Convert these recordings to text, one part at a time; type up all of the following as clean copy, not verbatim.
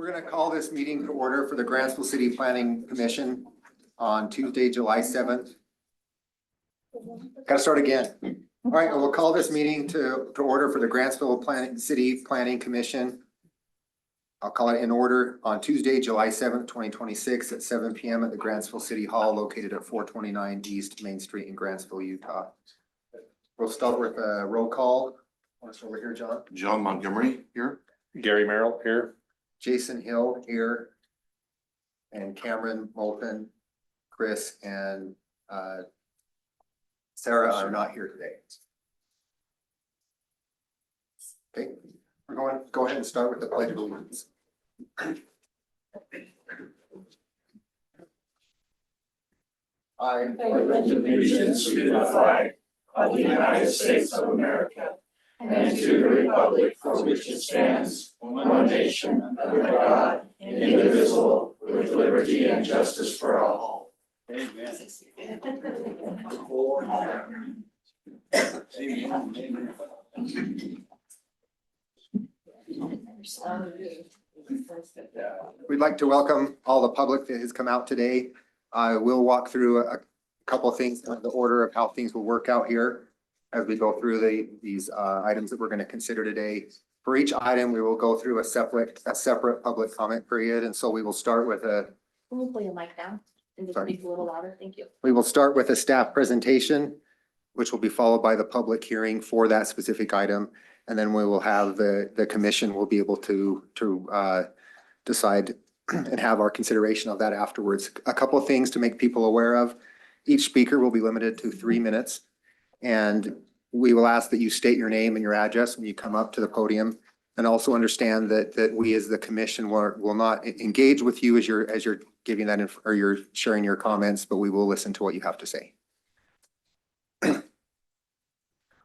We're going to call this meeting to order for the Grantsville City Planning Commission on Tuesday, July 7th. Got to start again. All right, we'll call this meeting to order for the Grantsville City Planning Commission. I'll call it in order on Tuesday, July 7th, 2026 at 7 p.m. at the Grantsville City Hall located at 429 East Main Street in Grantsville, Utah. We'll start with a roll call. Want to start over here, John? John Montgomery here. Gary Merrill here. Jason Hill here. And Cameron Moulton, Chris, and Sarah are not here today. Okay, we're going to go ahead and start with the Pledge of Allegiance. I pledge allegiance to the flag of the United States of America and to the republic for which it stands, one nation, under God, indivisible, with liberty and justice for all. Amen. We'd like to welcome all the public that has come out today. I will walk through a couple of things, the order of how things will work out here as we go through these items that we're going to consider today. For each item, we will go through a separate public comment period. And so we will start with Can we pull your mic down and just speak a little louder? Thank you. we will start with a staff presentation, which will be followed by the public hearing for that specific item. And then we will have the commission will be able to decide and have our consideration of that afterwards. A couple of things to make people aware of. Each speaker will be limited to 3 minutes. And we will ask that you state your name and your address when you come up to the podium. And also understand that we as the commission will not engage with you as you're giving that or you're sharing your comments, but we will listen to what you have to say. We're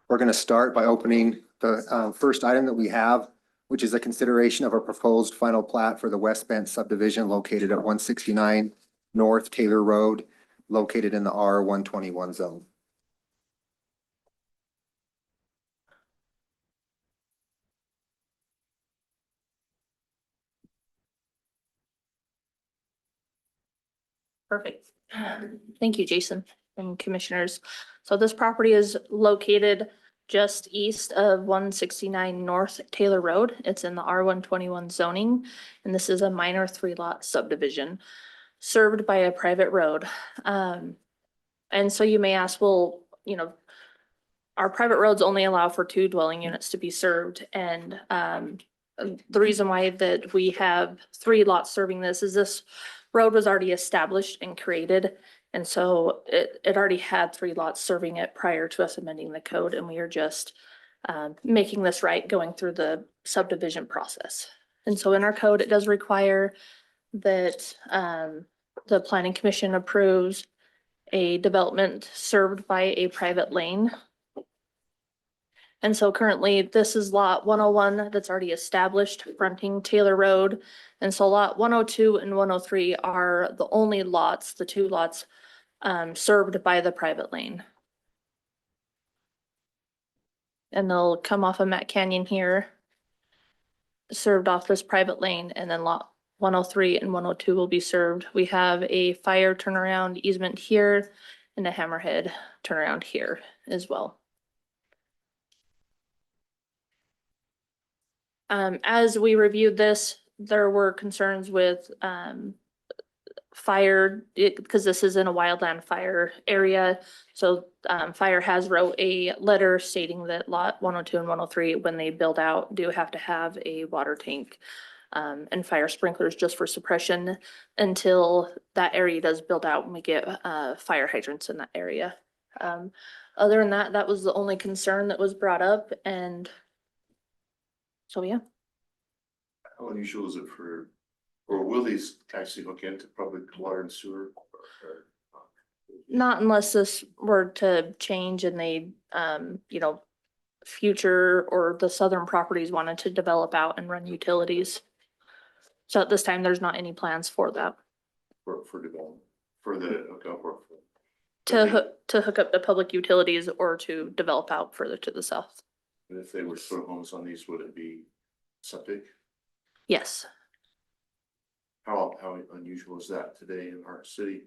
going to start by opening the first item that we have, which is a consideration of a proposed final plat for the West Bench Subdivision located at 169 North Taylor Road, located in the R121 zone. Perfect. Thank you, Jason and commissioners. So this property is located just east of 169 North Taylor Road. It's in the R121 zoning, and this is a minor 3-lot subdivision served by a private road. And so you may ask, well, our private roads only allow for 2 dwelling units to be served. And the reason why that we have 3 lots serving this is this road was already established and created. And so it already had 3 lots serving it prior to us amending the code. And we are just making this right, going through the subdivision process. And so in our code, it does require that the planning commission approves a development served by a private lane. And so currently this is lot 101 that's already established fronting Taylor Road. And so lot 102 and 103 are the only lots, the 2 lots served by the private lane. And they'll come off of Matt Canyon here, served off this private lane, and then lot 103 and 102 will be served. We have a fire turnaround easement here and a hammerhead turnaround here as well. As we reviewed this, there were concerns with fire because this is in a wildland fire area. So fire has wrote a letter stating that lot 102 and 103, when they build out, do have to have a water tank and fire sprinklers just for suppression until that area does build out and we get fire hydrants in that area. Other than that, that was the only concern that was brought up. And so, yeah. How unusual is it or will these actually hook into public water and sewer? Not unless this were to change and they, future or the southern properties wanted to develop out and run utilities. So at this time, there's not any plans for that. For development, for the hookup or To hook up to public utilities or to develop out further to the south. and if they were to put homes on these, would it be septic? Yes. How unusual is that today in our city?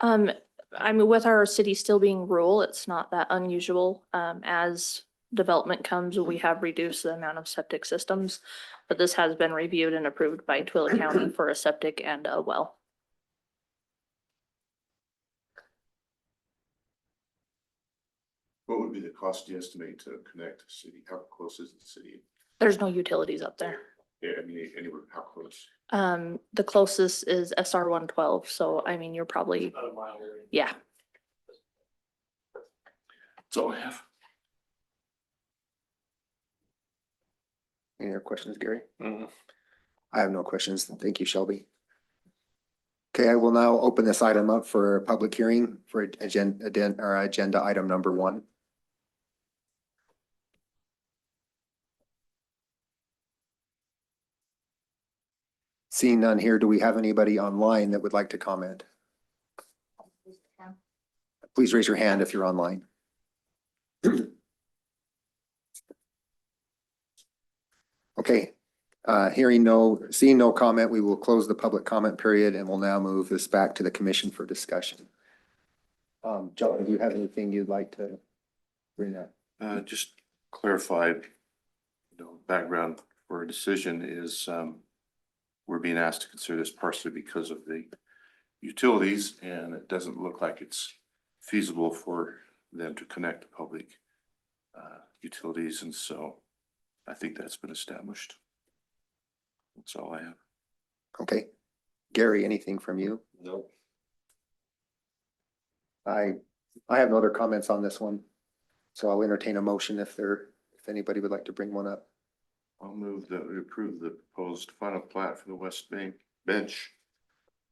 I mean, with our city still being rural, it's not that unusual. As development comes, we have reduced the amount of septic systems. But this has been reviewed and approved by Twilla County for a septic and a well. What would be the cost you estimate to connect the city? How close is the city? There's no utilities up there. Yeah, I mean, anywhere, how close? The closest is SR 112, so I mean, you're probably, About a mile away. yeah. That's all I have. Any other questions, Gary? I have no questions. Thank you, Shelby. Okay, I will now open this item up for a public hearing for agenda item number 1. Seeing none here, do we have anybody online that would like to comment? Please raise your hand if you're online. Okay, seeing no comment, we will close the public comment period and we'll now move this back to the commission for discussion. John, do you have anything you'd like to bring up? Just clarified, background for a decision is, we're being asked to consider this partially because of the utilities, and it doesn't look like it's feasible for them to connect the public utilities, and so I think that's been established. That's all I have. Okay, Gary, anything from you? Nope. I have no other comments on this one, so I'll entertain a motion if anybody would like to bring one up. I'll move that we approve the proposed final plat for the West Bench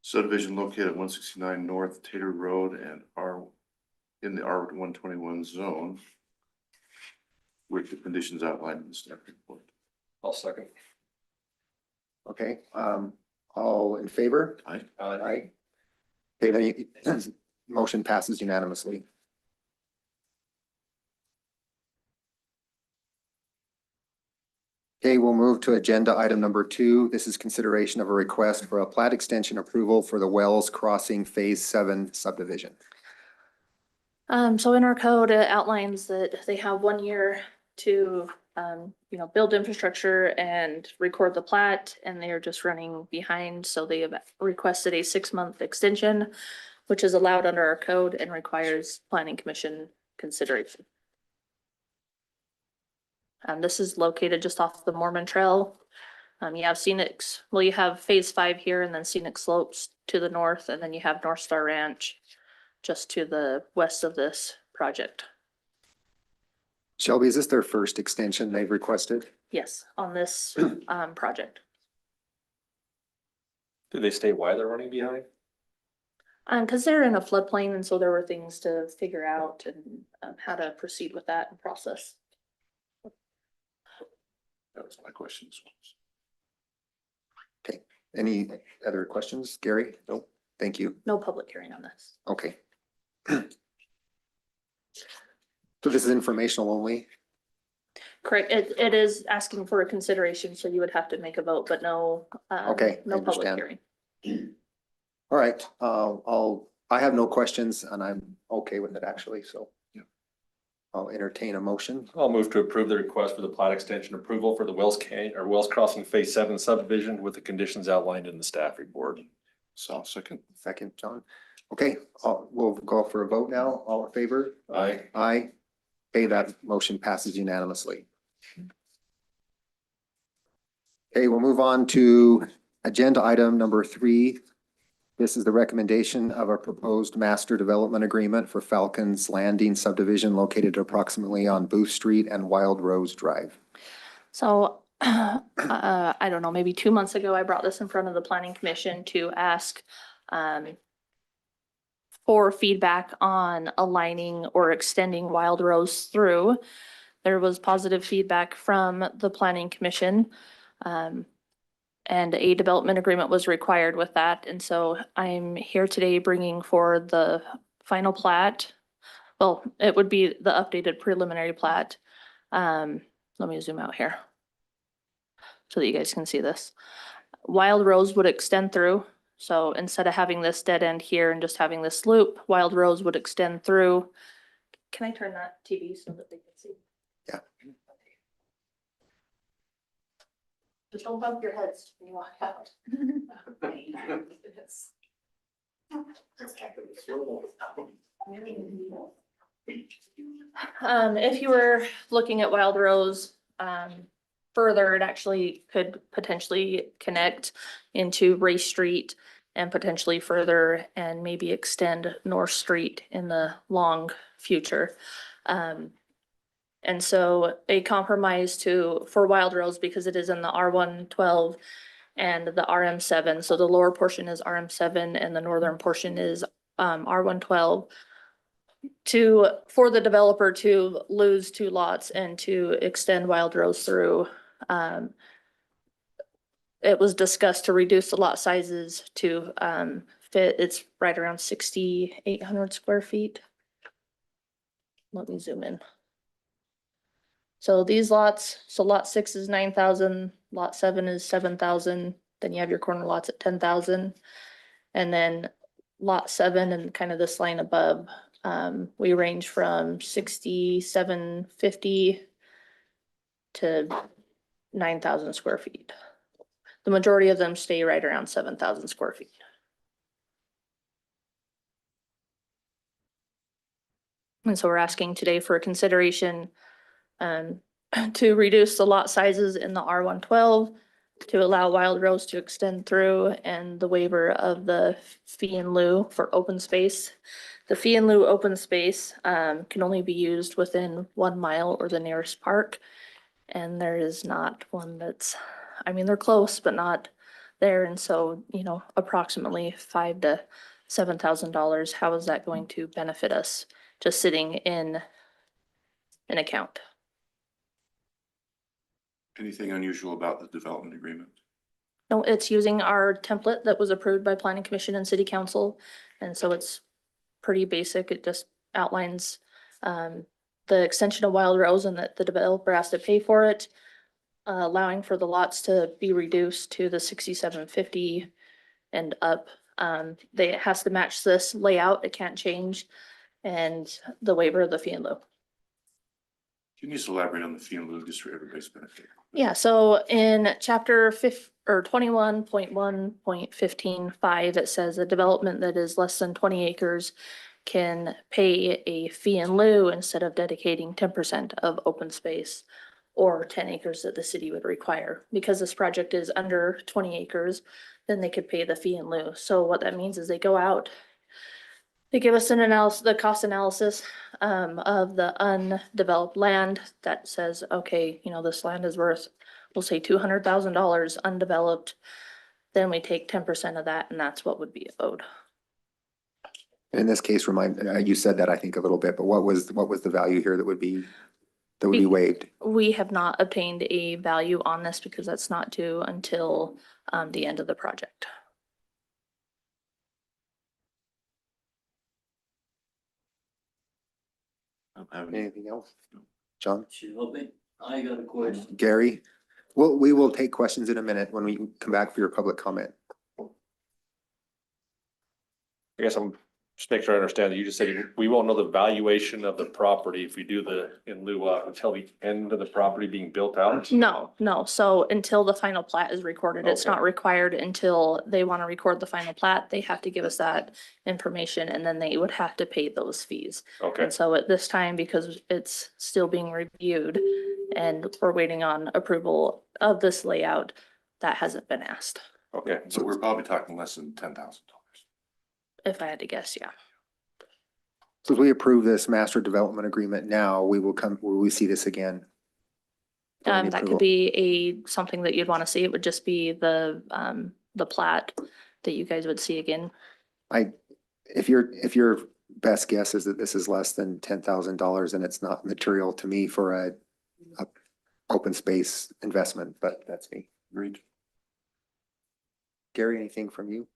Subdivision located at 169 North Tater Road and in the R121 zone with the conditions outlined in the staff report. I'll second. Okay, all in favor? Aye. Aye. Okay, then motion passes unanimously. Okay, we'll move to agenda item number 2. This is consideration of a request for a plat extension approval for the Wells Crossing Phase 7 subdivision. So in our code, it outlines that they have 1 year to, build infrastructure and record the plat, and they are just running behind. So they have requested a 6-month extension, which is allowed under our code and requires planning commission consideration. This is located just off the Mormon Trail. You have you have phase 5 here, and then scenic slopes to the north, and then you have North Star Ranch just to the west of this project. Shelby, is this their first extension they've requested? Yes, on this project. Did they state why they're running behind? Because they're in a floodplain, and so there were things to figure out and how to proceed with that and process. That was my questions. Okay, any other questions, Gary? Nope. Thank you. No public hearing on this. Okay. So this is informational only? Correct. It is asking for a consideration, so you would have to make a vote, but no. Okay, I No public understand. hearing. All right, I have no questions and I'm okay with it actually, so. Yeah. I'll entertain a motion. I'll move to approve the request for the plat extension approval for the Wells Crossing Phase 7 subdivision with the conditions outlined in the staff report. So I'll second. Second, John. Okay, we'll go for a vote now. All in favor? Aye. Aye. Okay, that motion passes unanimously. Okay, we'll move on to agenda item number 3. This is the recommendation of a proposed master development agreement for Falcon's Landing subdivision located approximately on Booth Street and Wild Rose Drive. So, I don't know, maybe 2 months ago, I brought this in front of the planning commission to ask for feedback on aligning or extending Wild Rose through. There was positive feedback from the planning commission. And a development agreement was required with that. And so I'm here today bringing forward the final plat. Well, it would be the updated preliminary plat. Let me zoom out here so that you guys can see this. Wild Rose would extend through. So instead of having this dead end here and just having this loop, Wild Rose would extend through. Can I turn that TV so that they can see? Yeah. Just don't bump your heads when you walk out. If you were looking at Wild Rose, further, it actually could potentially connect into Race Street and potentially further and maybe extend North Street in the long future. And so a compromise for Wild Rose, because it is in the R112 and the RM7. So the lower portion is RM7 and the northern portion is R112. For the developer to lose 2 lots and to extend Wild Rose through. It was discussed to reduce the lot sizes to fit, it's right around 6,800 square feet. Let me zoom in. So these lots, so lot 6 is 9,000, lot 7 is 7,000, then you have your corner lots at 10,000. And then lot 7 and kind of this line above, we range from 6,750 to 9,000 square feet. The majority of them stay right around 7,000 square feet. And so we're asking today for a consideration to reduce the lot sizes in the R112, to allow Wild Rose to extend through, and the waiver of the fee in lieu for open space. The fee in lieu open space can only be used within 1 mile or the nearest park. And there is not one that's, I mean, they're close, but not there. And so, approximately $5,000 to $7,000. How is that going to benefit us just sitting in an account? Anything unusual about the development agreement? No, it's using our template that was approved by Planning Commission and City Council. And so it's pretty basic. It just outlines the extension of Wild Rose and that the developer has to pay for it, allowing for the lots to be reduced to the 6,750 and up. It has to match this layout. It can't change, and the waiver of the fee in lieu. Can you just elaborate on the fee in lieu just for everybody's benefit? Yeah, so in chapter 21.1.15.5, it says a development that is less than 20 acres can pay a fee in lieu instead of dedicating 10% of open space or 10 acres that the city would require. Because this project is under 20 acres, then they could pay the fee in lieu. So what that means is they go out, they give us an analysis, the cost analysis of the undeveloped land that says, okay, this land is worth, we'll say $200,000 undeveloped. Then we take 10% of that, and that's what would be owed. In this case, you said that I think a little bit, but what was the value here that would be waived? We have not obtained a value on this because that's not due until the end of the project. Anything else? John? I got a question. Gary? Well, we will take questions in a minute when we come back for your public comment. I guess I'm just make sure I understand that you just said we won't know the valuation of the property if we do the in lieu of until the end of the property being built out? No. So until the final plat is recorded, it's Okay. not required until they want to record the final plat. They have to give us that information, and then they would have to pay those fees. Okay, And so at this time, because it's still being reviewed and we're waiting on approval of this layout, that hasn't been asked. okay. So we're probably talking less than $10,000. If I had to guess, yeah. So if we approve this master development agreement now, will we see this again? For any That approval? could be something that you'd want to see. It would just be the plat that you guys would see again. If your best guess is that this is less than $10,000 and it's not material to me for a open space investment, but that's me. Agreed. Gary, anything from you?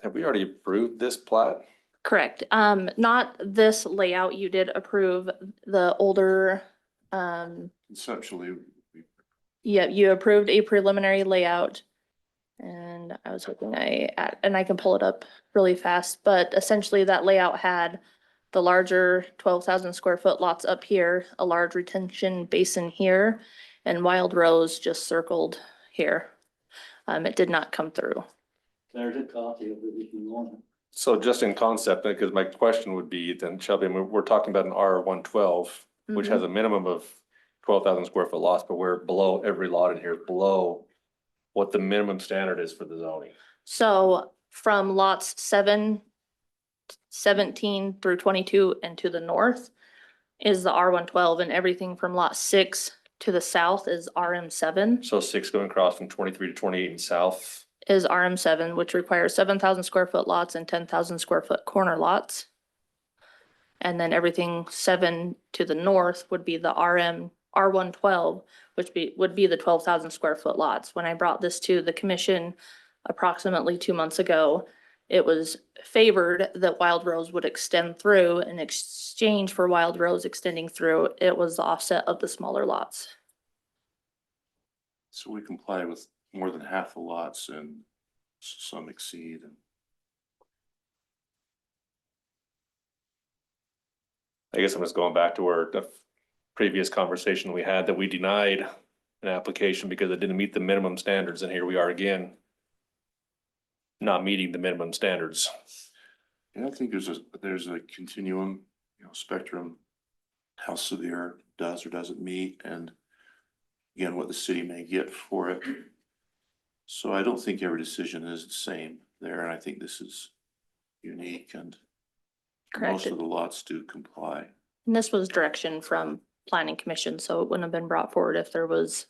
Have we already approved this plat? Correct. Not this layout. You did approve the older Conceptually, Yeah, you approved a preliminary layout. And I was hoping and I can pull it up really fast, but essentially that layout had the larger 12,000 square foot lots up here, a large retention basin here, and wild rose just circled here. It did not come through. There's a copy of it if you want it. So just in concept, because my question would be then, Shelby, we're talking about an R112, which has a minimum of 12,000 square foot lots, but we're below, every lot in here is below what the minimum standard is for the zoning. So from lots 17 through 22 and to the north is the R112, and everything from lot 6 to the south is RM7. So 6 going across from 23 to 28 and south. Is RM7, which requires 7,000 square foot lots and 10,000 square foot corner lots. And then everything 7 to the north would be the R112, which would be the 12,000 square foot lots. When I brought this to the commission approximately 2 months ago, it was favored that Wild Rose would extend through. In exchange for Wild Rose extending through, it was the offset of the smaller lots. so we comply with more than half the lots and some exceed. And I guess I'm just going back to where the previous conversation we had, that we denied an application because it didn't meet the minimum standards, and here we are again, not meeting the minimum standards. I think there's a continuum, spectrum, how severe does or doesn't meet, and again, what the city may get for it. So I don't think every decision is the same there, and I think this is unique, and Correct. most of the lots do comply. And this was direction from planning commission, so it wouldn't have been brought forward if there was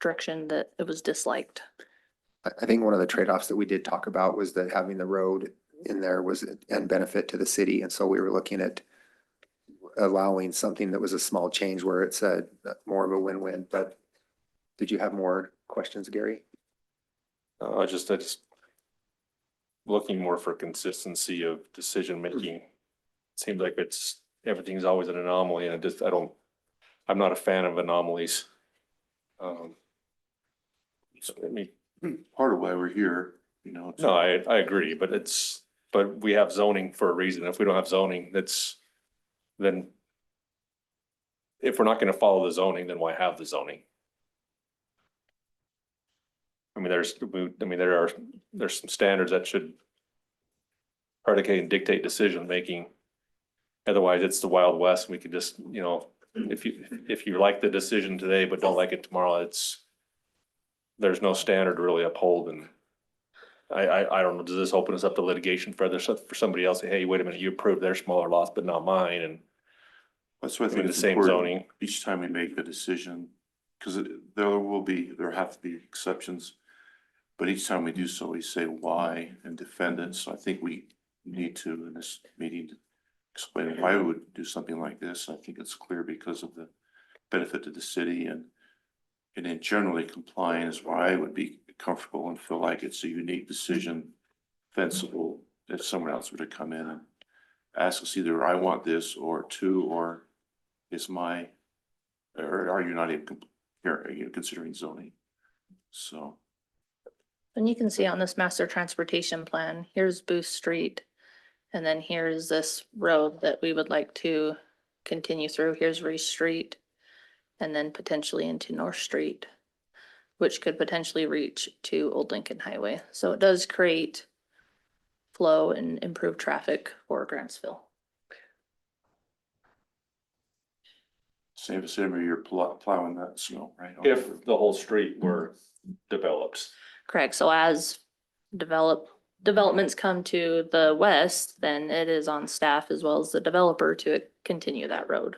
direction that it was disliked. I think one of the trade-offs that we did talk about was that having the road in there was and benefit to the city. And so we were looking at allowing something that was a small change where it's more of a win-win. But did you have more questions, Gary? I just looking more for consistency of decision making. Seems like everything's always an anomaly, and I'm not a fan of anomalies. Part of why we're here, No, I agree, but we have zoning for a reason. If we don't have zoning, then if we're not gonna follow the zoning, then why have the zoning? I mean, there's some standards that should predicate and dictate decision making. Otherwise, it's the Wild West. We could just, if you like the decision today but don't like it tomorrow, there's no standard to really uphold. And I don't know, does this open us up to litigation further for somebody else? Say, hey, wait a minute, you approved their smaller lots, but not mine, and that's why I I mean, think the it's same important zoning. each time we make a decision, because there have to be exceptions. But each time we do so, we say why and defend it. So I think we need to, in this meeting, explain why we would do something like this. I think it's clear because of the benefit to the city, and then generally complying is why I would be comfortable and feel like it's a unique decision, defensible, if someone else were to come in and ask us either I want this or are you not even considering zoning? So. And you can see on this master transportation plan, here's Booth Street. And then here's this road that we would like to continue through. Here's Reese Street. And then potentially into North Street, which could potentially reach to Old Lincoln Highway. So it does create flow and improve traffic for Grantsville. Save us every year plowing that snow, right? If the whole street were developed. Correct. So as developments come to the west, then it is on staff as well as the developer to continue that road.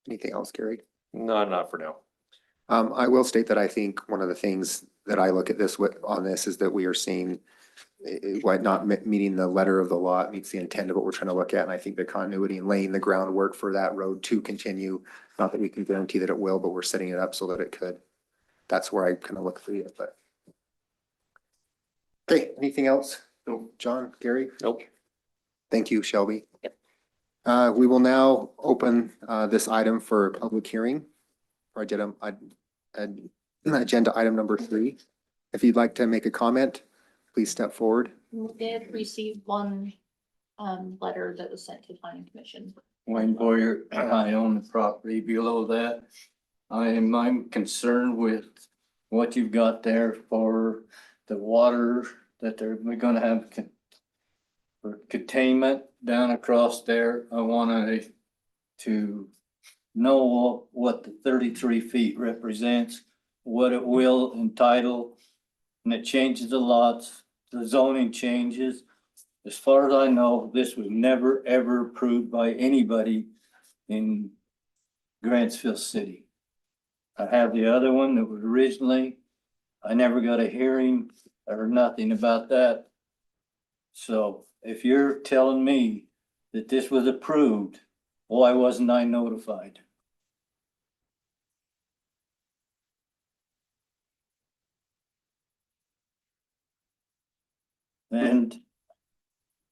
Anything else, Gary? No, not for now. I will state that I think one of the things that I look at on this is that we are seeing what not meeting the letter of the law meets the intent of what we're trying to look at. And I think the continuity and laying the groundwork for that road to continue, not that we can guarantee that it will, but we're setting it up so that it could. That's where I kind of look for you, but Okay, anything else? Nope. John, Gary? Nope. Thank you, Shelby. Yep. We will now open this item for public hearing. For agenda item number 3. If you'd like to make a comment, please step forward. We did receive one letter that was sent to planning commission. Wayne Boyer, I own the property below that. I'm concerned with what you've got there for the water that we're gonna have for containment down across there. I wanted to know what the 33 feet represents, what it will entitle, and it changes the lots, the zoning changes. As far as I know, this was never, ever approved by anybody in Grantsville City. I have the other one that was originally, I never got a hearing or nothing about that. So if you're telling me that this was approved, why wasn't I notified? And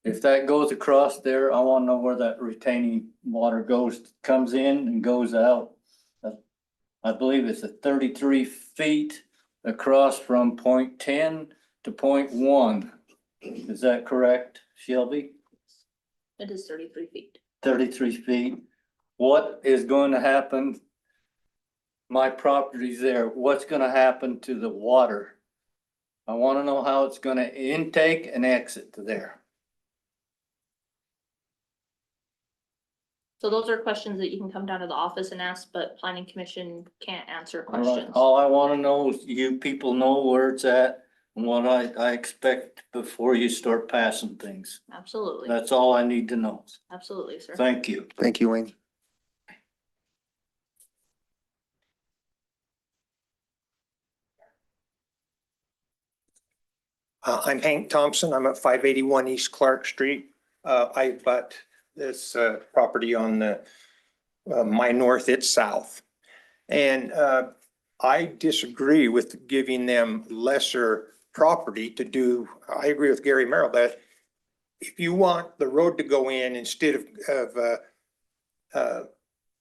if that goes across there, I wanna know where that retaining water comes in and goes out. I believe it's 33 feet across from point 10 to point 1. Is that correct, Shelby? It is 33 feet. 33 feet. What is going to happen? My property's there. What's gonna happen to the water? I wanna know how it's gonna intake and exit to there. So those are questions that you can come down to the office and ask, but planning commission can't answer All right, questions. all I wanna know is you people know where it's at and what I expect before you start passing things. Absolutely, That's all I need to know. absolutely, sir. Thank you. Thank you, Wayne. I'm Hank Thompson. I'm at 581 East Clark Street. I abut this property on the my north, it's south. And I disagree with giving them lesser property to do. I agree with Gary Merrill that if you want the road to go in instead of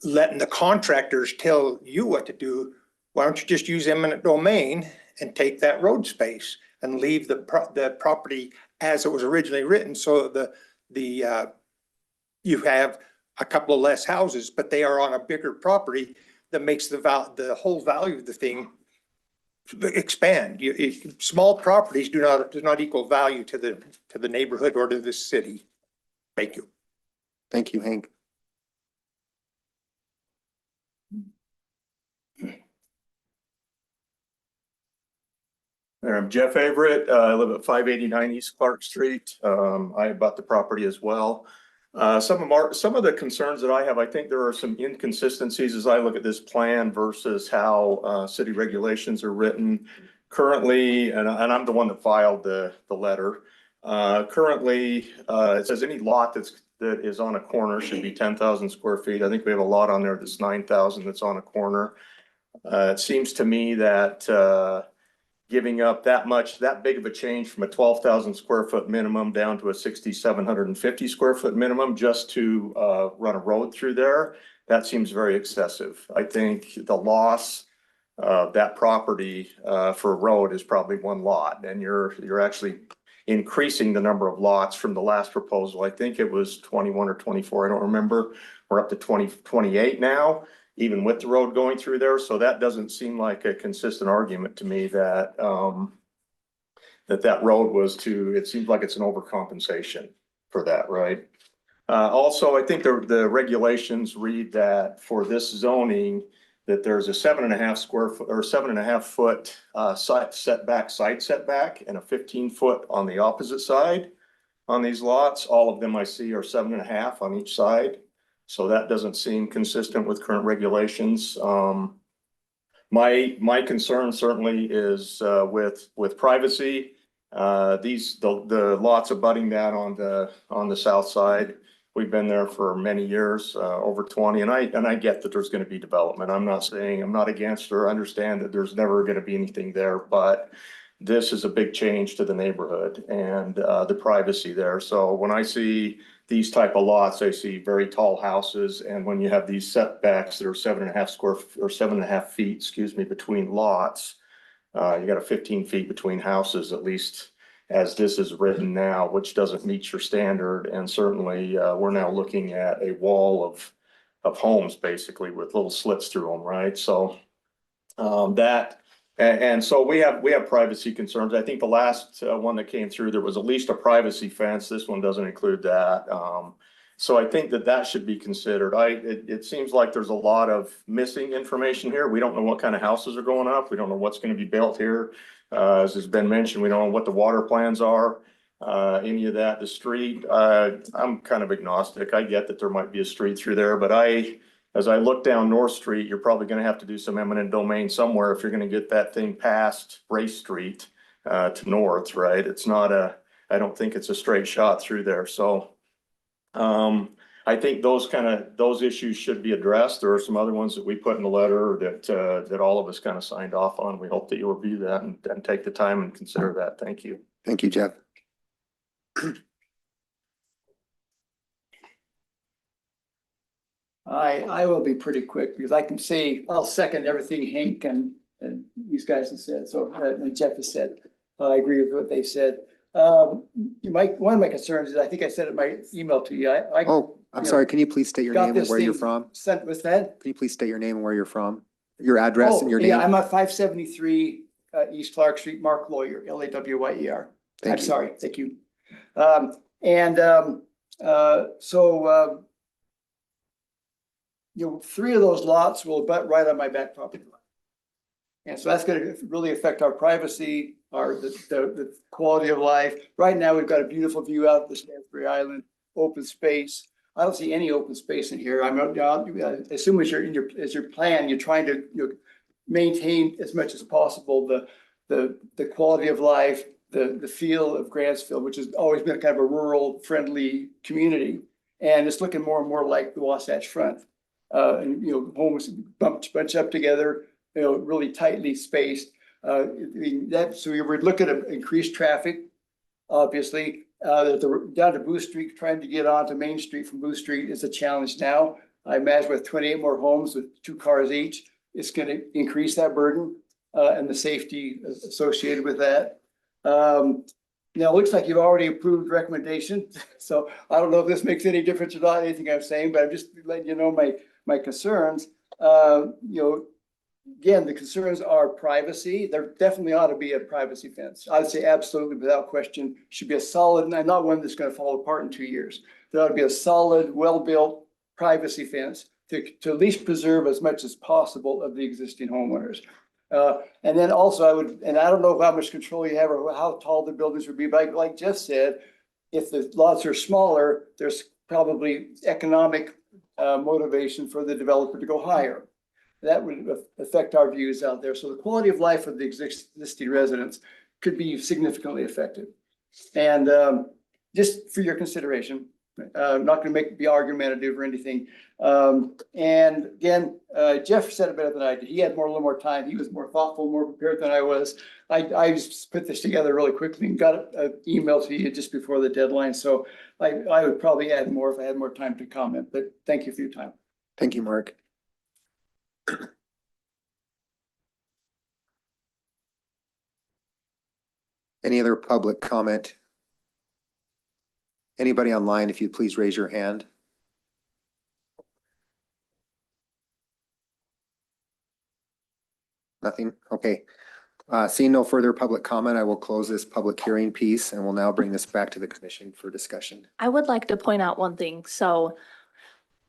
letting the contractors tell you what to do, why don't you just use eminent domain and take that road space and leave the property as it was originally written, so you have a couple of less houses, but they are on a bigger property that makes the whole value of the thing expand. Small properties do not equal value to the neighborhood or to the city. Thank you. Thank you, Hank. I'm Jeff Everett. I live at 589 East Clark Street. I bought the property as well. Some of the concerns that I have, I think there are some inconsistencies as I look at this plan versus how city regulations are written currently, and I'm the one that filed the letter. Currently, it says any lot that is on a corner should be 10,000 square feet. I think we have a lot on there that's 9,000 that's on a corner. It seems to me that giving up that big of a change from a 12,000 square foot minimum down to a 6,750 square foot minimum just to run a road through there, that seems very excessive. I think the loss of that property for a road is probably one lot, and you're actually increasing the number of lots from the last proposal. I think it was 21 or 24, I don't remember. We're up to 28 now, even with the road going through there. So that doesn't seem like a consistent argument to me that that road was it seems like it's an overcompensation for that, right? Also, I think the regulations read that for this zoning, that there's a 7.5 square foot or 7.5 foot side setback and a 15 foot on the opposite side on these lots. All of them I see are 7.5 on each side. So that doesn't seem consistent with current regulations. My concern certainly is with privacy. The lots abutting that on the south side, we've been there for many years, over 20, and I get that there's going to be development. I'm not saying I'm not against or understand that there's never going to be anything there, but this is a big change to the neighborhood and the privacy there. So when I see these type of lots, I see very tall houses. And when you have these setbacks that are 7.5 feet, excuse me, between lots, you got a 15 feet between houses, at least as this is written now, which doesn't meet your standard. And certainly we're now looking at a wall of homes basically with little slits through them, right? So so we have privacy concerns. I think the last one that came through, there was at least a privacy fence. This one doesn't include that. So I think that should be considered. It seems like there's a lot of missing information here. We don't know what kind of houses are going up. We don't know what's going to be built here. As has been mentioned, we don't know what the water plans are, any of that, the street. I'm kind of agnostic. I get that there might be a street through there, but as I look down North Street, you're probably gonna have to do some eminent domain somewhere if you're gonna get that thing past Race Street to north, right? It's not I don't think it's a straight shot through there. So I think those issues should be addressed. There are some other ones that we put in the letter that all of us kind of signed off on. We hope that you'll review that and take the time and consider that. Thank you. Thank you, Jeff. I will be pretty quick because I can see, I'll second everything Hank and these guys have said, so and Jeff has said. I agree with what they said. One of my concerns is, I think I said in my email to you, Oh, I'm sorry. Can you please state your got name and this where you're thing from? sent with that. Can you please state your name and where you're from? Your address and your Yeah, name? I'm at 573 East Clark Street, Mark Lawyer, Lawyer. Thank I'm you. sorry, thank you. Three of those lots will butt right on my back property line. And so that's gonna really affect our privacy, the quality of life. Right now, we've got a beautiful view out the Stansbury Island, open space. I don't see any open space in here. I assume as your plan, you're trying to maintain as much as possible the quality of life, the feel of Grantsville, which has always been kind of a rural friendly community. And it's looking more and more like the Wasatch Front. Homes bunch up together, really tightly spaced. So we would look at increased traffic, obviously. Down to Booth Street, trying to get onto Main Street from Booth Street is a challenge now. I imagine with 28 more homes with 2 cars each, it's going to increase that burden and the safety associated with that. Now, it looks like you've already approved recommendation. So I don't know if this makes any difference or not, anything I'm saying, but I'm just letting you know my concerns. Again, the concerns are privacy. There definitely ought to be a privacy fence. I'd say absolutely, without question, should be a solid, and not one that's going to fall apart in 2 years. There ought to be a solid, well-built privacy fence to at least preserve as much as possible of the existing homeowners. And then also I don't know how much control you have or how tall the buildings would be, but like Jeff said, if the lots are smaller, there's probably economic motivation for the developer to go higher. That would affect our views out there. So the quality of life of the existing residents could be significantly affected. And just for your consideration, I'm not going to be argumentative or anything. And again, Jeff said it better than I did. He had a little more time. He was more thoughtful, more prepared than I was. I just put this together really quickly and got an email to you just before the deadline. So I would probably add more if I had more time to comment, but thank you for your time. Thank you, Mark. Any other public comment? Anybody online, if you'd please raise your hand. Nothing? Okay. Seeing no further public comment, I will close this public hearing piece and we'll now bring this back to the commission for discussion. I would like to point out one thing. So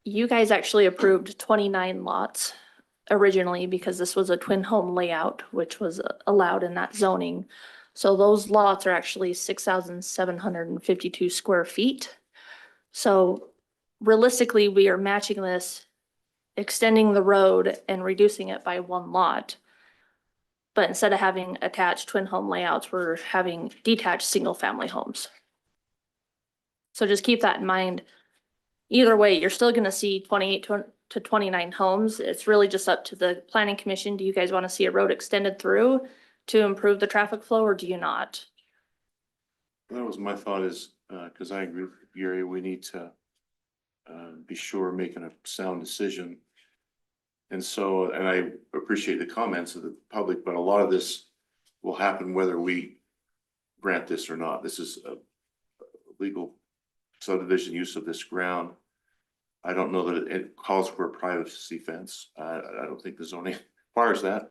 you guys actually approved 29 lots originally because this was a twin home layout, which was allowed in that zoning. So those lots are actually 6,752 square feet. So realistically, we are matching this, extending the road and reducing it by 1 lot. But instead of having attached twin home layouts, we're having detached single family homes. So just keep that in mind. Either way, you're still going to see 28 to 29 homes. It's really just up to the planning commission. Do you guys want to see a road extended through? to improve the traffic flow, or do you not? That was my thought is, because I agree with Gary, we need to be sure we're making a sound decision. And so, and I appreciate the comments of the public, but a lot of this will happen whether we grant this or not. This is a legal subdivision use of this ground. I don't know that it calls for a privacy fence. I don't think the zoning requires that.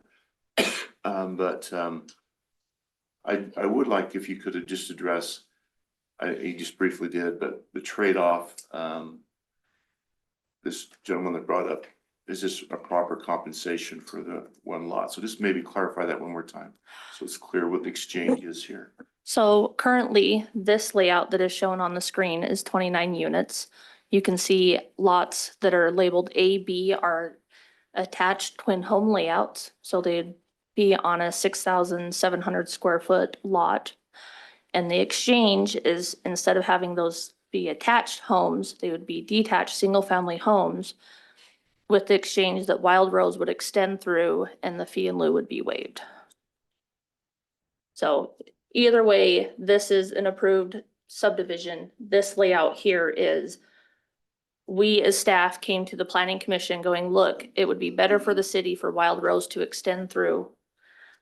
I would like if you could just address, you just briefly did, but the trade-off, this gentleman that brought up, is this a proper compensation for the one lot? So just maybe clarify that one more time, so it's clear what the exchange is here. So currently, this layout that is shown on the screen is 29 units. You can see lots that are labeled A, B are attached twin home layouts. So they'd be on a 6,700 square foot lot. And the exchange is, instead of having those be attached homes, they would be detached single-family homes with the exchange that Wild Rose would extend through and the fee in lieu would be waived. So either way, this is an approved subdivision. This layout here is, we as staff came to the planning commission going, look, it would be better for the city for Wild Rose to extend through.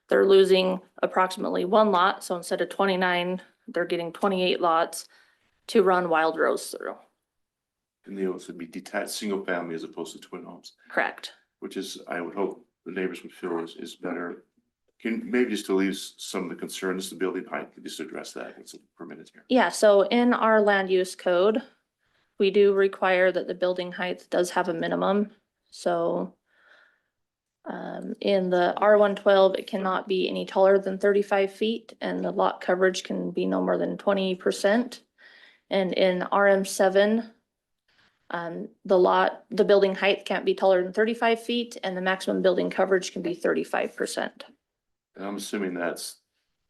They're losing approximately one lot, so instead of 29, they're getting 28 lots to run Wild Rose through. And they also be detached single family as opposed to twin homes, Correct. which is, I would hope the neighbors would feel is better. Can maybe just to leave some of the concerns, the building height, could just address that what's permitted here. Yeah, so in our land use code, we do require that the building height does have a minimum. So in the R112, it cannot be any taller than 35 feet and the lot coverage can be no more than 20%. And in RM7, the building height can't be taller than 35 feet and the maximum building coverage can be 35%. And I'm assuming that's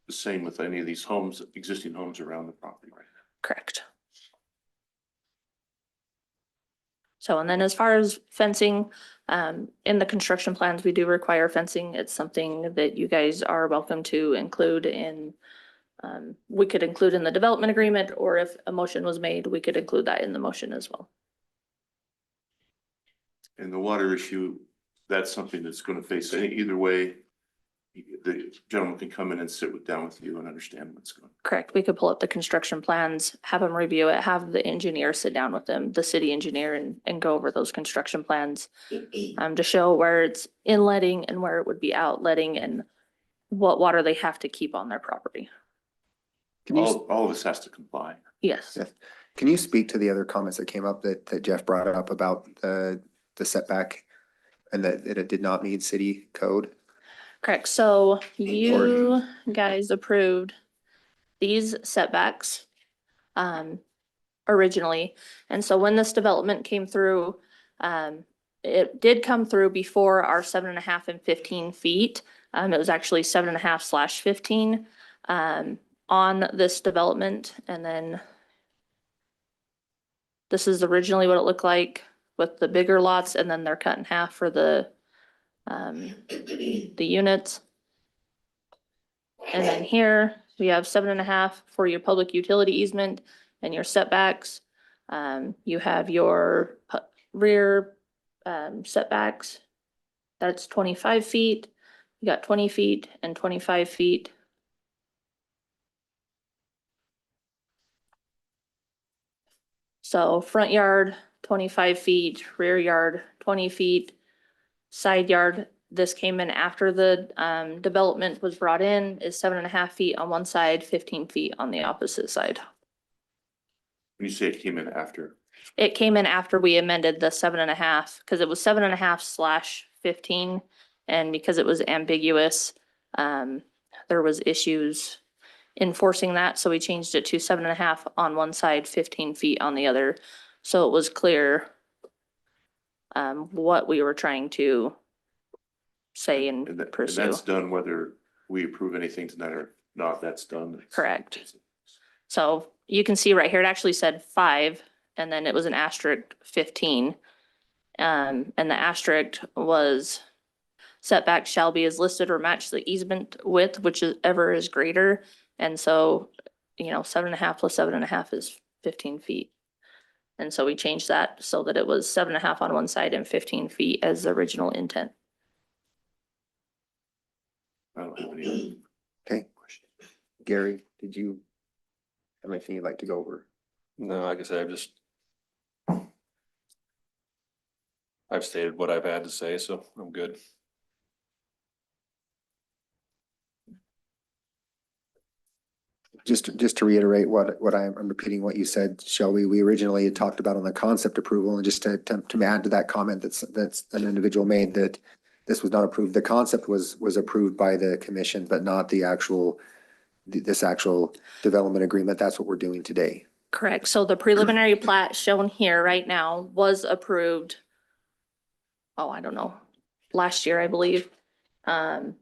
the same with any of these homes, existing homes around the property right now. Correct. So, and then as far as fencing, in the construction plans, we do require fencing. It's something that you guys are welcome to include in, we could include in the development agreement, or if a motion was made, we could include that in the motion as well. And the water issue, that's something that's going to face either way. The gentleman can come in and sit down with you and understand what's going on. Correct. We could pull up the construction plans, have them review it, have the engineer sit down with them, the city engineer, and go over those construction plans to show where it's inletting and where it would be outletting and what water they have to keep on their property. All of this has to comply. Yes. Yes. Can you speak to the other comments that came up that Jeff brought up about the setback and that it did not meet city code? Correct. So you guys approved these setbacks originally. And so when this development came through, it did come through before our 7.5 and 15 feet. It was actually 7.5/15 on this development. And then this is originally what it looked like with the bigger lots, and then they're cut in half for the units. And then here we have 7.5 for your public utility easement and your setbacks. You have your rear setbacks. That's 25 feet. You got 20 feet and 25 feet. So front yard, 25 feet, rear yard, 20 feet, side yard. This came in after the development was brought in, is 7.5 feet on one side, 15 feet on the opposite side. When you say it came in after, It came in after we amended the 7.5, because it was 7.5/15. And because it was ambiguous, there was issues enforcing that. So we changed it to 7.5 on one side, 15 feet on the other. So it was clear what we were trying to say and pursue. that's done whether we approve anything tonight or not, that's done. Correct. So you can see right here, it actually said 5, and then it was an asterisk 15. And the asterisk was setback shall be as listed or match the easement width, which is ever is greater. And so, 7.5 plus 7.5 is 15 feet. And so we changed that so that it was 7.5 on one side and 15 feet as the original intent. I don't have any. Okay. Gary, did you have anything you'd like to go over? No, like I said, I've stated what I've had to say, so I'm good. Just to reiterate what I'm repeating what you said, Shelby, we originally had talked about on the concept approval, and just to add to that comment that's an individual made, that this was not approved. The concept was approved by the commission, but not this actual development agreement. That's what we're doing today. Correct. So the preliminary plat shown here right now was approved. Oh, I don't know, last year, I believe. And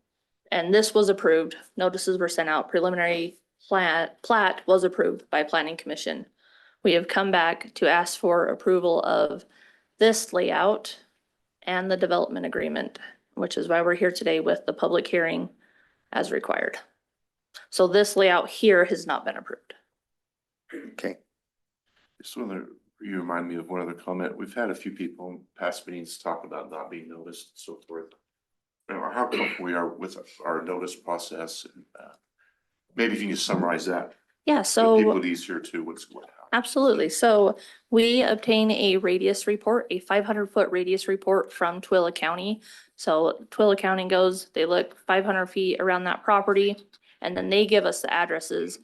this was approved. Notices were sent out. Preliminary plat was approved by Planning Commission. We have come back to ask for approval of this layout and the development agreement, which is why we're here today with the public hearing as required. So this layout here has not been approved. Okay. Just you remind me of one other comment. We've had a few people in past meetings talk about not being noticed and so forth. Or how comfortable we are with our notice process. And, maybe if you can just summarize that. Yeah, So so. people at ease here too, what happened. Absolutely. So we obtain a radius report, a 500-foot radius report from Twilla County. So Twilla County goes, they look 500 feet around that property, and then they give us the addresses.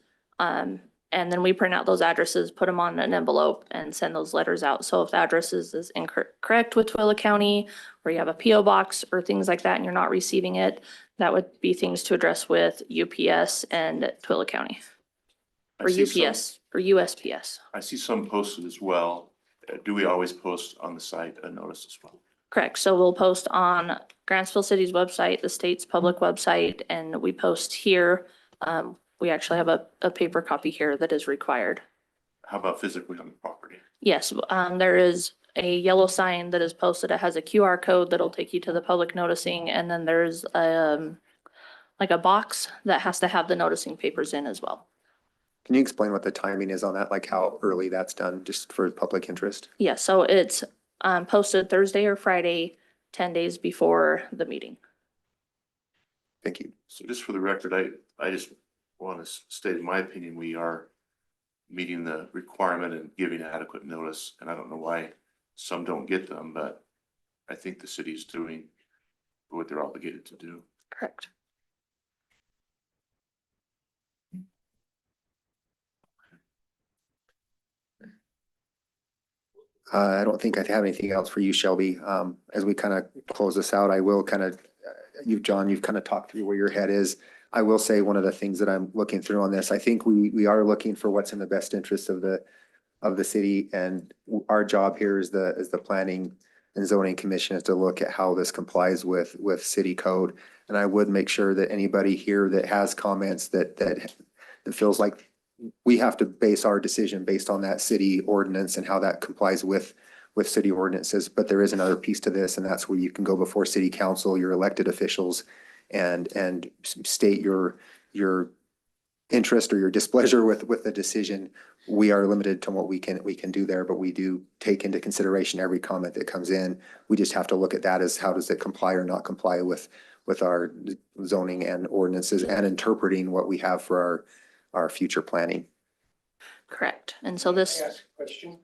And then we print out those addresses, put them on an envelope, and send those letters out. So if the address is incorrect with Twilla County, or you have a PO box or things like that and you're not receiving it, that would be things to address with UPS and Twilla County. Or UPS or USPS. I see some posted as well. Do we always post on the site a notice as well? Correct. So we'll post on Grantsville City's website, the state's public website, and we post here. We actually have a paper copy here that is required. How about physically on the property? Yes, there is a yellow sign that is posted. It has a QR code that'll take you to the public noticing, and then there's like a box that has to have the noticing papers in as well. Can you explain what the timing is on that, like how early that's done, just for public interest? Yeah, so it's posted Thursday or Friday, 10 days before the meeting. Thank you. So just for the record, I just want to state, in my opinion, we are meeting the requirement and giving adequate notice. And I don't know why some don't get them, but I think the city is doing what they're obligated to do. Correct. I don't think I have anything else for you, Shelby. As we kind of close this out, I will kind of, John, you've kind of talked through where your head is. I will say one of the things that I'm looking through on this, I think we are looking for what's in the best interest of the city, and our job here is the planning and zoning commission is to look at how this complies with city code. And I would make sure that anybody here that has comments that feels like we have to base our decision based on that city ordinance and how that complies with city ordinances. But there is another piece to this, and that's where you can go before city council, your elected officials, and state your interest or your displeasure with the decision. We are limited to what we can do there, but we do take into consideration every comment that comes in. We just have to look at that as how does it comply or not comply with our zoning and ordinances, and interpreting what we have for our future planning. Correct. And so this, Can I ask a question?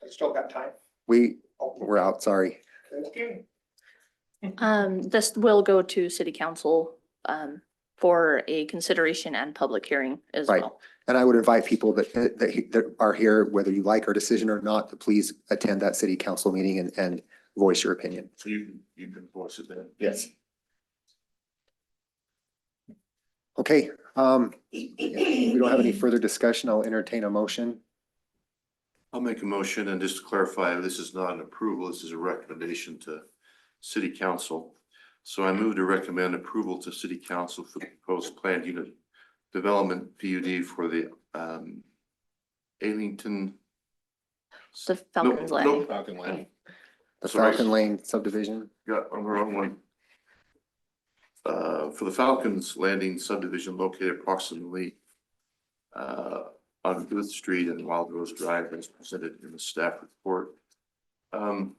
I still got time. We're out, sorry. Okay. this will go to city council, for a consideration and public hearing as Right. well. And I would invite people that are here, whether you like our decision or not, to please attend that city council meeting and voice your opinion. So you can voice it then. Yes. Okay, if we don't have any further discussion, I'll entertain a motion. I'll make a motion, and just to clarify, this is not an approval, this is a recommendation to city council. So I move to recommend approval to city council for the proposed planned unit development PUD for the Alington. The Falcon's Landing. Falcon Lane. The Sorry. Falcon Lane subdivision. Got on the wrong one. For the Falcons Landing subdivision located approximately on Booth Street and Wild Rose Drive as presented in the staff report. And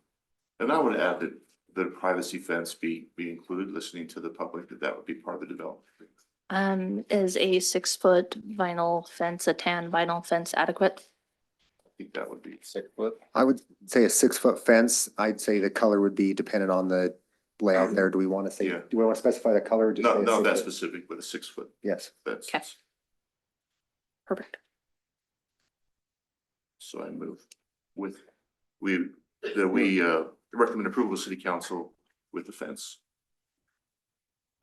I would add that the privacy fence be included, listening to the public, that would be part of the development. Is a 6-foot vinyl fence, a tan vinyl fence adequate? I think that would be 6 foot. I would say a 6-foot fence. I'd say the color would be dependent on the layout there. Do we want to say, Yeah. do we want to specify the color? or just say a not that 6 foot? specific, but a 6-foot Yes. fence. Okay. Perfect. So I move with, we recommend approval of city council with the fence.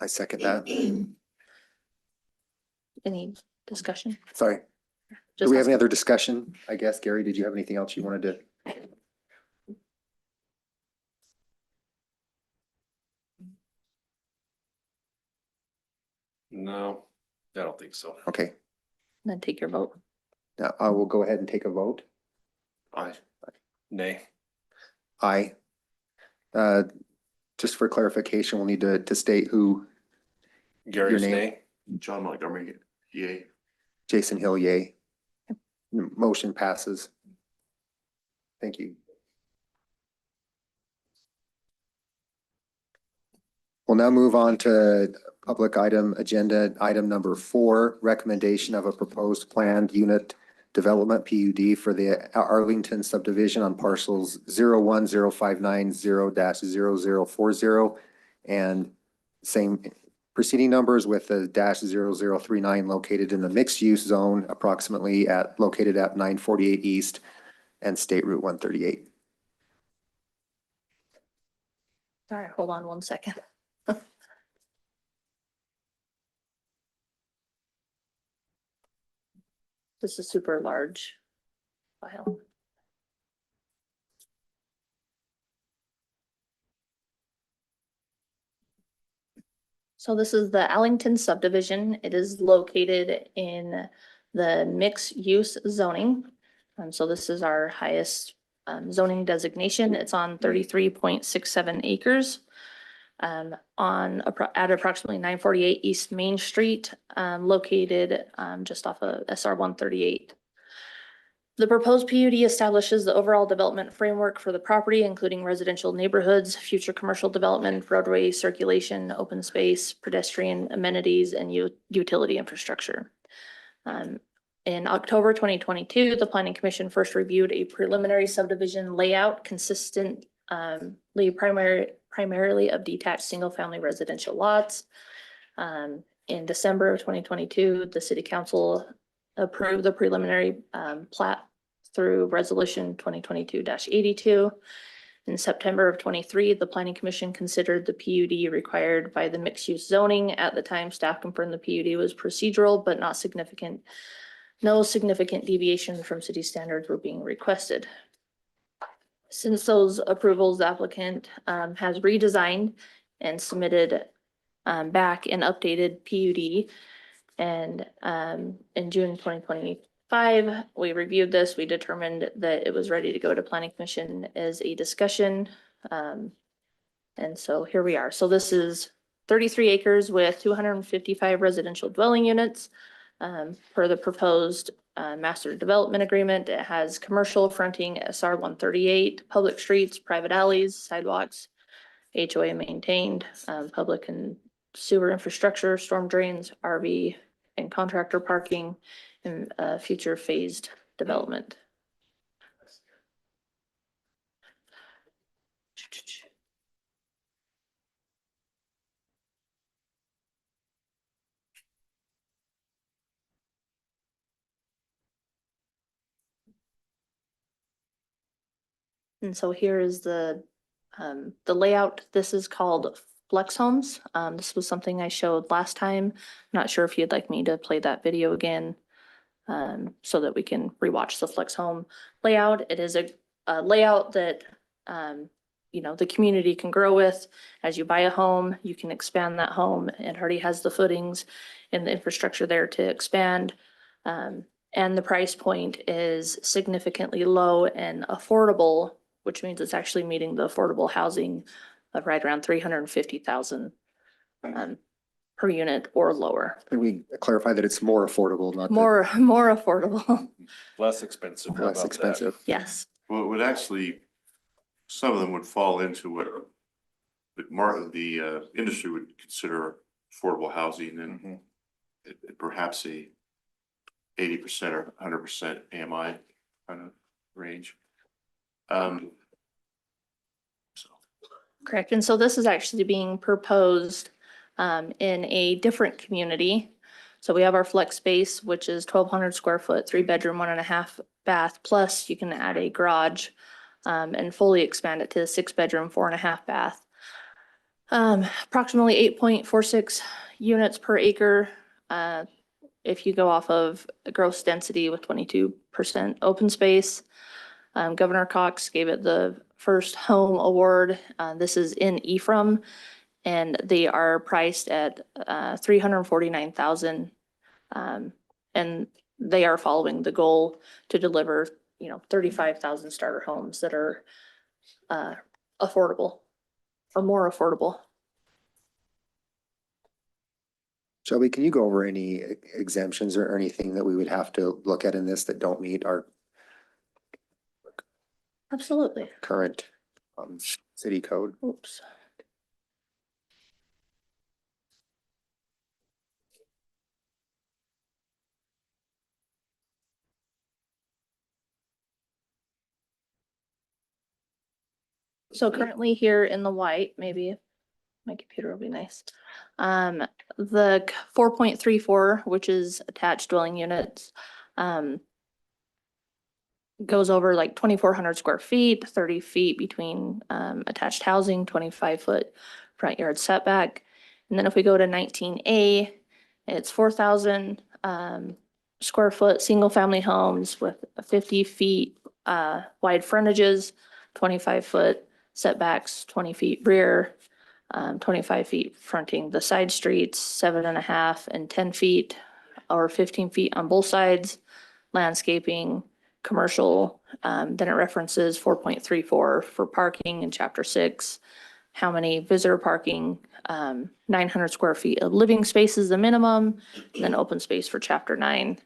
I second that. Any discussion? Sorry. Do Just we have ask- any other discussion? I guess, Gary, did you have anything else you wanted to? No, I don't think so. Okay, Then take your vote. now I will go ahead and take a vote. Aye. Nay. Aye. Just for clarification, we'll need to state who, Gary's name? nay. John Montgomery, yay. Jason Hill, yay. Motion passes. Thank you. We'll now move on to public agenda item number 4, recommendation of a proposed planned unit development PUD for the Arlington subdivision on parcels 010590-0040 and same proceeding numbers with the -0039 located in the mixed use zone approximately located at 948 East and State Route 138. All right, hold on one second. This is super large file. So this is the Alington subdivision. It is located in the mixed use zoning. So this is our highest zoning designation. It's on 33.67 acres. At approximately 948 East Main Street, located just off of SR 138. The proposed PUD establishes the overall development framework for the property, including residential neighborhoods, future commercial development, roadway circulation, open space, pedestrian amenities, and utility infrastructure. In October 2022, the Planning Commission first reviewed a preliminary subdivision layout consistently primarily of detached single-family residential lots. In December of 2022, the City Council approved the preliminary plat through Resolution 2022-82. In September of 23, the Planning Commission considered the PUD required by the mixed-use zoning. At the time, staff confirmed the PUD was procedural but not significant. No significant deviation from city standards were being requested. Since those approvals, the applicant has redesigned and submitted back an updated PUD. And in June 2025, we reviewed this. We determined that it was ready to go to Planning Commission as a discussion. And so here we are. So this is 33 acres with 255 residential dwelling units. Per the proposed master development agreement, it has commercial fronting SR 138, public streets, private alleys, sidewalks, HOA maintained, public and sewer infrastructure, storm drains, RV and contractor parking, and future phased development. And so here is the layout. This is called Flex Homes. This was something I showed last time. Not sure if you'd like me to play that video again so that we can rewatch the Flex Home layout. It is a layout that you know, the community can grow with. As you buy a home, you can expand that home. It already has the footings and the infrastructure there to expand. And the price point is significantly low and affordable, which means it's actually meeting the affordable housing of right around 350,000. per unit or lower. Can we clarify that it's more affordable, not More affordable. Less expensive. How less about that? expensive? Yes. Well, it would actually, some of them would fall into what the industry would consider affordable housing and Mhm. perhaps a 80% or 100% AMI kind of range. So. Correct. And so this is actually being proposed in a different community. So we have our flex space, which is 1,200 square foot, 3-bedroom, 1.5 bath, plus you can add a garage and fully expand it to a 6-bedroom, 4.5 bath. Approximately 8.46 units per acre. If you go off of gross density with 22% open space. Governor Cox gave it the first home award. This is in Ephraim, and they are priced at $349,000. And they are following the goal to deliver, 35,000 starter homes that are affordable or more affordable. Shelby, can you go over any exemptions or anything that we would have to look at in this that don't meet our Absolutely. current city code? Oops. So currently here in the white, maybe my computer will be nice. The 4.34, which is attached dwelling units, goes over like 2,400 square feet, 30 feet between attached housing, 25-foot front yard setback. And then if we go to 19A, it's 4,000 square foot single family homes with 50 feet wide frontages, 25-foot setbacks, 20 feet rear, 25 feet fronting the side streets, 7.5 and 10 feet or 15 feet on both sides, landscaping, commercial. Then it references 4.34 for parking in chapter 6. How many visitor parking, 900 square feet of living space is the minimum, and then open space for chapter 9.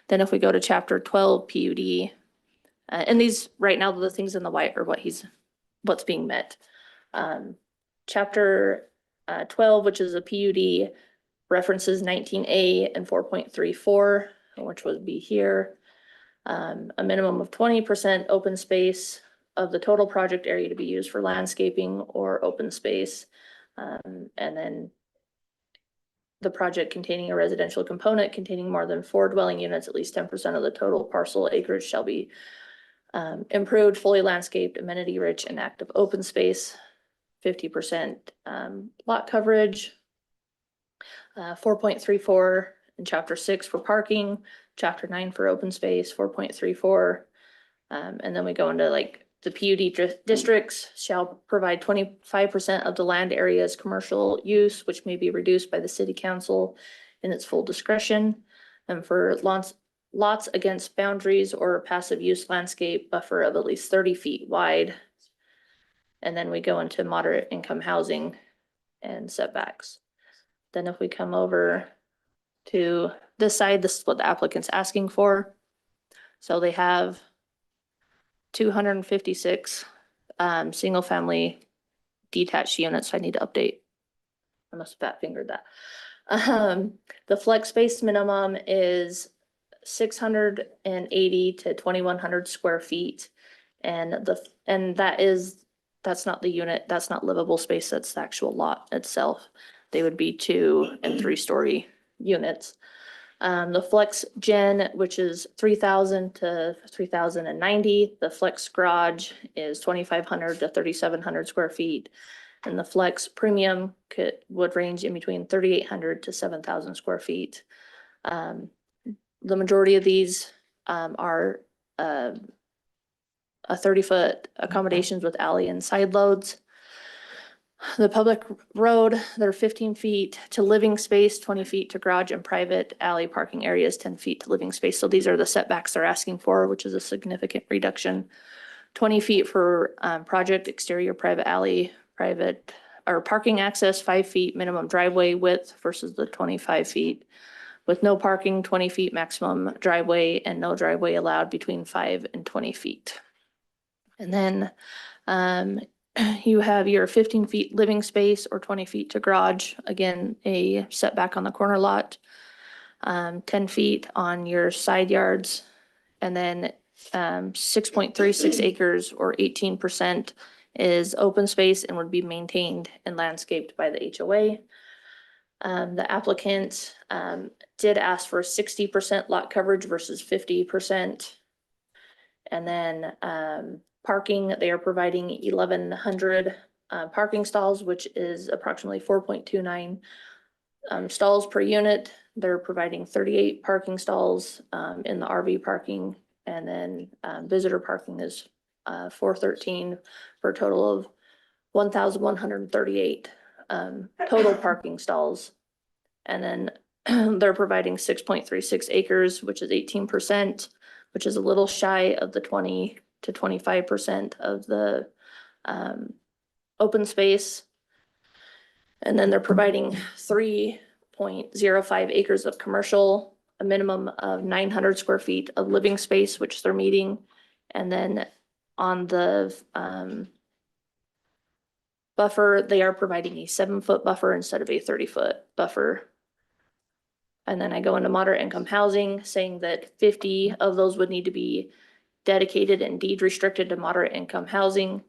Then if we go to chapter 12 PUD, and these right now, the things in the white are what's being met. Chapter 12, which is a PUD, references 19A and 4.34, which would be here. A minimum of 20% open space of the total project area to be used for landscaping or open space. And then the project containing a residential component containing more than 4 dwelling units, at least 10% of the total parcel acreage shall be improved, fully landscaped, amenity rich and active open space, 50% lot coverage, 4.34 in chapter 6 for parking, chapter 9 for open space, 4.34. And then we go into like the PUD districts shall provide 25% of the land area's commercial use, which may be reduced by the city council in its full discretion. And for lots against boundaries or passive use landscape buffer of at least 30 feet wide. And then we go into moderate income housing and setbacks. Then if we come over to this side, this is what the applicant's asking for. So they have 256 single family detached units. I need to update. I must have fat fingered that. The flex space minimum is 680 to 2,100 square feet. And that's not the unit, that's not livable space, that's the actual lot itself. They would be 2 and 3 story units. The flex gen, which is 3,000 to 3,090. The flex garage is 2,500 to 3,700 square feet. And the flex premium would range in between 3,800 to 7,000 square feet. The majority of these are a 30-foot accommodations with alley and side loads. The public road, they're 15 feet to living space, 20 feet to garage and private alley parking areas, 10 feet to living space. So these are the setbacks they're asking for, which is a significant reduction. 20 feet for project exterior private alley, private or parking access 5 feet minimum driveway width versus the 25 feet. With no parking, 20 feet maximum driveway, and no driveway allowed between 5 and 20 feet. And then you have your 15 feet living space or 20 feet to garage. Again, a setback on the corner lot. 10 feet on your side yards, and then 6.36 acres or 18% is open space and would be maintained and landscaped by the HOA. The applicant did ask for 60% lot coverage versus 50%. And then parking, they are providing 1,100 parking stalls, which is approximately 4.29 stalls per unit. They're providing 38 parking stalls in the RV parking, and then visitor parking is 413 for a total of 1,138 total parking stalls. And then they're providing 6.36 acres, which is 18%, which is a little shy of the 20 to 25% of the open space. And then they're providing 3.05 acres of commercial, a minimum of 900 square feet of living space, which they're meeting. And then on the buffer, they are providing a 7-foot buffer instead of a 30-foot buffer. And then I go into moderate income housing, saying that 50 of those would need to be dedicated and deed restricted to moderate income housing.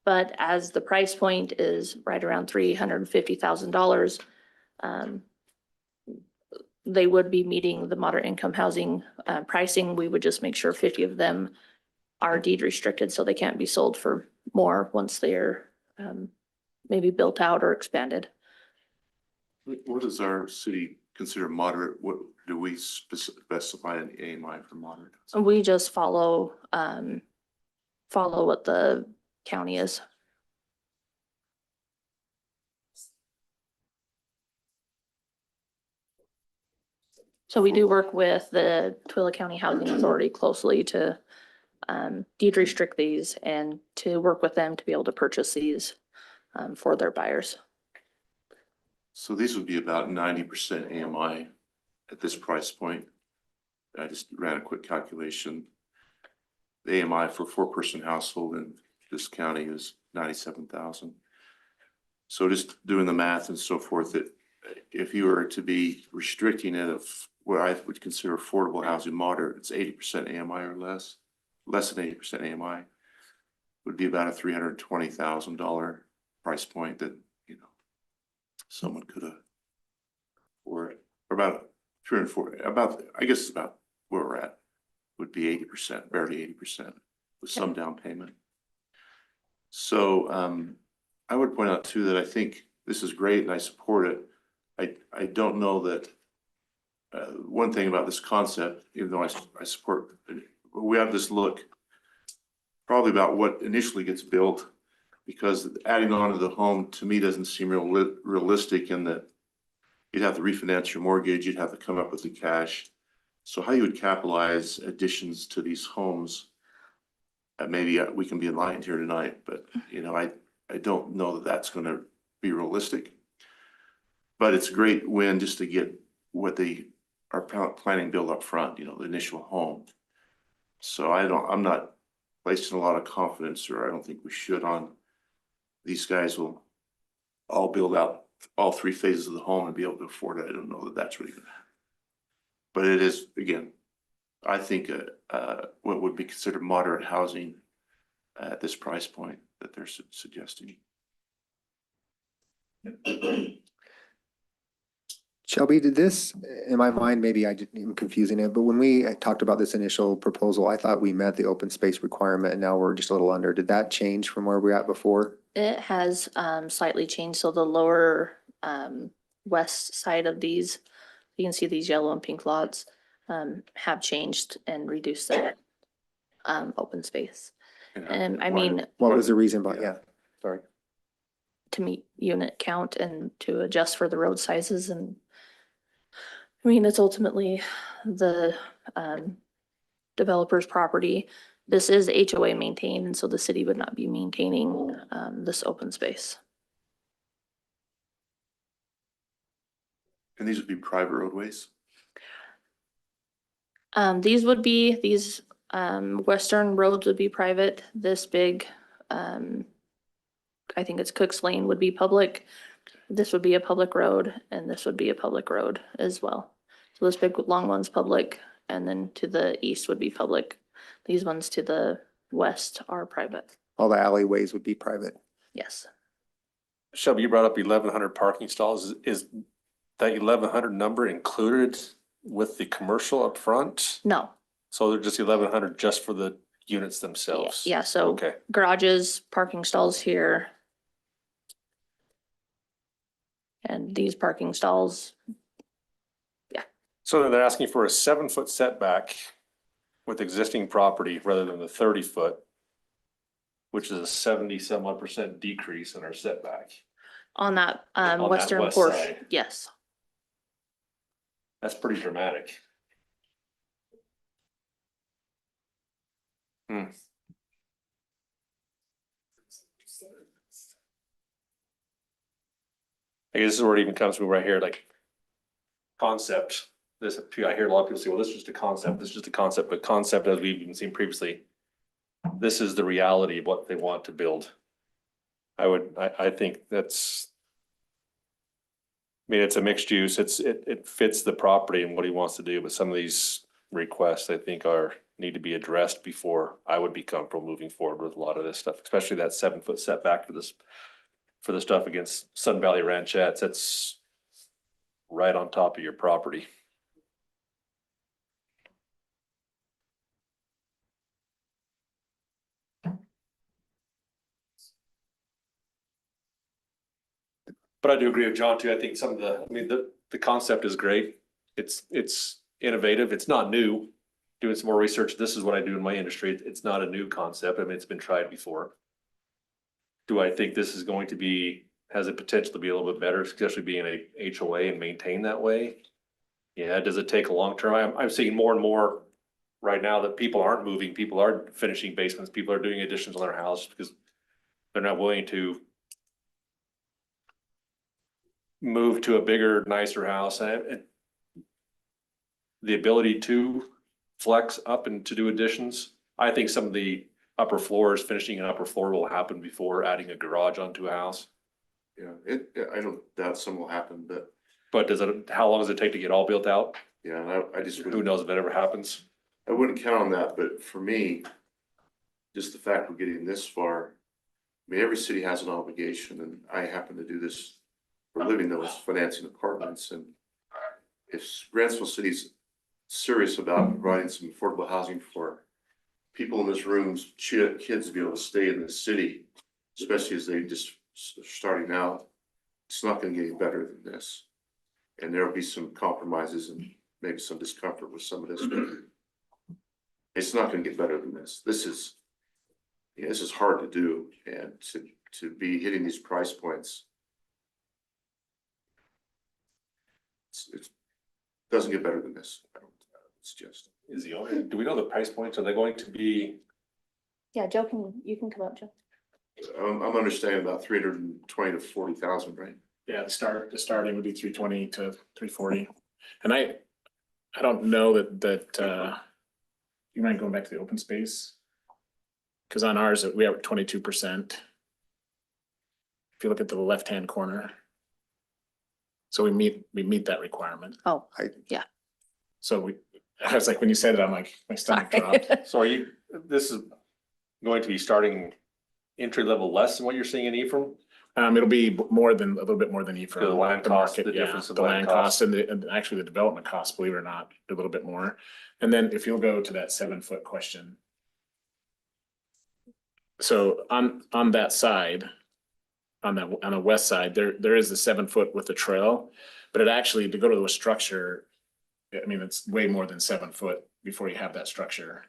But as the price point is right around $350,000, they would be meeting the moderate income housing pricing. We would just make sure 50 of them are deed restricted, so they can't be sold for more once they're maybe built out or expanded. What does our city consider moderate? What do we specify an AMI for moderate? We just follow what the county is. So we do work with the Twila County Housing Authority closely to deed restrict these and to work with them to be able to purchase these for their buyers. So these would be about 90% AMI at this price point. I just ran a quick calculation. The AMI for 4-person household in this county is 97,000. So just doing the math and so forth, that if you were to be restricting it of what I would consider affordable housing moderate, it's 80% AMI or less than 80% AMI, would be about a $320,000 price point that, you know, someone could afford, or about 340, about, I guess about where we're at, would be 80%, barely 80% with some down payment. So I would point out too that I think this is great and I support it. I don't know that one thing about this concept, even though I support it, we have this look probably about what initially gets built, because adding on to the home to me doesn't seem realistic in that you'd have to refinance your mortgage, you'd have to come up with the cash. So how you would capitalize additions to these homes, maybe we can be enlightened here tonight, but you know, I don't know that that's going to be realistic. But it's a great win just to get what they are planning to build up front, you know, the initial home. So I'm not placing a lot of confidence, or I don't think we should, on these guys will all build out all 3 phases of the home and be able to afford it. I don't know that that's really going to happen. But it is, again, I think what would be considered moderate housing at this price point that they're suggesting. Shelby, did this, in my mind, maybe I'm confusing it, but when we talked about this initial proposal, I thought we met the open space requirement and now we're just a little under. Did that change from where we were at before? It has slightly changed. So the lower west side of these, you can see these yellow and pink lots have changed and reduced that open space. And I mean, What was the reason behind, yeah, sorry. to meet unit count and to adjust for the road sizes. And I mean, it's ultimately the developer's property. This is HOA maintained, and so the city would not be maintaining this open space. And these would be private roadways? These would be, western roads would be private, this big, I think it's Cook's Lane would be public. This would be a public road and this would be a public road as well. So this big long one's public and then to the east would be public. These ones to the west are private. All the alleyways would be private. Yes. Shelby, you brought up 1,100 parking stalls. Is that 1,100 number included with the commercial up front? No. So they're just 1,100 just for the units themselves? Yeah, so Okay. garages, parking stalls here. And these parking stalls, So they're asking for a 7-foot setback with existing property rather than the 30-foot, which is a 70-some-odd% decrease in our setback. on that that western west portion, side. yes. That's pretty dramatic. I guess this is where it even comes from right here, like concept. This, I hear a lot of people say, well, this is just a concept, this is just a concept, but concept, as we've even seen previously, this is the reality of what they want to build. I think that's, I mean, it's a mixed use, it fits the property and what he wants to do, but some of these requests, I think, need to be addressed before I would be comfortable moving forward with a lot of this stuff, especially that 7-foot setback for the stuff against Sun Valley Ranchettes. That's right on top of your property. But I do agree with John too. I think the concept is great. It's innovative. It's not new. Doing some more research. This is what I do in my industry. It's not a new concept. I mean, it's been tried before. Do I think this is going to be, has the potential to be a little bit better, especially being a HOA and maintained that way? Yeah, does it take a long term? I'm seeing more and more right now that people aren't moving, people are finishing basements, people are doing additions on their house because they're not willing to move to a bigger, nicer house. And the ability to flex up and to do additions. I think some of the upper floors, finishing an upper floor will happen before adding a garage onto a house. Yeah, I don't doubt some will happen, but But how long does it take to get all built out? yeah, and I just Who wouldn't, knows if that ever happens? I wouldn't count on that, but for me, just the fact we're getting this far, I mean, every city has an obligation, and I happen to do this for a living, though, is financing apartments, and if Grantsville City's serious about providing some affordable housing for people in this room's kids to be able to stay in the city, especially as they just starting out, it's not gonna get any better than this. And there'll be some compromises and maybe some discomfort with some of this, but it's not gonna get better than this. This is hard to do, and to be hitting these price points, it doesn't get better than this. I don't suggest. Do we know the price points? Are they going to be? Yeah, Joe, you can come up, Joe. I'm understanding about 320 to 40,000, right? Yeah, the starting would be 320 to 340. And I don't know that you mind going back to the open space? Because on ours, we have 22%. If you look at the left-hand corner. So we meet that requirement. Oh, So I was like, when you said it, I'm like, my stomach sorry. dropped. So this is going to be starting entry level less than what you're seeing in Ephraim? It'll be a little bit more than Ephraim. The land cost, market, the difference of the land land cost and actually the development cost, believe it or not, a little bit more. And then if you'll go to that 7-foot question. So on that side, on the west side, there is the 7-foot with the trail, but it actually, to go to a structure, I mean, it's way more than 7 foot before you have that structure.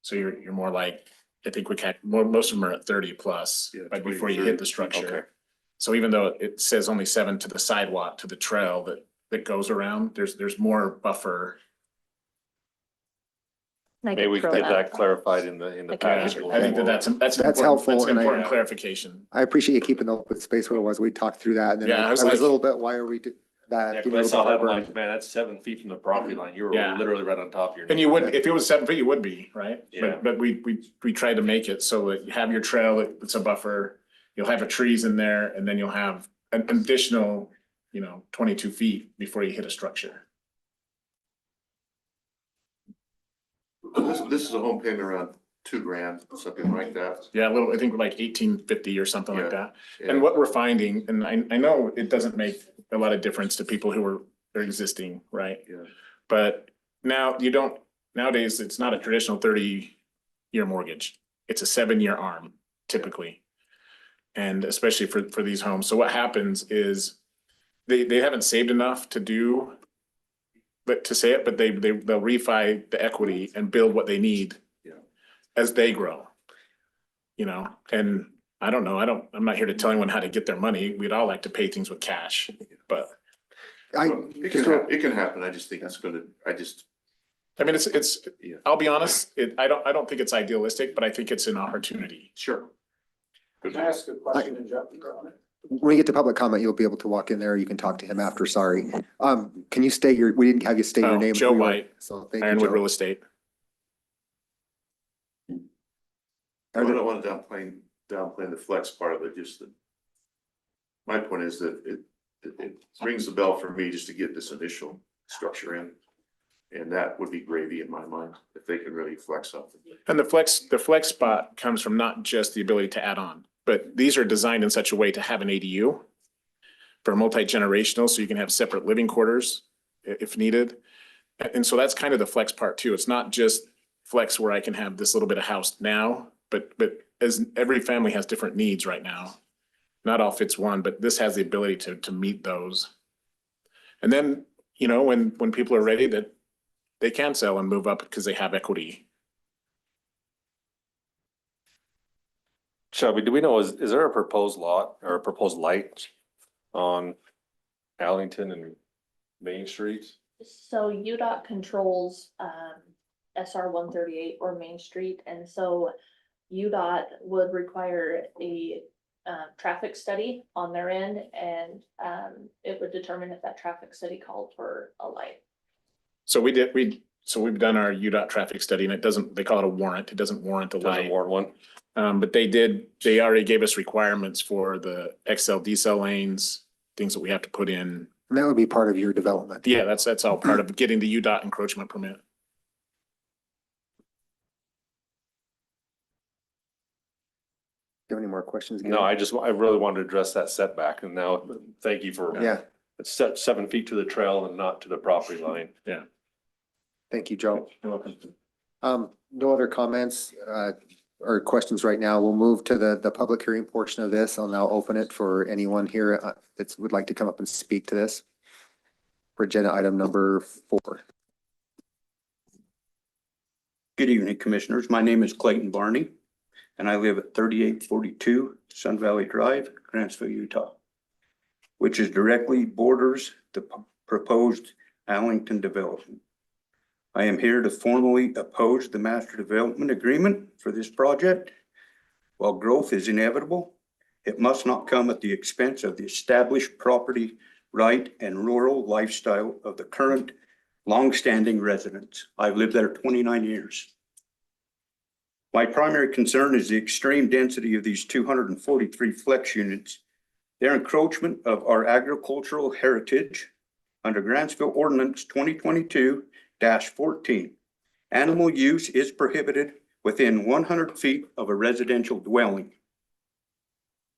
So you're more like, I think most of them are at 30 plus, Yeah, right 20, before you 30. hit the structure. Okay. So even though it says only 7 to the sidewalk, to the trail that goes around, there's more buffer. Maybe we can get that clarified in the Okay. package. I think that's important- helpful, That's an and important clarification. I appreciate you keeping the open space where it was. We talked through that and then Yeah, I I was was a like- little bit, why are we that. Yeah, being 'cause I able to saw that, I'm harbor- like, man, that's 7 feet from the property line. You were Yeah. literally right on top of your. And you would, if it was 7 feet, you would be, right? Yeah. But we tried to make it so that you have your trail, it's a buffer. You'll have the trees in there and then you'll have an additional, 22 feet before you hit a structure. This is a home payment around $2,000, something like that. Yeah, a little, I think like 1850 or something like Yeah. that. And what we're finding, and I know it doesn't make a lot of difference to people who are existing, right? Yeah. But now nowadays, it's not a traditional 30-year mortgage. It's a 7-year arm typically. And especially for these homes. So what happens is they haven't saved enough to do, but to say it, but they'll refi the equity and build what they need. Yeah. As they grow. And I don't know, I'm not here to tell anyone how to get their money. We'd all like to pay things with cash, but It can happen. I just think it's I mean, it's, Yeah. I'll be honest, I don't think it's idealistic, but I think it's an opportunity. sure. Can I ask a question and jump on it? When you get to public comment, you'll be able to walk in there. You can talk to him after, sorry. Can you state we didn't have you state your Oh, name. Joe and who you are. White, So thank you, Ironwood Joe. Real Estate. I don't want to downplay the flex part of it, just that. My point is that it rings the bell for me just to get this initial structure in. And that would be gravy in my mind, if they can really flex up. And the flex spot comes from not just the ability to add on, but these are designed in such a way to have an ADU for multi-generational, so you can have separate living quarters if needed. And so that's kind of the flex part too. It's not just flex where I can have this little bit of house now, but as every family has different needs right now. Not all fits one, but this has the ability to meet those. And then, when people are ready, that they can sell and move up because they have equity. Shelby, do we know, is there a proposed lot or a proposed light on Alington and Main Street? So UDOT controls SR 138 or Main Street, and so UDOT would require a traffic study on their end, and it would determine if that traffic study called for a light. So we've done our UDOT traffic study and they call it a warrant. It doesn't warrant a Doesn't light. warrant one? But they already gave us requirements for the XL decel lanes, things that we have to put in. And that would be part of your development. Yeah, that's all part of getting the UDOT encroachment permit. Do you have any more questions? No, I really wanted to address that setback, and now, thank you for. Yeah, It's set 7 feet to the trail and not to the property line. Yeah. thank you, Joe. You're welcome. No other comments or questions right now. We'll move to the public hearing portion of this. I'll now open it for anyone here that would like to come up and speak to this. For agenda item number 4. Good evening, Commissioners. My name is Clayton Barney, and I live at 3842 Sun Valley Drive, Grantsville, Utah, which is directly borders the proposed Alington development. I am here to formally oppose the master development agreement for this project. While growth is inevitable, it must not come at the expense of the established property right and rural lifestyle of the current longstanding residents. I've lived there 29 years. My primary concern is the extreme density of these 243 flex units, their encroachment of our agricultural heritage under Grantsville Ordinance 2022-14. Animal use is prohibited within 100 feet of a residential dwelling.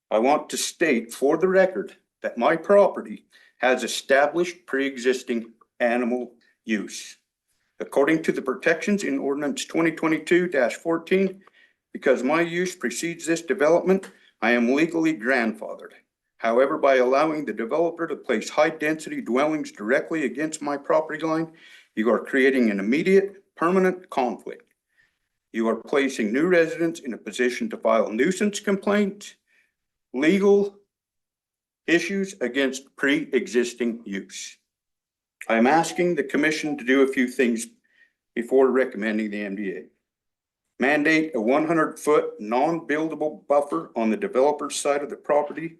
I want to state for the record that my property has established pre-existing animal use. According to the protections in Ordinance 2022-14, because my use precedes this development, I am legally grandfathered. However, by allowing the developer to place high-density dwellings directly against my property line, you are creating an immediate, permanent conflict. You are placing new residents in a position to file nuisance complaints, legal issues against pre-existing use. I am asking the commission to do a few things before recommending the MDA. Mandate a 100-foot non-buildable buffer on the developer's side of the property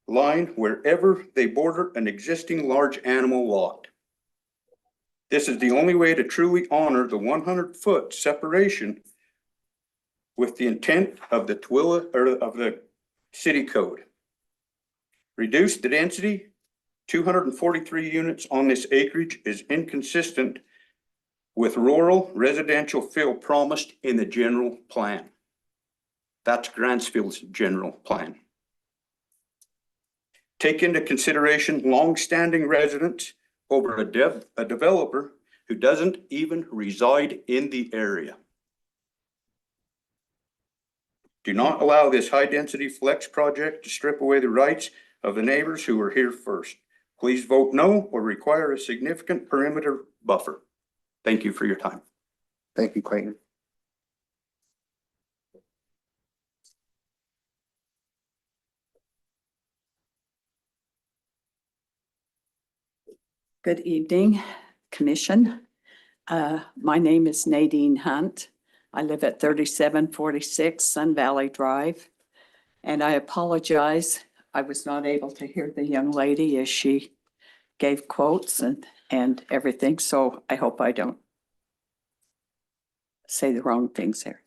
line wherever they border an existing large animal lot. This is the only way to truly honor the 100-foot separation with the intent of the of the city code. Reduced density, 243 units on this acreage is inconsistent with rural residential fill promised in the general plan. That's Grantsville's general plan. Take into consideration long-standing residents over a developer who doesn't even reside in the area. Do not allow this high-density flex project to strip away the rights of the neighbors who were here first. Please vote no or require a significant perimeter buffer. Thank you for your time. Thank you, Clayton. Good evening, Commission. My name is Nadine Hunt. I live at 3746 Sun Valley Drive. And I apologize, I was not able to hear the young lady as she gave quotes and everything, so I hope I don't say the wrong things there.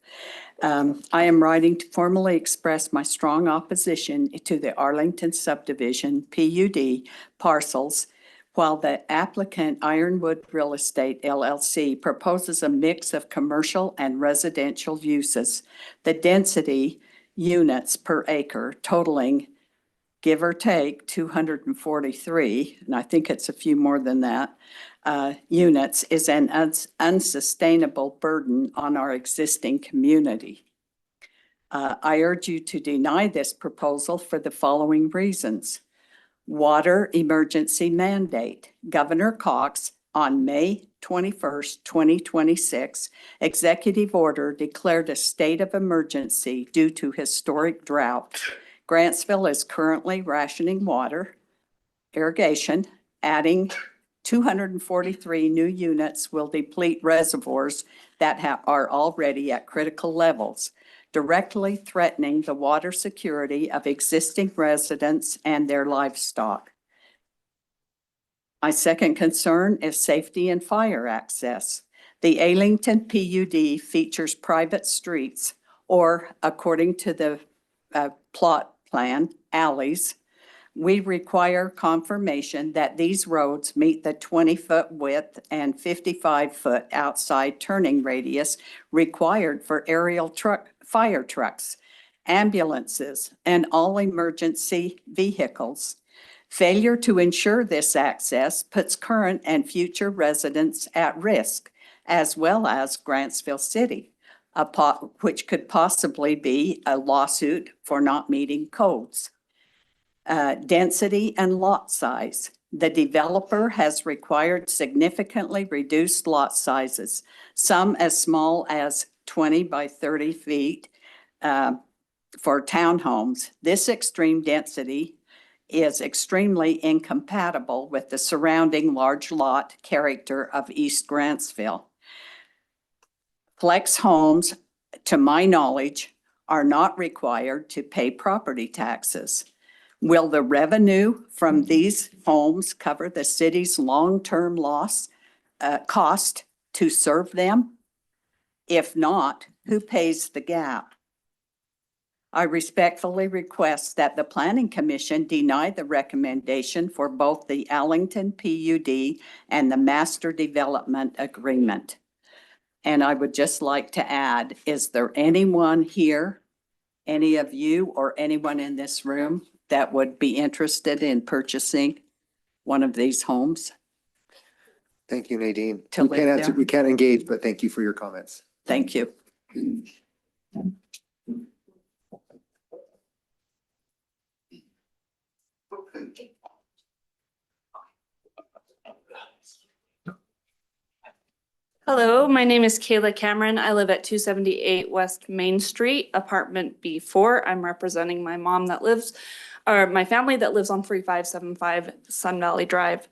I am writing to formally express my strong opposition to the Arlington Subdivision PUD parcels, while the applicant Ironwood Real Estate LLC proposes a mix of commercial and residential uses. The density units per acre totaling, give or take, 243, and I think it's a few more than that, units is an unsustainable burden on our existing community. I urge you to deny this proposal for the following reasons. Water emergency mandate. Governor Cox on May 21st, 2026, executive order declared a state of emergency due to historic drought. Grantsville is currently rationing water, irrigation, adding 243 new units will deplete reservoirs that are already at critical levels, directly threatening the water security of existing residents and their livestock. My second concern is safety and fire access. The Alington PUD features private streets, or according to the plot plan, alleys. We require confirmation that these roads meet the 20-foot width and 55-foot outside turning radius required for aerial fire trucks, ambulances, and all emergency vehicles. Failure to ensure this access puts current and future residents at risk, as well as Grantsville City, which could possibly be a lawsuit for not meeting codes. Density and lot size. The developer has required significantly reduced lot sizes, some as small as 20 by 30 feet for townhomes. This extreme density is extremely incompatible with the surrounding large lot character of East Grantsville. Flex homes, to my knowledge, are not required to pay property taxes. Will the revenue from these homes cover the city's long-term cost to serve them? If not, who pays the gap? I respectfully request that the Planning Commission deny the recommendation for both the Alington PUD and the Master Development Agreement. And I would just like to add, is there anyone here, any of you or anyone in this room that would be interested in purchasing one of these homes? Thank you, Nadine. To live there. We can't engage, but thank you for your comments. Thank you. Hello, my name is Kayla Cameron. I live at 278 West Main Street, apartment B4. I'm representing my mom that lives, or my family that lives on 3575 Sun Valley Drive.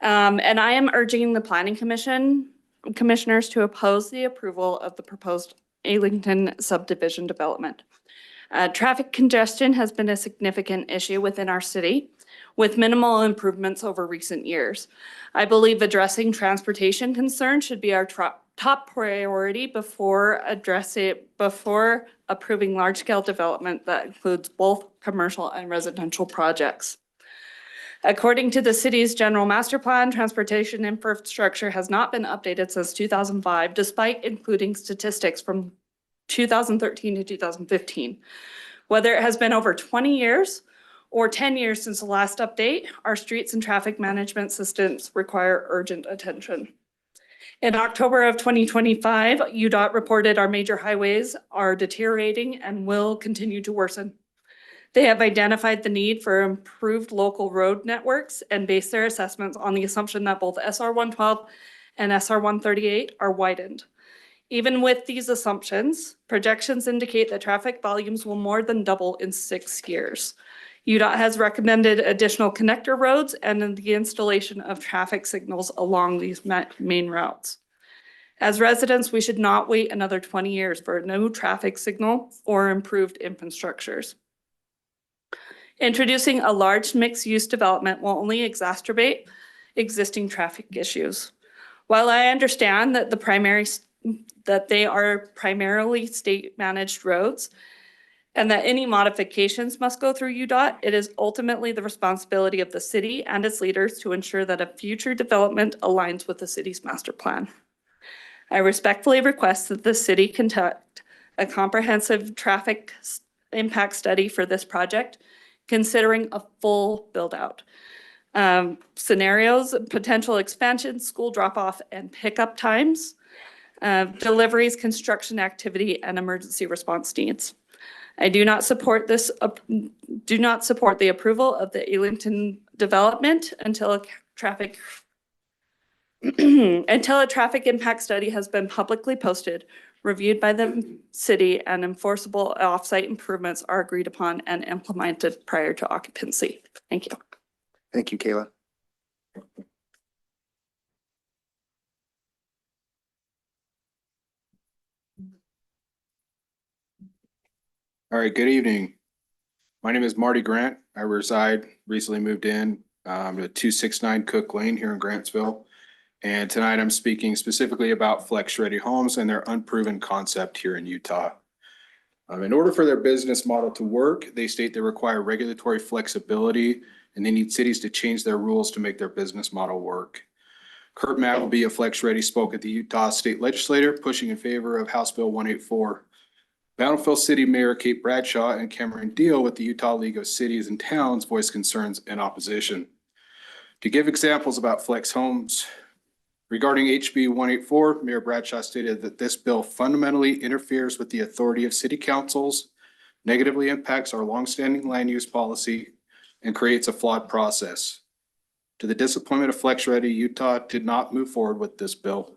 And I am urging the Planning Commissioners to oppose the approval of the proposed Alington subdivision development. Traffic congestion has been a significant issue within our city, with minimal improvements over recent years. I believe addressing transportation concerns should be our top priority before approving large-scale development that includes both commercial and residential projects. According to the city's general master plan, transportation infrastructure has not been updated since 2005, despite including statistics from 2013 to 2015. Whether it has been over 20 years or 10 years since the last update, our streets and traffic management systems require urgent attention. In October of 2025, UDOT reported our major highways are deteriorating and will continue to worsen. They have identified the need for improved local road networks and based their assessments on the assumption that both SR 112 and SR 138 are widened. Even with these assumptions, projections indicate that traffic volumes will more than double in 6 years. UDOT has recommended additional connector roads and the installation of traffic signals along these main routes. As residents, we should not wait another 20 years for a new traffic signal or improved infrastructures. Introducing a large mixed-use development will only exacerbate existing traffic issues. While I understand that they are primarily state-managed roads and that any modifications must go through UDOT, it is ultimately the responsibility of the city and its leaders to ensure that a future development aligns with the city's master plan. I respectfully request that the city conduct a comprehensive traffic impact study for this project, considering a full build-out. Scenarios, potential expansion, school drop-off and pickup times, deliveries, construction activity, and emergency response needs. I do not support the approval of the Alington development until a traffic impact study has been publicly posted, reviewed by the city, and enforceable off-site improvements are agreed upon and implemented prior to occupancy. Thank you. Thank you, Kayla. All right, good evening. My name is Marty Grant. I recently moved in to 269 Cook Lane here in Grantsville. And tonight I'm speaking specifically about flex-ready homes and their unproven concept here in Utah. In order for their business model to work, they state they require regulatory flexibility and they need cities to change their rules to make their business model work. Kurt Matt will be a flex-ready spoke at the Utah State Legislature, pushing in favor of House Bill 184. Bountiful City Mayor Kate Bradshaw and Cameron Deal with the Utah League of Cities and Towns voiced concerns in opposition. To give examples about flex homes, regarding HB 184, Mayor Bradshaw stated that this bill fundamentally interferes with the authority of city councils, negatively impacts our longstanding land use policy, and creates a flawed process. To the disappointment of Flex Ready, Utah did not move forward with this bill.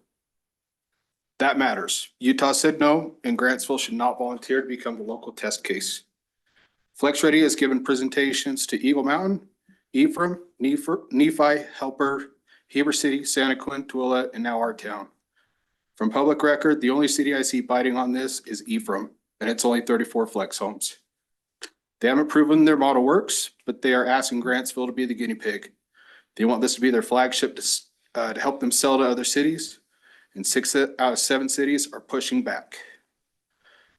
That matters. Utah said no, and Grantsville should not volunteer to become the local test case. Flex Ready has given presentations to Eagle Mountain, Ephraim, Nephi, Helper, Heber City, Santa Quinn, Tooele, and now our town. From public record, the only city I see biting on this is Ephraim, and it's only 34 flex homes. They haven't proven their model works, but they are asking Grantsville to be the guinea pig. They want this to be their flagship to help them sell to other cities, and 6 out of 7 cities are pushing back.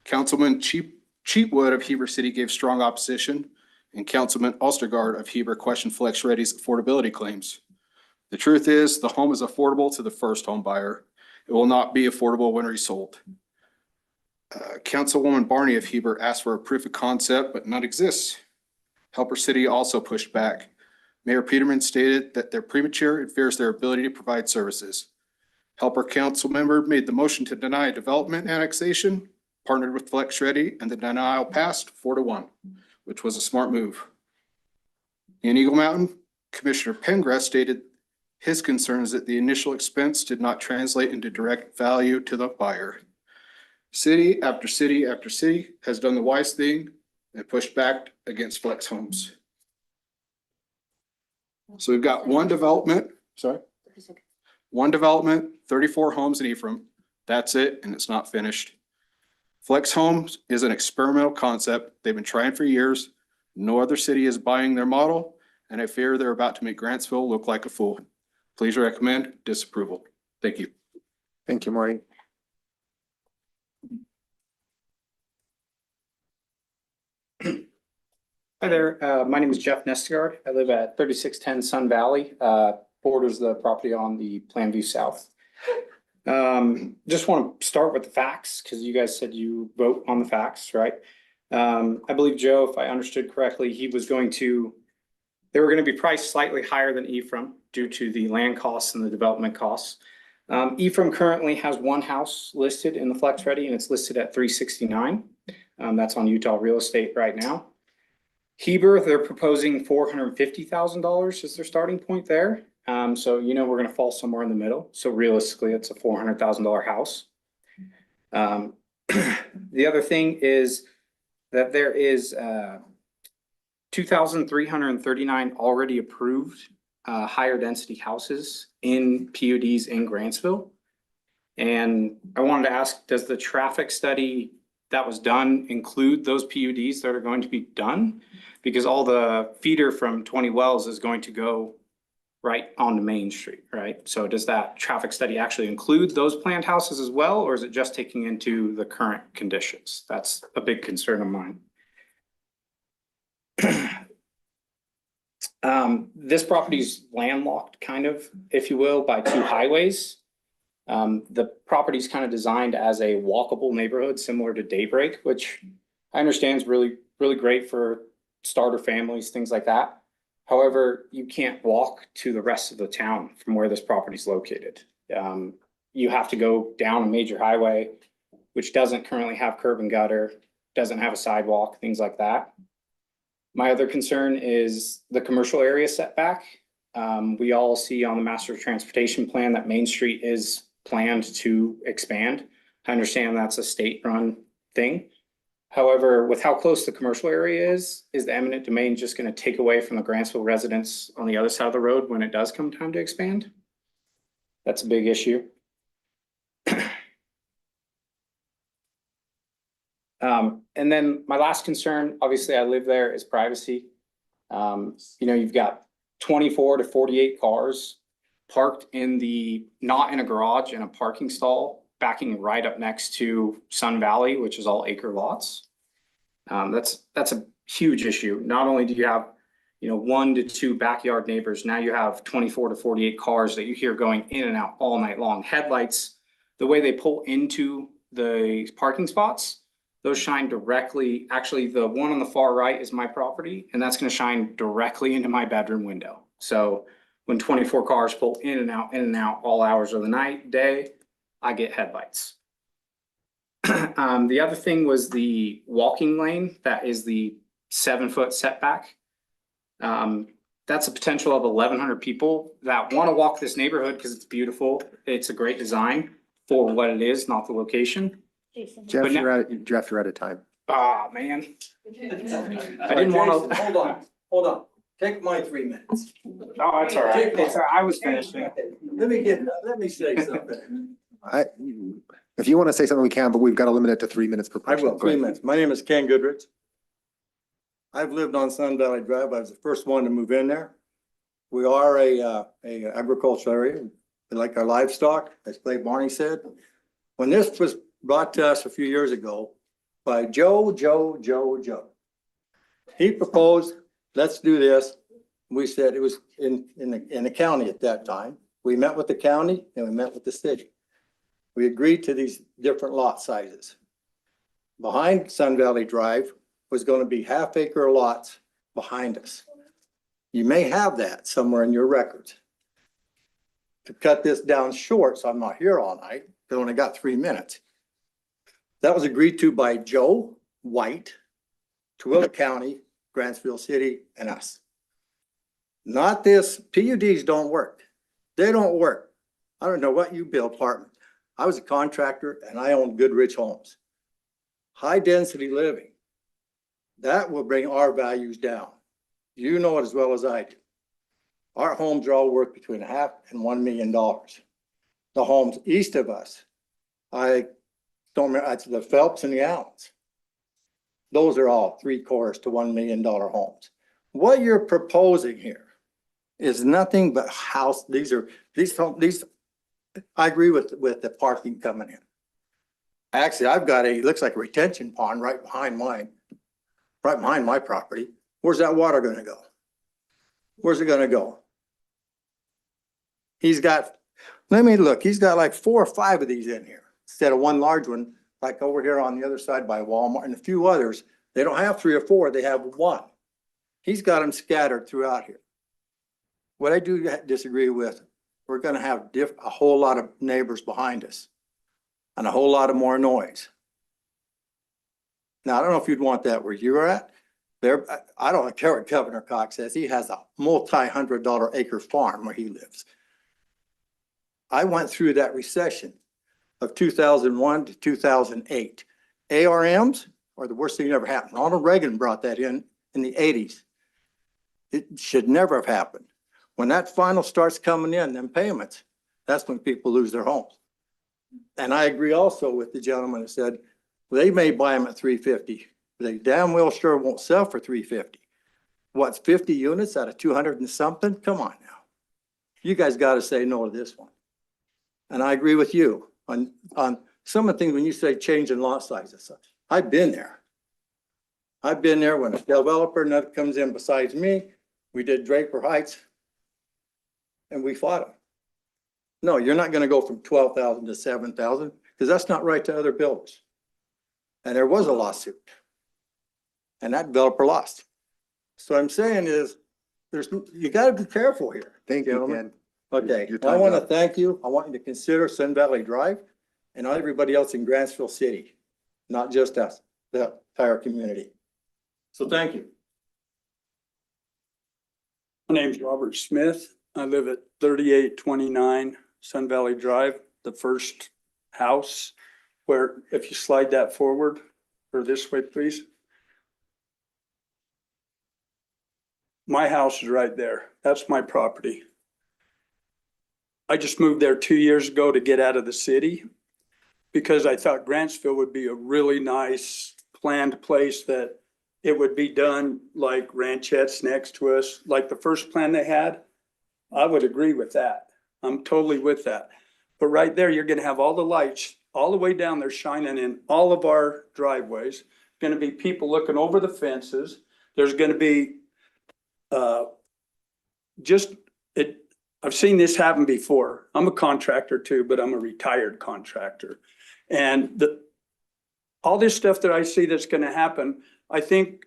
Councilman Cheatwood of Heber City gave strong opposition, and Councilman Ulstergaard of Heber questioned Flex Ready's affordability claims. The truth is, the home is affordable to the first home buyer. It will not be affordable when resold. Councilwoman Barney of Heber asked for a proof of concept, but none exists. Helper City also pushed back. Mayor Peterman stated that they're premature and fears their ability to provide services. Helper council member made the motion to deny development annexation, partnered with Flex Ready, and the denial passed 4-1, which was a smart move. In Eagle Mountain, Commissioner Pengrass stated his concerns that the initial expense did not translate into direct value to the buyer. City after city after city has done the wise thing and pushed back against flex homes. So we've got one development, 34 homes in Ephraim. That's it, and it's not finished. Flex homes is an experimental concept. They've been trying for years. No other city is buying their model, and I fear they're about to make Grantsville look like a fool. Please recommend disapproval. Thank you. Thank you, Marty. Hi there, my name is Jeff Nestegard. I live at 3610 Sun Valley, borders the property on the Plan View South. Just want to start with the facts, because you guys said you vote on the facts, right? I believe Joe, if I understood correctly, they were going to be priced slightly higher than Ephraim due to the land costs and the development costs. Ephraim currently has one house listed in the Flex Ready, and it's listed at 369. That's on Utah Real Estate right now. Heber, they're proposing $450,000 as their starting point there. So, we're going to fall somewhere in the middle. So realistically, it's a $400,000 house. The other thing is that there is 2,339 already approved higher density houses in PUDs in Grantsville. And I wanted to ask, does the traffic study that was done include those PUDs that are going to be done? Because all the feeder from 20 Wells is going to go right onto Main Street, right? So does that traffic study actually include those planned houses as well, or is it just taking into the current conditions? That's a big concern of mine. This property's landlocked, kind of, if you will, by two highways. The property's kind of designed as a walkable neighborhood, similar to Daybreak, which I understand is really, really great for starter families, things like that. However, you can't walk to the rest of the town from where this property is located. You have to go down a major highway, which doesn't currently have curb and gutter, doesn't have a sidewalk, things like that. My other concern is the commercial area setback. We all see on the Master Transportation Plan that Main Street is planned to expand. I understand that's a state-run thing. However, with how close the commercial area is the eminent domain just going to take away from the Grantsville residents on the other side of the road when it does come time to expand? That's a big issue. And then my last concern, obviously I live there, is privacy. You've got 24 to 48 cars parked not in a garage, in a parking stall, backing right up next to Sun Valley, which is all acre lots. That's a huge issue. Not only do you have, 1 to 2 backyard neighbors, now you have 24 to 48 cars that you hear going in and out all night long. Headlights, the way they pull into the parking spots, those shine directly. Actually, the one on the far right is my property, and that's going to shine directly into my bedroom window. So when 24 cars pull in and out all hours of the night, day, I get headlights. The other thing was the walking lane. That is the 7-foot setback. That's a potential of 1,100 people that want to walk this neighborhood because it's beautiful. It's a great design for what it is, not the location. Jeff, you're out of time. Ah, man. I didn't want to. Hold on. Take my 3 minutes. Oh, that's all right. I was finishing. Let me say something. If you want to say something, we can, but we've got to limit it to 3 minutes per I person. will, 3 minutes. My name is Ken Goodrich. I've lived on Sun Valley Drive. I was the first one to move in there. We are a agricultural area. We like our livestock, as Clay Barney said. When this was brought to us a few years ago by Joe. He proposed, let's do this. We said, it was in the county at that time. We met with the county and we met with the city. We agreed to these different lot sizes. Behind Sun Valley Drive was going to be half-acre lots behind us. You may have that somewhere in your records. To cut this down short, so I'm not here all night, because I only got 3 minutes. That was agreed to by Joe White, Tooele County, Grantsville City, and us. Not this, PUDs don't work. They don't work. I don't know what you build apartment. I was a contractor and I owned Goodrich homes. High density living. That will bring our values down. You know it as well as I do. Our homes are all worth between $500,000 and $1 million. The homes east of us, I don't remember, it's the Phelps and the Allens. Those are all 3/4 to $1 million homes. What you're proposing here is nothing but house, these, I agree with the parking coming in. Actually, I've got it looks like a retention pond right behind mine, right behind my property. Where's that water gonna go? Where's it gonna go? He's got, let me look, he's got like 4 or 5 of these in here, instead of one large one, like over here on the other side by Walmart and a few others. They don't have 3 or 4, they have 1. He's got them scattered throughout here. What I do disagree with, we're gonna have a whole lot of neighbors behind us and a whole lot of more noise. Now, I don't know if you'd want that where you're at. There, I don't care what Governor Cox says. He has a multi-$100 acre farm where he lives. I went through that recession of 2001 to 2008. ARMs are the worst thing that ever happened. Ronald Reagan brought that in the 80s. It should never have happened. When that final starts coming in, them payments, that's when people lose their homes. And I agree also with the gentleman that said, well, they may buy them at $350, but they damn well sure won't sell for $350. What's 50 units out of 200 and something? Come on now. You guys got to say no to this one. And I agree with you on some of the things when you say change in lot sizes. I've been there. I've been there when a developer that comes in besides me. We did Draper Heights and we fought them. No, you're not going to go from 12,000 to 7,000 because that's not right to other builders. And there was a lawsuit and that developer lost. So what I'm saying is you got to be careful here. Thank you, gentlemen. Ken. Okay, Your I time's want to up. thank you. I want you to consider Sun Valley Drive and everybody else in Grantsville City, not just us, the entire community. So thank you. My name's Robert Smith. I live at 3829 Sun Valley Drive, the first house where, if you slide that forward or this way, please. My house is right there. That's my property. I just moved there 2 years ago to get out of the city because I thought Grantsville would be a really nice planned place that it would be done like ranchettes next to us, like the first plan they had. I would agree with that. I'm totally with that. But right there, you're gonna have all the lights all the way down there shining in all of our driveways. Gonna be people looking over the fences. There's gonna be I've seen this happen before. I'm a contractor too, but I'm a retired contractor. And all this stuff that I see that's gonna happen, I think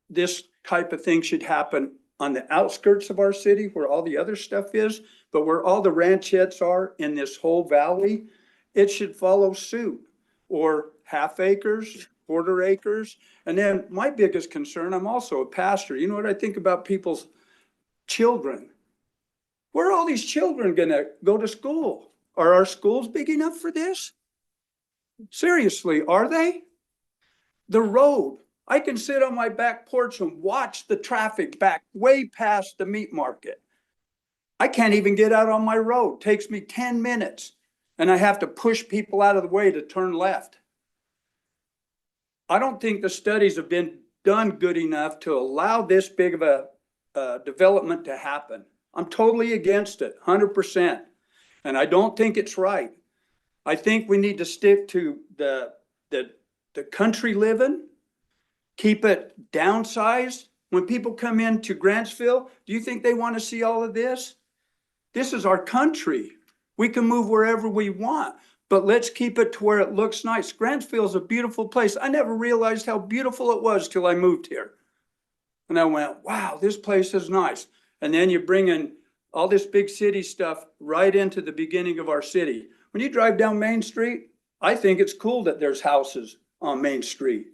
this type of thing should happen on the outskirts of our city where all the other stuff is, but where all the ranchettes are in this whole valley, it should follow suit. Or half acres, quarter acres. And then my biggest concern, I'm also a pastor. You know what I think about people's children? Where are all these children gonna go to school? Are our schools big enough for this? Seriously, are they? The road, I can sit on my back porch and watch the traffic back way past the meat market. I can't even get out on my road. Takes me 10 minutes and I have to push people out of the way to turn left. I don't think the studies have been done good enough to allow this big of a development to happen. I'm totally against it, 100%. And I don't think it's right. I think we need to stick to the country living, keep it downsized. When people come into Grantsville, do you think they want to see all of this? This is our country. We can move wherever we want, but let's keep it to where it looks nice. Grantsville is a beautiful place. I never realized how beautiful it was till I moved here. And I went, wow, this place is nice. And then you bring in all this big city stuff right into the beginning of our city. When you drive down Main Street, I think it's cool that there's houses on Main Street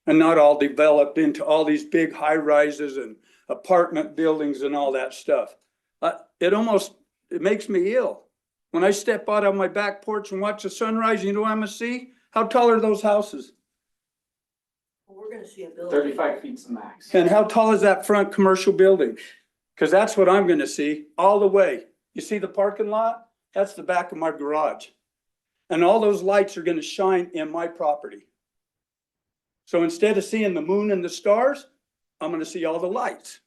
and not all developed into all these big high rises and apartment buildings and all that stuff. It makes me ill. When I step out on my back porch and watch the sunrise, you know what I'm gonna see? How tall are those houses? We're gonna see a building. 35 feet's the max. And how tall is that front commercial building? Because that's what I'm gonna see all the way. You see the parking lot? That's the back of my garage. and all those lights are gonna shine in my property. So instead of seeing the moon and the stars, I'm gonna see all the lights.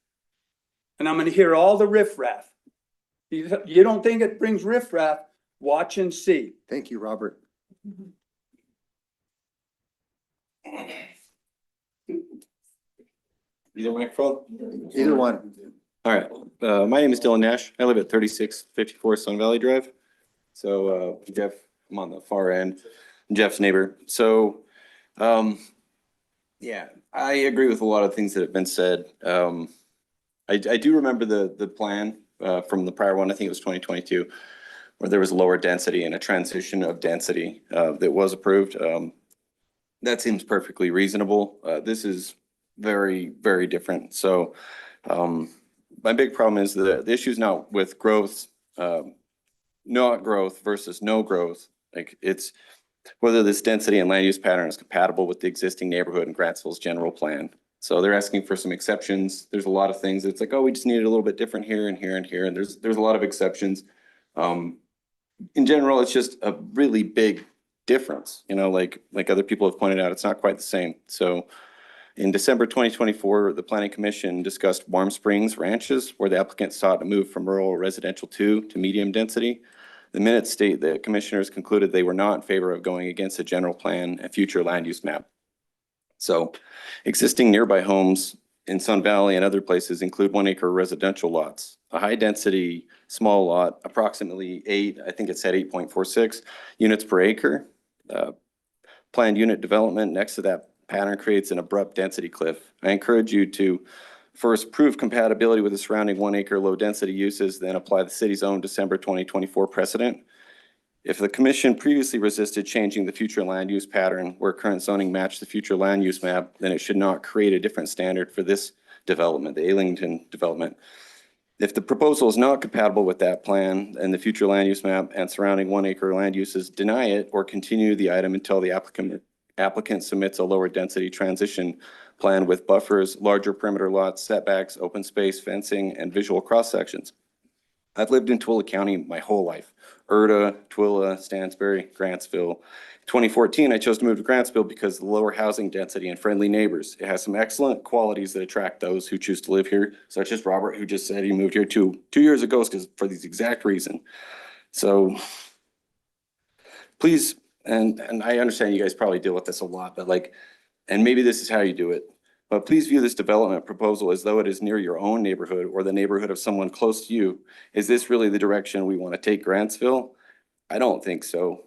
And I'm gonna hear all the riffraff. You don't think it brings riffraff? Watch and see. Thank you, Robert. Either microphone? Either one. All right, my name is Dylan Nash. I live at 3654 Sun Valley Drive. So Jeff, I'm on the far end, Jeff's neighbor. So yeah, I agree with a lot of things that have been said. I do remember the plan from the prior one, I think it was 2022, where there was lower density and a transition of density that was approved. That seems perfectly reasonable. This is very, very different. So my big problem is the issue is not with growth, not growth versus no growth. Like it's whether this density and land use pattern is compatible with the existing neighborhood and Grantsville's general plan. So they're asking for some exceptions. There's a lot of things. It's like, oh, we just need it a little bit different here and here and here. And there's a lot of exceptions. In general, it's just a really big difference. You know, like other people have pointed out, it's not quite the same. So in December 2024, the Planning Commission discussed Warm Springs Ranches, where the applicant sought to move from rural residential 2 to medium density. The minutes state that commissioners concluded they were not in favor of going against the general plan and future land use map. So existing nearby homes in Sun Valley and other places include 1 acre residential lots. A high density small lot, approximately 8, I think it said 8.46 units per acre. Planned unit development next to that pattern creates an abrupt density cliff. I encourage you to first prove compatibility with the surrounding 1 acre low density uses, then apply the city's own December 2024 precedent. If the commission previously resisted changing the future land use pattern where current zoning matched the future land use map, then it should not create a different standard for this development, the Alington development. If the proposal is not compatible with that plan and the future land use map and surrounding 1 acre land uses, deny it or continue the item until the applicant submits a lower density transition plan with buffers, larger perimeter lots, setbacks, open space, fencing, and visual cross sections. I've lived in Twilla County my whole life. Erta, Twilla, Stansbury, Grantsville. 2014, I chose to move to Grantsville because of the lower housing density and friendly neighbors. It has some excellent qualities that attract those who choose to live here, such as Robert, who just said he moved here two years ago for these exact reason. So please, and I understand you guys probably deal with this a lot, but like, and maybe this is how you do it, but please view this development proposal as though it is near your own neighborhood or the neighborhood of someone close to you. Is this really the direction we want to take Grantsville? I don't think so.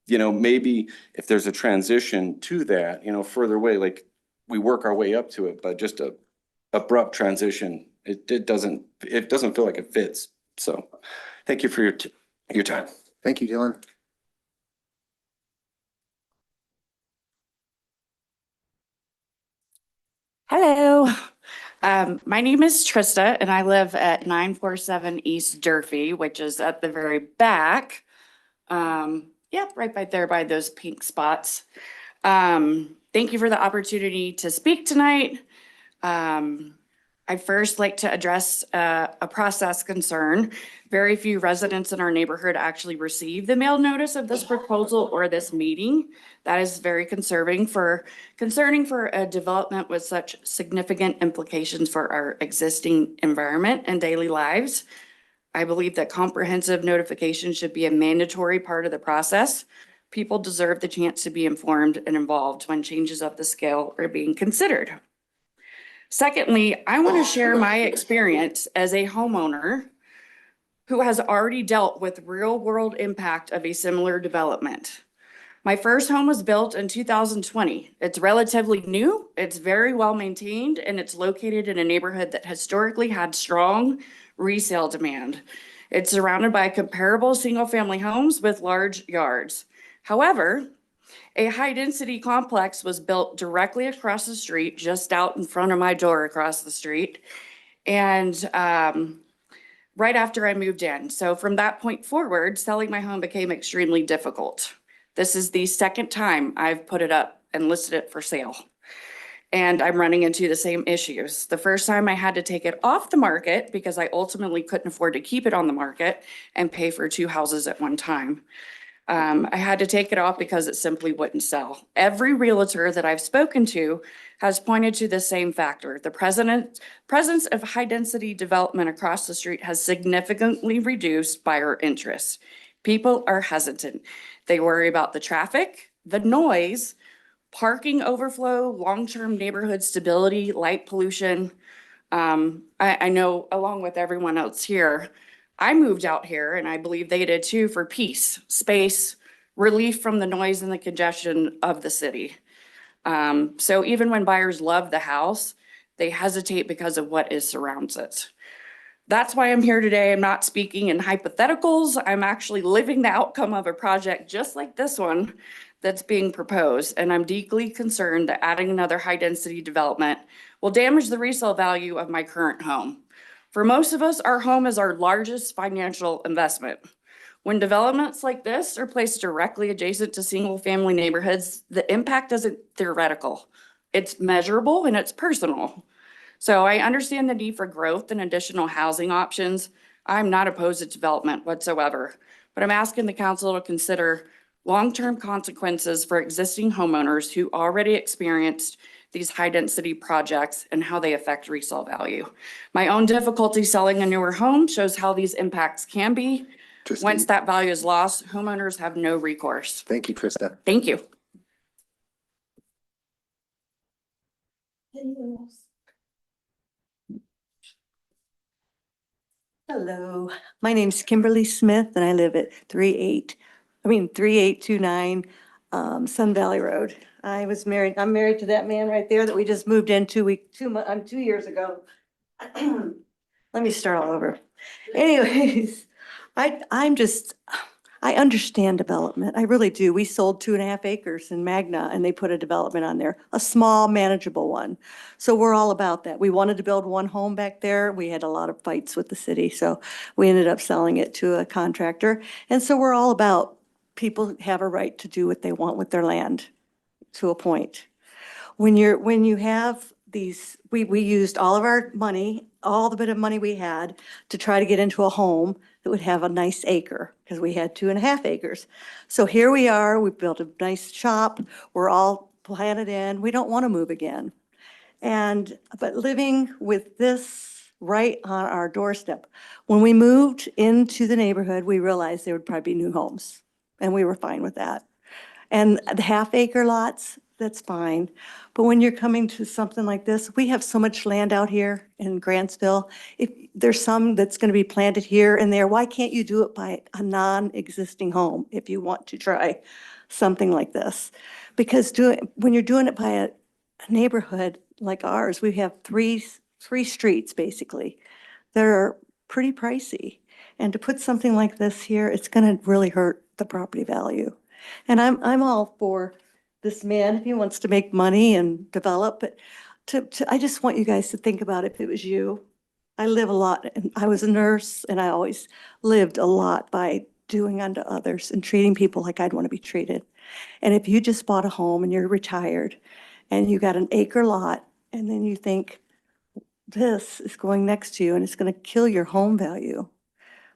You know, maybe if there's a transition to that, you know, further away, like we work our way up to it, but just a abrupt transition, it doesn't feel like it fits. So thank you for your time. Thank you, Dylan. Hello, my name is Trista and I live at 947 East Durfee, which is at the very back. Yep, right there by those pink spots. Thank you for the opportunity to speak tonight. I'd first like to address a process concern. Very few residents in our neighborhood actually receive the mail notice of this proposal or this meeting. That is very concerning for a development with such significant implications for our existing environment and daily lives. I believe that comprehensive notification should be a mandatory part of the process. People deserve the chance to be informed and involved when changes of the scale are being considered. Secondly, I want to share my experience as a homeowner who has already dealt with real-world impact of a similar development. My first home was built in 2020. It's relatively new, it's very well maintained, and it's located in a neighborhood that historically had strong resale demand. It's surrounded by comparable single-family homes with large yards. However, a high-density complex was built directly across the street, just out in front of my door across the street, and right after I moved in. So from that point forward, selling my home became extremely difficult. This is the second time I've put it up and listed it for sale. And I'm running into the same issues. The first time I had to take it off the market because I ultimately couldn't afford to keep it on the market and pay for 2 houses at one time. I had to take it off because it simply wouldn't sell. Every realtor that I've spoken to has pointed to the same factor. The presence of high-density development across the street has significantly reduced buyer interest. People are hesitant. They worry about the traffic, the noise, parking overflow, long-term neighborhood stability, light pollution. I know along with everyone else here, I moved out here and I believe they did too for peace, space, relief from the noise and the congestion of the city. So even when buyers love the house, they hesitate because of what surrounds it. That's why I'm here today. I'm not speaking in hypotheticals. I'm actually living the outcome of a project just like this one that's being proposed. And I'm deeply concerned that adding another high-density development will damage the resale value of my current home. For most of us, our home is our largest financial investment. When developments like this are placed directly adjacent to single-family neighborhoods, the impact isn't theoretical. It's measurable and it's personal. So I understand the need for growth and additional housing options. I'm not opposed to development whatsoever, but I'm asking the council to consider long-term consequences for existing homeowners who already experienced these high-density projects and how they affect resale value. My own difficulty selling a newer home shows how these impacts can be. Once that value is lost, homeowners have no recourse. Thank you, Krista. Thank you. Hello, my name's Kimberly Smith and I live at 3829 Sun Valley Road. I'm married to that man right there that we just moved in 2 years ago. Let me start all over. Anyways, I understand development. I really do. We sold 2.5 acres in Magna and they put a development on there, a small manageable one. So we're all about that. We wanted to build one home back there. We had a lot of fights with the city. So we ended up selling it to a contractor. And so we're all about people have a right to do what they want with their land to a point. When you have these, we used all of our money, all the bit of money we had to try to get into a home that would have a nice acre because we had 2.5 acres. So here we are, we built a nice shop. We're all planted in. We don't want to move again. But living with this right on our doorstep, when we moved into the neighborhood, we realized there would probably be new homes and we were fine with that. And the 1/2 acre lots, that's fine. But when you're coming to something like this, we have so much land out here in Grantsville. If there's some that's going to be planted here and there, why can't you do it by a non-existing home if you want to try something like this? Because when you're doing it by a neighborhood like ours, we have three streets basically that are pretty pricey. And to put something like this here, it's going to really hurt the property value. And I'm all for this man if he wants to make money and develop, but I just want you guys to think about if it was you. I live a lot and I was a nurse and I always lived a lot by doing unto others and treating people like I'd want to be treated. And if you just bought a home and you're retired and you got an acre lot and then you think this is going next to you and it's going to kill your home value,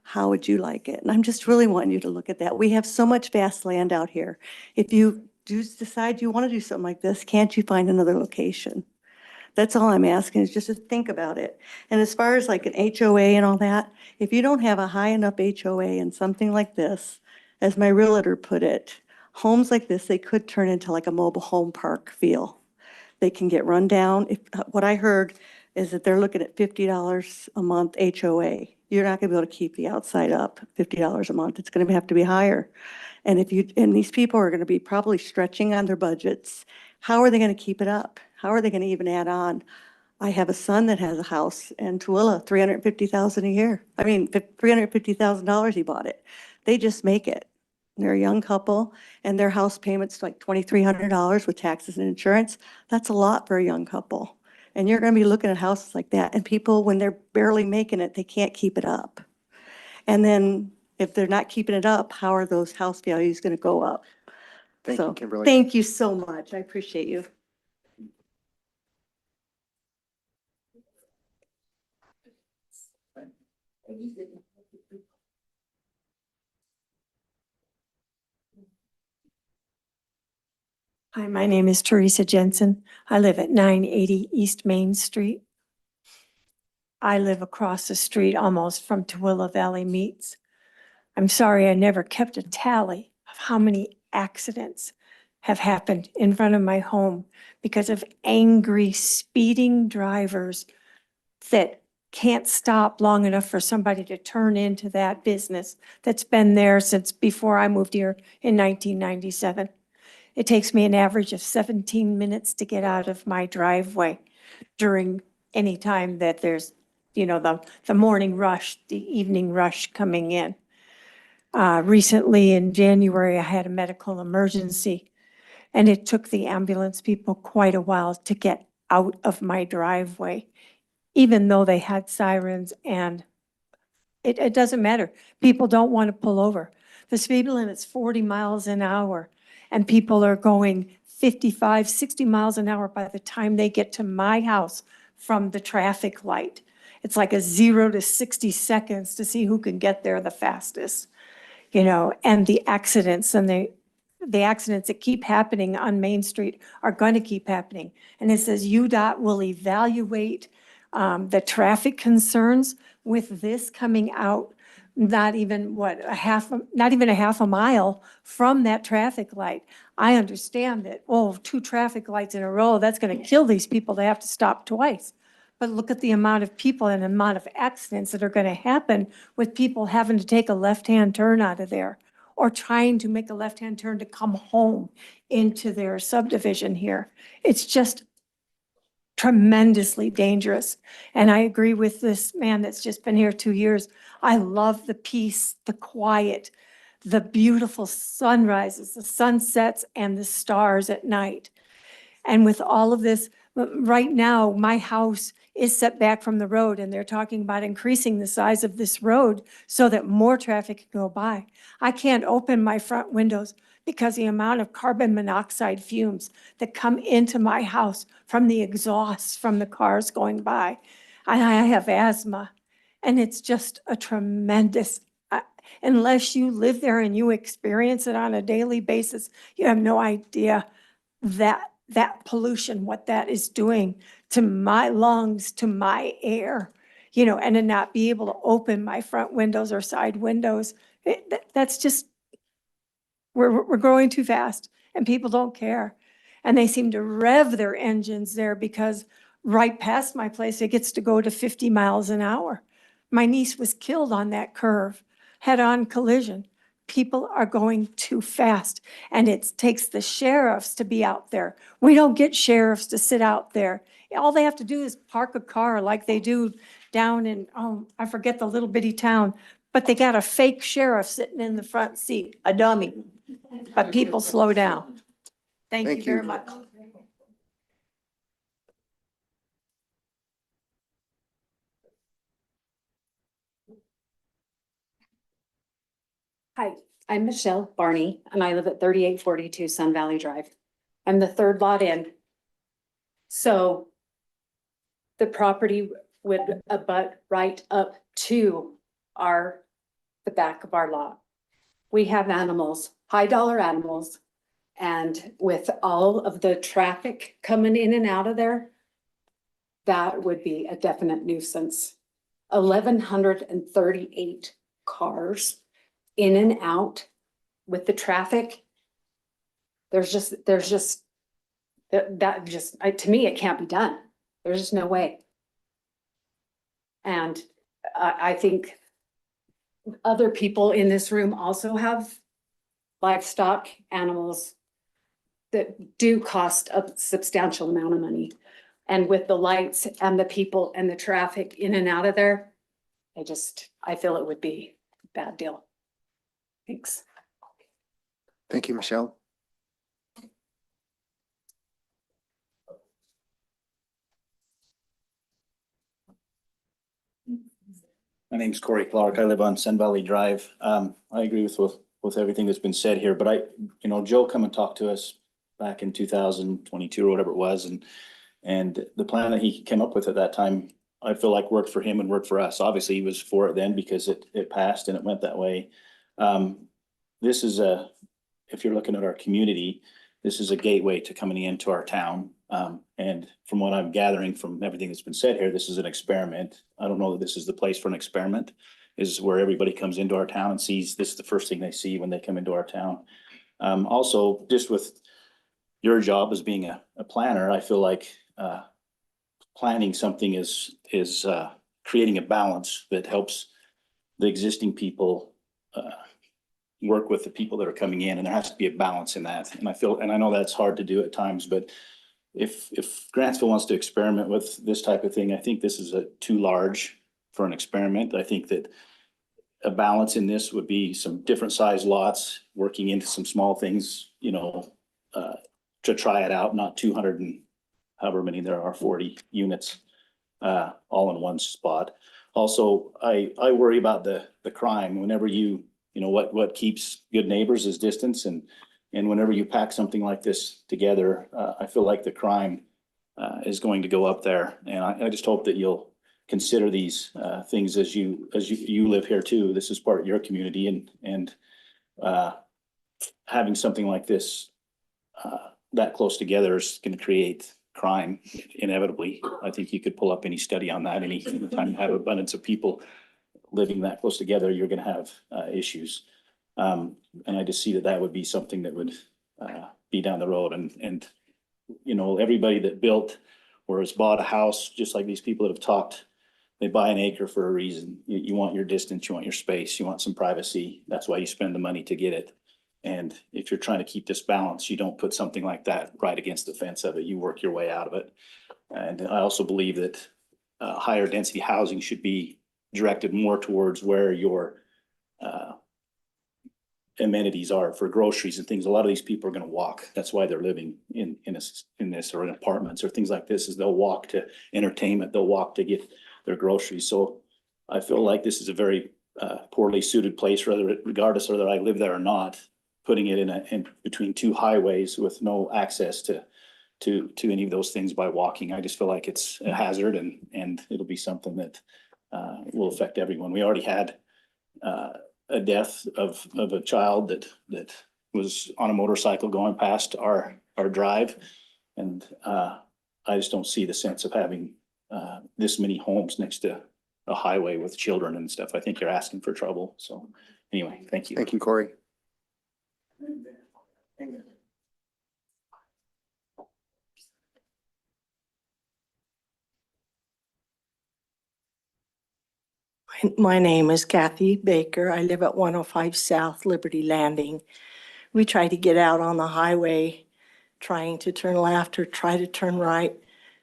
how would you like it? And I'm just really wanting you to look at that. We have so much vast land out here. If you do decide you want to do something like this, can't you find another location? That's all I'm asking is just to think about it. And as far as like an HOA and all that, if you don't have a high enough HOA and something like this, as my realtor put it, homes like this, they could turn into like a mobile home park feel. They can get run down. What I heard is that they're looking at $50 a month HOA. You're not going to be able to keep the outside up, $50 a month. It's going to have to be higher. And these people are going to be probably stretching on their budgets. How are they going to keep it up? How are they going to even add on? I have a son that has a house in Tooele, $350,000 a year. I mean, $350,000 he bought it. They just make it. They're a young couple and their house payment's like $2,300 with taxes and insurance. That's a lot for a young couple. And you're going to be looking at houses like that. And people, when they're barely making it, they can't keep it up. And then if they're not keeping it up, how are those house values going to go up? Thank you, Kimberly. Thank you so much. I appreciate you. Hi, my name is Teresa Jensen. I live at 980 East Main Street. I live across the street almost from Tooele Valley Meats. I'm sorry I never kept a tally of how many accidents have happened in front of my home because of angry, speeding drivers that can't stop long enough for somebody to turn into that business that's been there since before I moved here in 1997. It takes me an average of 17 minutes to get out of my driveway during any time that there's, the morning rush, the evening rush coming in. Recently in January, I had a medical emergency, and it took the ambulance people quite a while to get out of my driveway, even though they had sirens, and it doesn't matter. People don't want to pull over. The speed limit's 40 miles an hour, and people are going 55, 60 miles an hour by the time they get to my house from the traffic light. It's like a 0 to 60 seconds to see who can get there the fastest, and the accidents the accidents that keep happening on Main Street are going to keep happening. And it says UDOT will evaluate the traffic concerns with this coming out not even a half a mile from that traffic light. I understand that, 2 traffic lights in a row, that's going to kill these people. They have to stop twice. But look at the amount of people and the amount of accidents that are going to happen with people having to take a left-hand turn out of there or trying to make a left-hand turn to come home into their subdivision here. It's just tremendously dangerous. And I agree with this man that's just been here 2 years. I love the peace, the quiet, the beautiful sunrises, the sunsets, and the stars at night. And with all of this, right now, my house is set back from the road, and they're talking about increasing the size of this road so that more traffic can go by. I can't open my front windows because the amount of carbon monoxide fumes that come into my house from the exhaust from the cars going by. I have asthma, and it's just a tremendous, unless you live there and you experience it on a daily basis, you have no idea that pollution, what that is doing to my lungs, to my air, and to not be able to open my front windows or side windows. That's just, we're growing too fast, and people don't care. And they seem to rev their engines there because right past my place, it gets to go to 50 miles an hour. My niece was killed on that curve, head-on collision. People are going too fast, and it takes the sheriffs to be out there. We don't get sheriffs to sit out there. All they have to do is park a car like they do down in, I forget the little bitty town, but they got a fake sheriff sitting in the front seat, a dummy. But people slow down. Thank you very much. Hi, I'm Michelle Barney, and I live at 3842 Sun Valley Drive. I'm the third lot in. So the property would abut right up to the back of our lot. We have animals, high dollar animals, and with all of the traffic coming in and out of there, that would be a definite nuisance. 1,138 cars in and out with the traffic. To me, it can't be done. There's just no way. And I think other people in this room also have livestock, animals that do cost a substantial amount of money. And with the lights and the people and the traffic in and out of there, I feel it would be a bad deal. Thanks. Thank you, Michelle. My name's Corey Clark. I live on Sun Valley Drive. I agree with everything that's been said here, but Joe come and talked to us back in 2022 or whatever it was, and the plan that he came up with at that time, I feel like worked for him and worked for us. Obviously, he was for it then because it passed and it went that way. This is if you're looking at our community, this is a gateway to coming into our town. And from what I'm gathering from everything that's been said here, this is an experiment. I don't know that this is the place for an experiment. This is where everybody comes into our town and sees, this is the first thing they see when they come into our town. Also, just with your job as being a planner, I feel like planning something is creating a balance that helps the existing people work with the people that are coming in, and there has to be a balance in that. And I know that's hard to do at times, but if Grantsville wants to experiment with this type of thing, I think this is too large for an experiment. I think that a balance in this would be some different size lots, working into some small things, you know, to try it out, not 200 and however many there are, 40 units, all in one spot. Also, I worry about the crime. Whenever you know, what keeps good neighbors is distance, and whenever you pack something like this together, I feel like the crime is going to go up there. And I just hope that you'll consider these things as you live here too. This is part of your community, and having something like this that close together is going to create crime inevitably. I think you could pull up any study on that. Any time you have abundance of people living that close together, you're going to have issues. And I just see that would be something that would be down the road. And you know, everybody that built or has bought a house, just like these people that have talked, they buy an acre for a reason. You want your distance, you want your space, you want some privacy. That's why you spend the money to get it. And if you're trying to keep this balance, you don't put something like that right against the fence of it. You work your way out of it. And I also believe that higher density housing should be directed more towards where your amenities are for groceries and things. A lot of these people are going to walk. That's why they're living in this or in apartments or things like this, is they'll walk to entertainment. They'll walk to get their groceries. So I feel like this is a very poorly suited place, regardless whether I live there or not, putting it in between two highways with no access to any of those things by walking. I just feel like it's a hazard, and it'll be something that will affect everyone. We already had a death of a child that was on a motorcycle going past our drive. And I just don't see the sense of having this many homes next to a highway with children and stuff. I think you're asking for trouble. So anyway, thank you. Thank you, Corey. My name is Kathy Baker. I live at 105 South Liberty Landing. We try to get out on the highway, trying to turn left or try to turn right,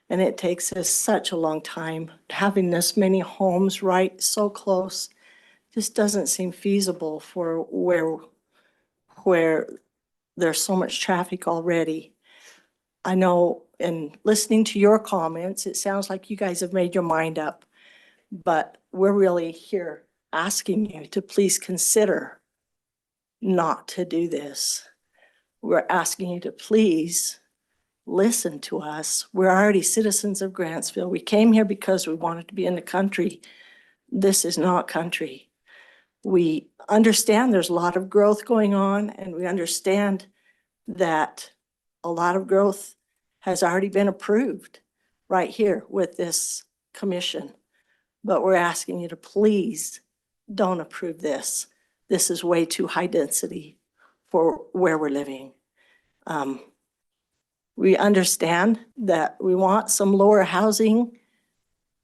and it takes us such a long time. Having this many homes right so close just doesn't seem feasible for where there's so much traffic already. I know in listening to your comments, it sounds like you guys have made your mind up, but we're really here asking you to please consider not to do this. We're asking you to please listen to us. We're already citizens of Grantsville. We came here because we wanted to be in the country. This is not country. We understand there's a lot of growth going on, and we understand that a lot of growth has already been approved right here with this commission. But we're asking you to please don't approve this. This is way too high density for where we're living. We understand that we want some lower housing,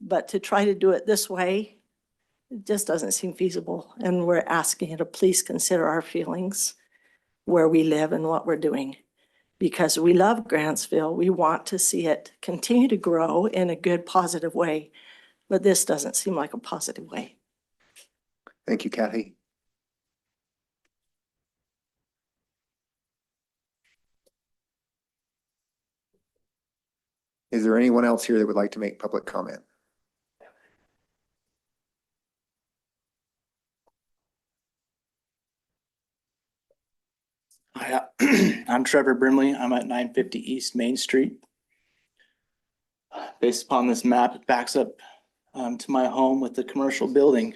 but to try to do it this way, it just doesn't seem feasible. And we're asking you to please consider our feelings, where we live and what we're doing. Because we love Grantsville. We want to see it continue to grow in a good, positive way. But this doesn't seem like a positive way. Thank you, Kathy. Is there anyone else here that would like to make public comment? Hi, I'm Trevor Brimley. I'm at 950 East Main Street. Based upon this map, it backs up to my home with the commercial building.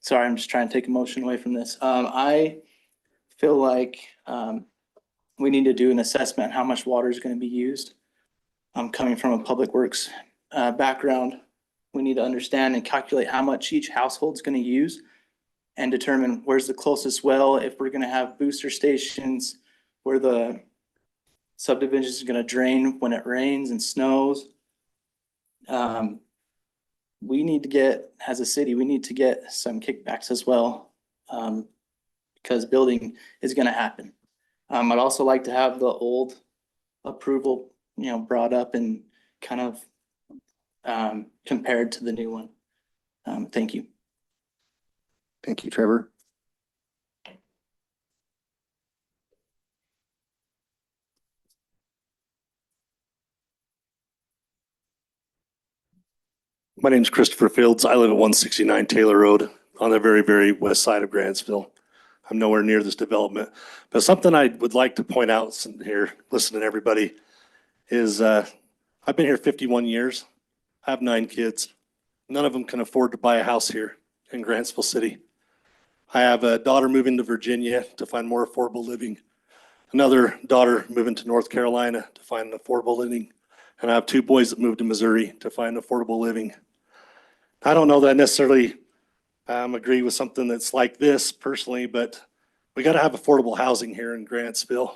Sorry, I'm just trying to take emotion away from this. I feel like we need to do an assessment on how much water is going to be used. I'm coming from a public works background. We need to understand and calculate how much each household's going to use and determine where's the closest well, if we're going to have booster stations, where the subdivision is going to drain when it rains and snows. We need to get, as a city, we need to get some kickbacks as well, because building is going to happen. I'd also like to have the old approval, brought up and kind of compared to the new one. Thank you. Thank you, Trevor. My name is Christopher Fields. I live at 169 Taylor Road on the very, very west side of Grantsville. I'm nowhere near this development. But something I would like to point out here, listening to everybody, is I've been here 51 years. I have 9 kids. None of them can afford to buy a house here in Grantsville City. I have a daughter moving to Virginia to find more affordable living. Another daughter moving to North Carolina to find affordable living. And I have 2 boys that moved to Missouri to find affordable living. I don't know that I necessarily agree with something that's like this personally, but we got to have affordable housing here in Grantsville.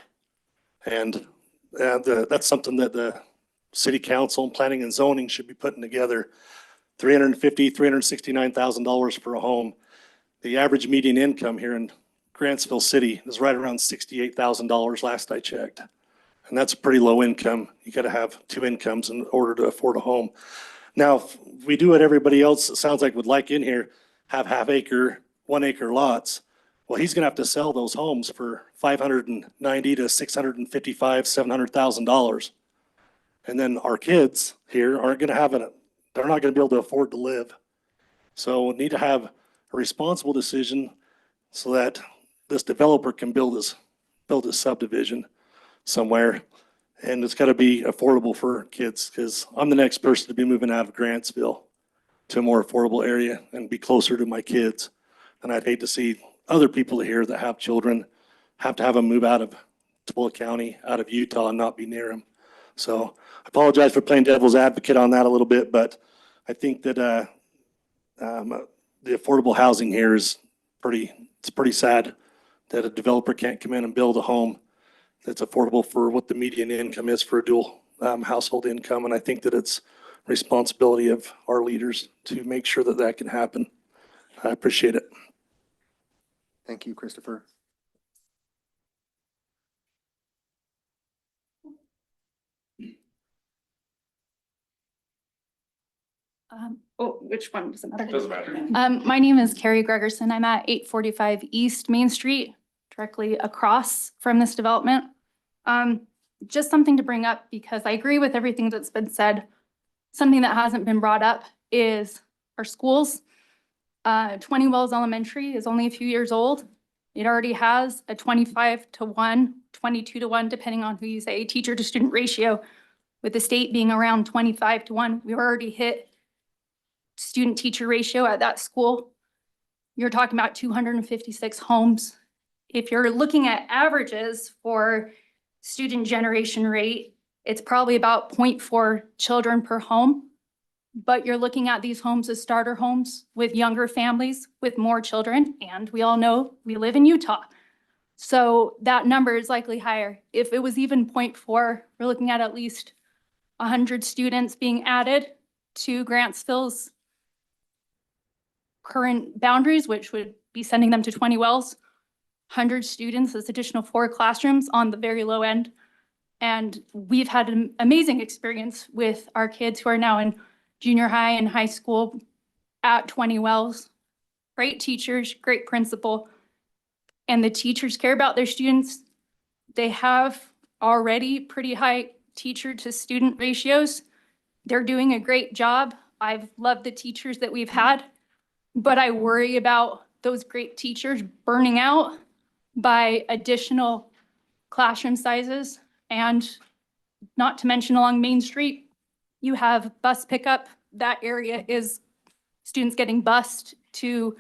And that's something that the city council and planning and zoning should be putting together. $350,000, $369,000 for a home. The average median income here in Grantsville City is right around $68,000 last I checked. And that's a pretty low income. You got to have 2 incomes in order to afford a home. Now, if we do what everybody else, it sounds like would like in here, have half-acre, 1-acre lots. Well, he's going to have to sell those homes for $590,000 to $655,000, $700,000. And then our kids here aren't going to have they're not going to be able to afford to live. So we need to have a responsible decision so that this developer can build his subdivision somewhere. And it's got to be affordable for kids, because I'm the next person to be moving out of Grantsville to a more affordable area and be closer to my kids. And I'd hate to see other people here that have children have to have them move out of Tooele County, out of Utah, and not be near them. So I apologize for playing devil's advocate on that a little bit, but I think that the affordable housing here is it's pretty sad that a developer can't come in and build a home that's affordable for what the median income is for a dual household income. And I think that it's responsibility of our leaders to make sure that that can happen. I appreciate it. Thank you, Christopher. Which one does it matter? Doesn't matter. My name is Carrie Gregerson. I'm at 845 East Main Street, directly across from this development. Just something to bring up, because I agree with everything that's been said. Something that hasn't been brought up is our schools. 20 Wells Elementary is only a few years old. It already has a 25-to-1, 22-to-1, depending on who you say, teacher to student ratio. With the state being around 25-to-1, we already hit student teacher ratio at that school. You're talking about 256 homes. If you're looking at averages for student generation rate, it's probably about 0.4 children per home. But you're looking at these homes as starter homes with younger families with more children. And we all know we live in Utah. So that number is likely higher. If it was even 0.4, we're looking at least 100 students being added to Grantsville's current boundaries, which would be sending them to 20 Wells. 100 students, that's additional 4 classrooms on the very low end. And we've had an amazing experience with our kids who are now in junior high and high school at 20 Wells. Great teachers, great principal, and the teachers care about their students. They have already pretty high teacher to student ratios. They're doing a great job. I've loved the teachers that we've had, but I worry about those great teachers burning out by additional classroom sizes. And not to mention along Main Street, you have bus pickup. That area is students getting bused to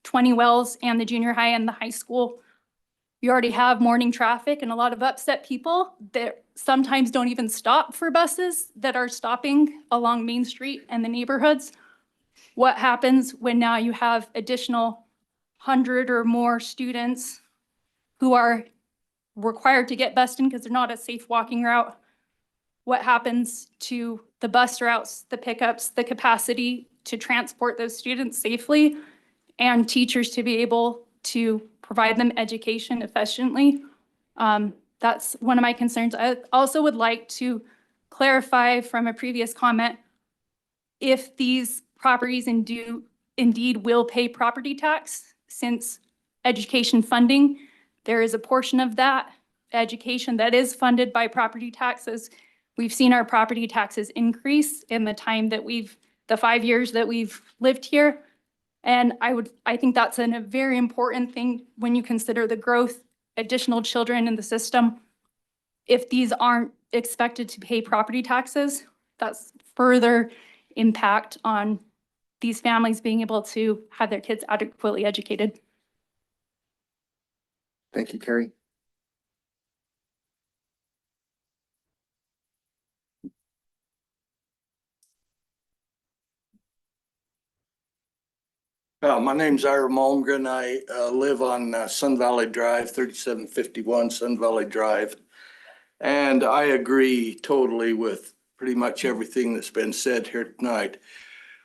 20 Wells and the junior high and the high school, you already have morning traffic and a lot of upset people that sometimes don't even stop for buses that are stopping along Main Street and the neighborhoods. What happens when now you have additional 100 or more students who are required to get bused in because they're not a safe walking route? What happens to the bus routes, the pickups, the capacity to transport those students safely, and teachers to be able to provide them education efficiently? That's one of my concerns. I also would like to clarify from a previous comment, if these properties indeed will pay property tax, since education funding, there is a portion of that education that is funded by property taxes. We've seen our property taxes increase in the time that the 5 years that we've lived here. And I think that's a very important thing when you consider the growth, additional children in the system. If these aren't expected to pay property taxes, that's further impact on these families being able to have their kids adequately educated. Thank you, Carrie. My name's Ira Malmgren. I live on Sun Valley Drive, 3751 Sun Valley Drive. And I agree totally with pretty much everything that's been said here tonight.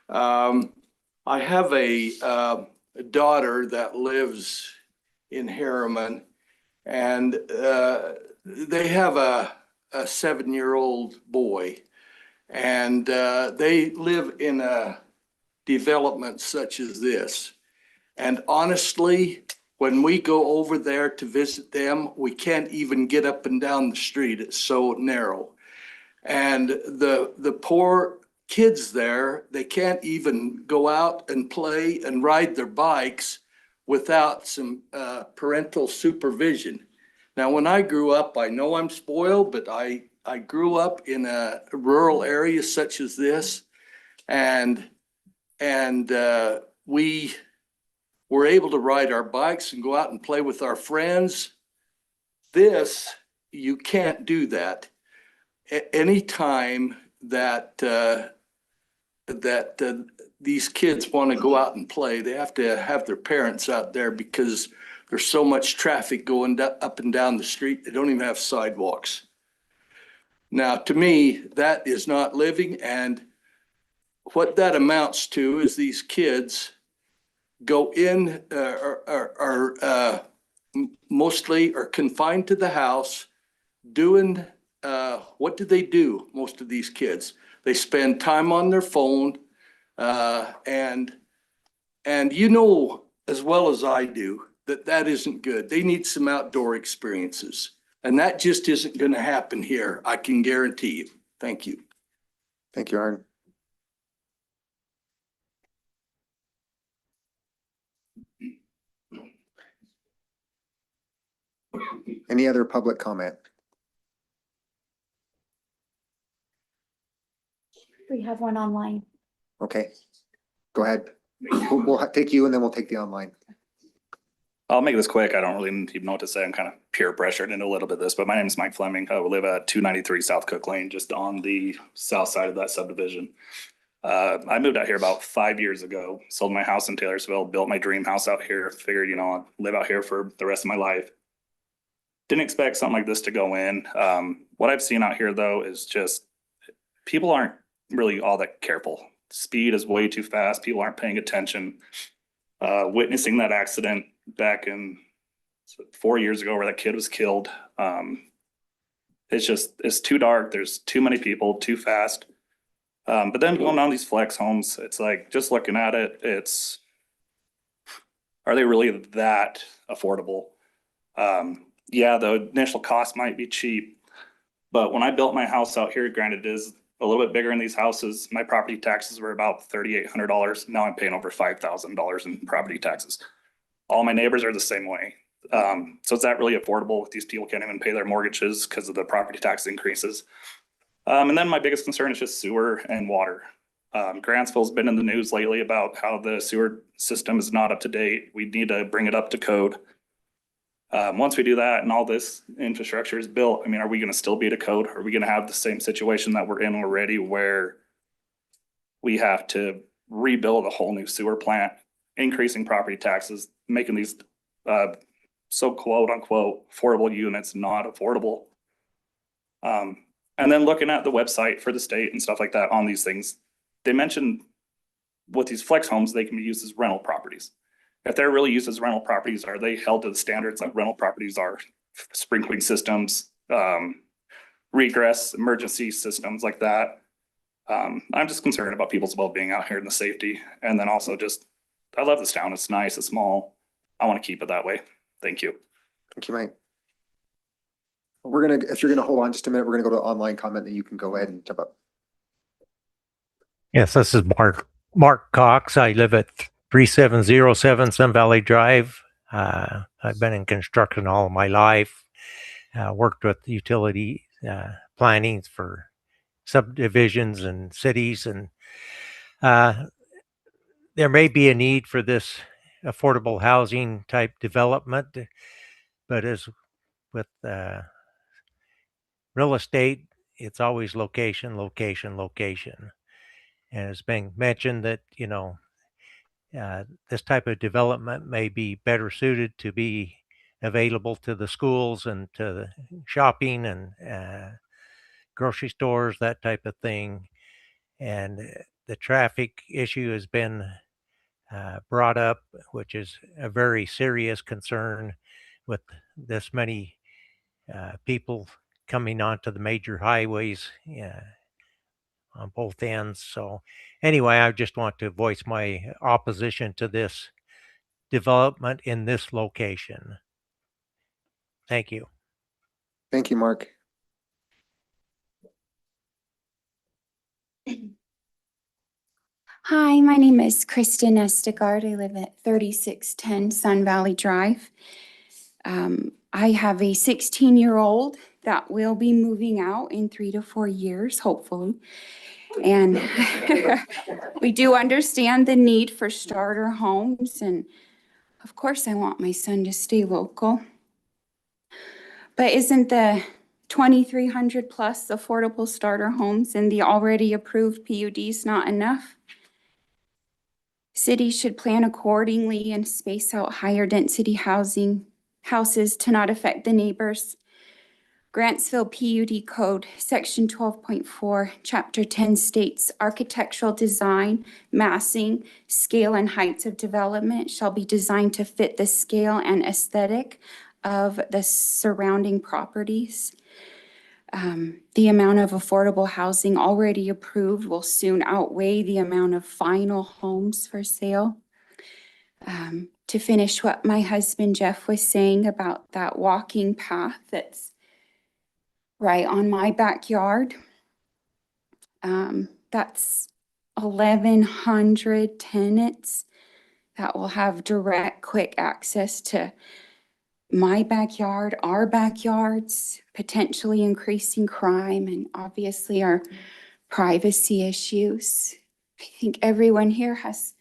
I have a daughter that lives in Harriman, and they have a 7-year-old boy. And they live in a development such as this. And honestly, when we go over there to visit them, we can't even get up and down the street. It's so narrow. And the poor kids there, they can't even go out and play and ride their bikes without some parental supervision. Now, when I grew up, I know I'm spoiled, but I grew up in a rural area such as this. And we were able to ride our bikes and go out and play with our friends. This, you can't do that. Anytime that these kids want to go out and play, they have to have their parents out there because there's so much traffic going up and down the street. They don't even have sidewalks. Now, to me, that is not living, and what that amounts to is these kids go in, mostly are confined to the house doing, what do they do, most of these kids? They spend time on their phone, and you know as well as I do that that isn't good. They need some outdoor experiences, and that just isn't going to happen here. I can guarantee you. Thank you. Thank you, Aaron. Any other public comment? We have one online. Okay, go ahead. We'll take you and then we'll take the online. I'll make this quick. I don't really even know what to say. I'm kind of peer pressured into a little bit of this, but my name is Mike Fleming. I live at 293 South Cook Lane, just on the south side of that subdivision. I moved out here about 5 years ago, sold my house in Taylorsville, built my dream house out here, figured, I'd live out here for the rest of my life. Didn't expect something like this to go in. What I've seen out here though is just people aren't really all that careful. Speed is way too fast. People aren't paying attention. Witnessing that accident back in 4 years ago where that kid was killed. It's too dark. There's too many people, too fast. But then going on these flex homes, it's like, just looking at it, are they really that affordable? Yeah, the initial cost might be cheap, but when I built my house out here, granted it is a little bit bigger in these houses, my property taxes were about $3,800. Now I'm paying over $5,000 in property taxes. All my neighbors are the same way. So is that really affordable if these people can't even pay their mortgages because of the property tax increases? And then my biggest concern is just sewer and water. Grantsville's been in the news lately about how the sewer system is not up to date. We need to bring it up to code. Once we do that and all this infrastructure is built, I mean, are we gonna still be to code? Are we gonna have the same situation that we're in already where we have to rebuild a whole new sewer plant, increasing property taxes, making these so quote unquote affordable units not affordable? And then looking at the website for the state and stuff like that on these things, they mentioned with these flex homes, they can be used as rental properties. If they're really used as rental properties, are they held to the standards that rental properties are? Sprinkling systems, regress, emergency systems like that. I'm just concerned about people's well-being out here and the safety. And then also just, I love this town. It's nice, it's small. I want to keep it that way. Thank you. Thank you, Mike. We're gonna, if you're gonna hold on just a minute, we're gonna go to online comment, that you can go ahead and jump up. Yes, this is Mark Cox. I live at 3707 Sun Valley Drive. I've been in construction all of my life. Worked with utility planning for subdivisions and cities, and there may be a need for this affordable housing type development, but as with real estate, it's always location, location, location. And it's been mentioned that, you know, this type of development may be better suited to be available to the schools and to the shopping and grocery stores, that type of thing. And the traffic issue has been brought up, which is a very serious concern with this many people coming onto the major highways on both ends. So anyway, I just want to voice my opposition to this development in this location. Thank you. Thank you, Mark. Hi, my name is Kristen Estegard. I live at 3610 Sun Valley Drive. I have a 16-year-old that will be moving out in 3 to 4 years, hopefully. And we do understand the need for starter homes. And of course, I want my son to stay local. But isn't the 2,300 plus affordable starter homes in the already approved PUDs not enough? Cities should plan accordingly and space out higher density houses to not affect the neighbors. Grantsville PUD Code, Section 12.4, Chapter 10 states, architectural design, massing, scale, and heights of development shall be designed to fit the scale and aesthetic of the surrounding properties. The amount of affordable housing already approved will soon outweigh the amount of final homes for sale. To finish what my husband Jeff was saying about that walking path that's right on my backyard, that's 1,100 tenants that will have direct, quick access to my backyard, our backyards, potentially increasing crime and obviously our privacy issues. I think everyone here has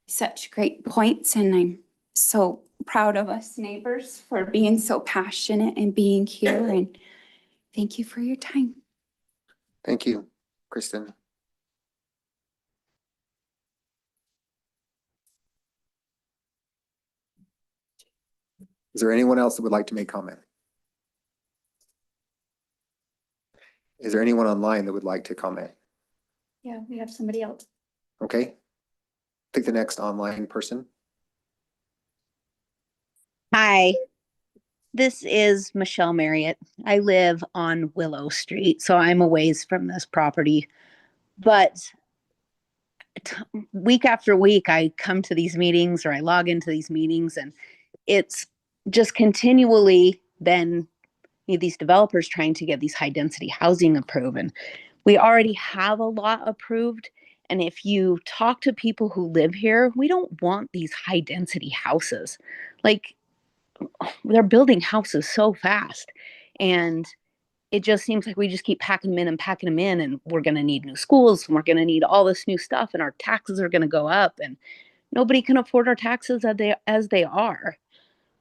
such great points, and I'm so proud of us neighbors for being so passionate and being here, and thank you for your time. Thank you, Kristen. Is there anyone else that would like to make comment? Is there anyone online that would like to comment? Yeah, we have somebody else. Okay. Take the next online person. Hi, this is Michelle Marriott. I live on Willow Street, so I'm a ways from this property. But week after week, I come to these meetings or I log into these meetings, and it's just continually been these developers trying to get these high density housing approved. And we already have a lot approved. And if you talk to people who live here, we don't want these high density houses. Like, they're building houses so fast. And it just seems like we just keep packing them in and packing them in, and we're going to need new schools and we're going to need all this new stuff, and our taxes are going to go up, and nobody can afford our taxes as they are.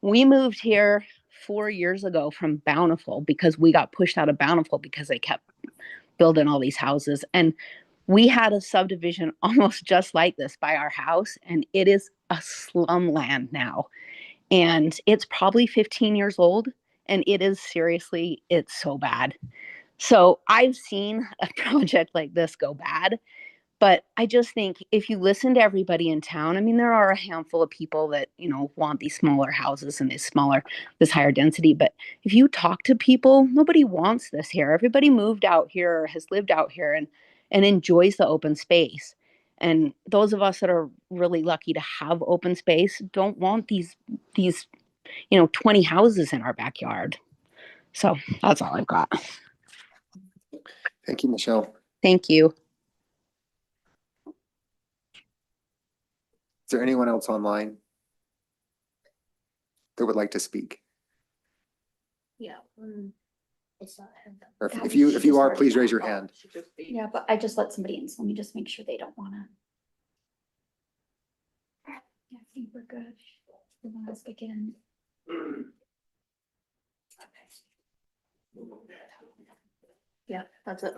We moved here 4 years ago from Bountiful because we got pushed out of Bountiful because they kept building all these houses. And we had a subdivision almost just like this by our house, and it is a slum land now. And it's probably 15 years old, and it is seriously, it's so bad. So I've seen a project like this go bad, but I just think if you listen to everybody in town, I mean, there are a handful of people that, you know, want these smaller houses and this higher density. But if you talk to people, nobody wants this here. Everybody moved out here or has lived out here and enjoys the open space. And those of us that are really lucky to have open space don't want these, 20 houses in our backyard. So that's all I've got. Thank you, Michelle. Thank you. Is there anyone else online that would like to speak? Yeah. Or if you are, please raise your hand. Yeah, but I just let somebody in, so let me just make sure they don't wanna. Yeah, I think we're good. We want to speak in. Yeah, that's it.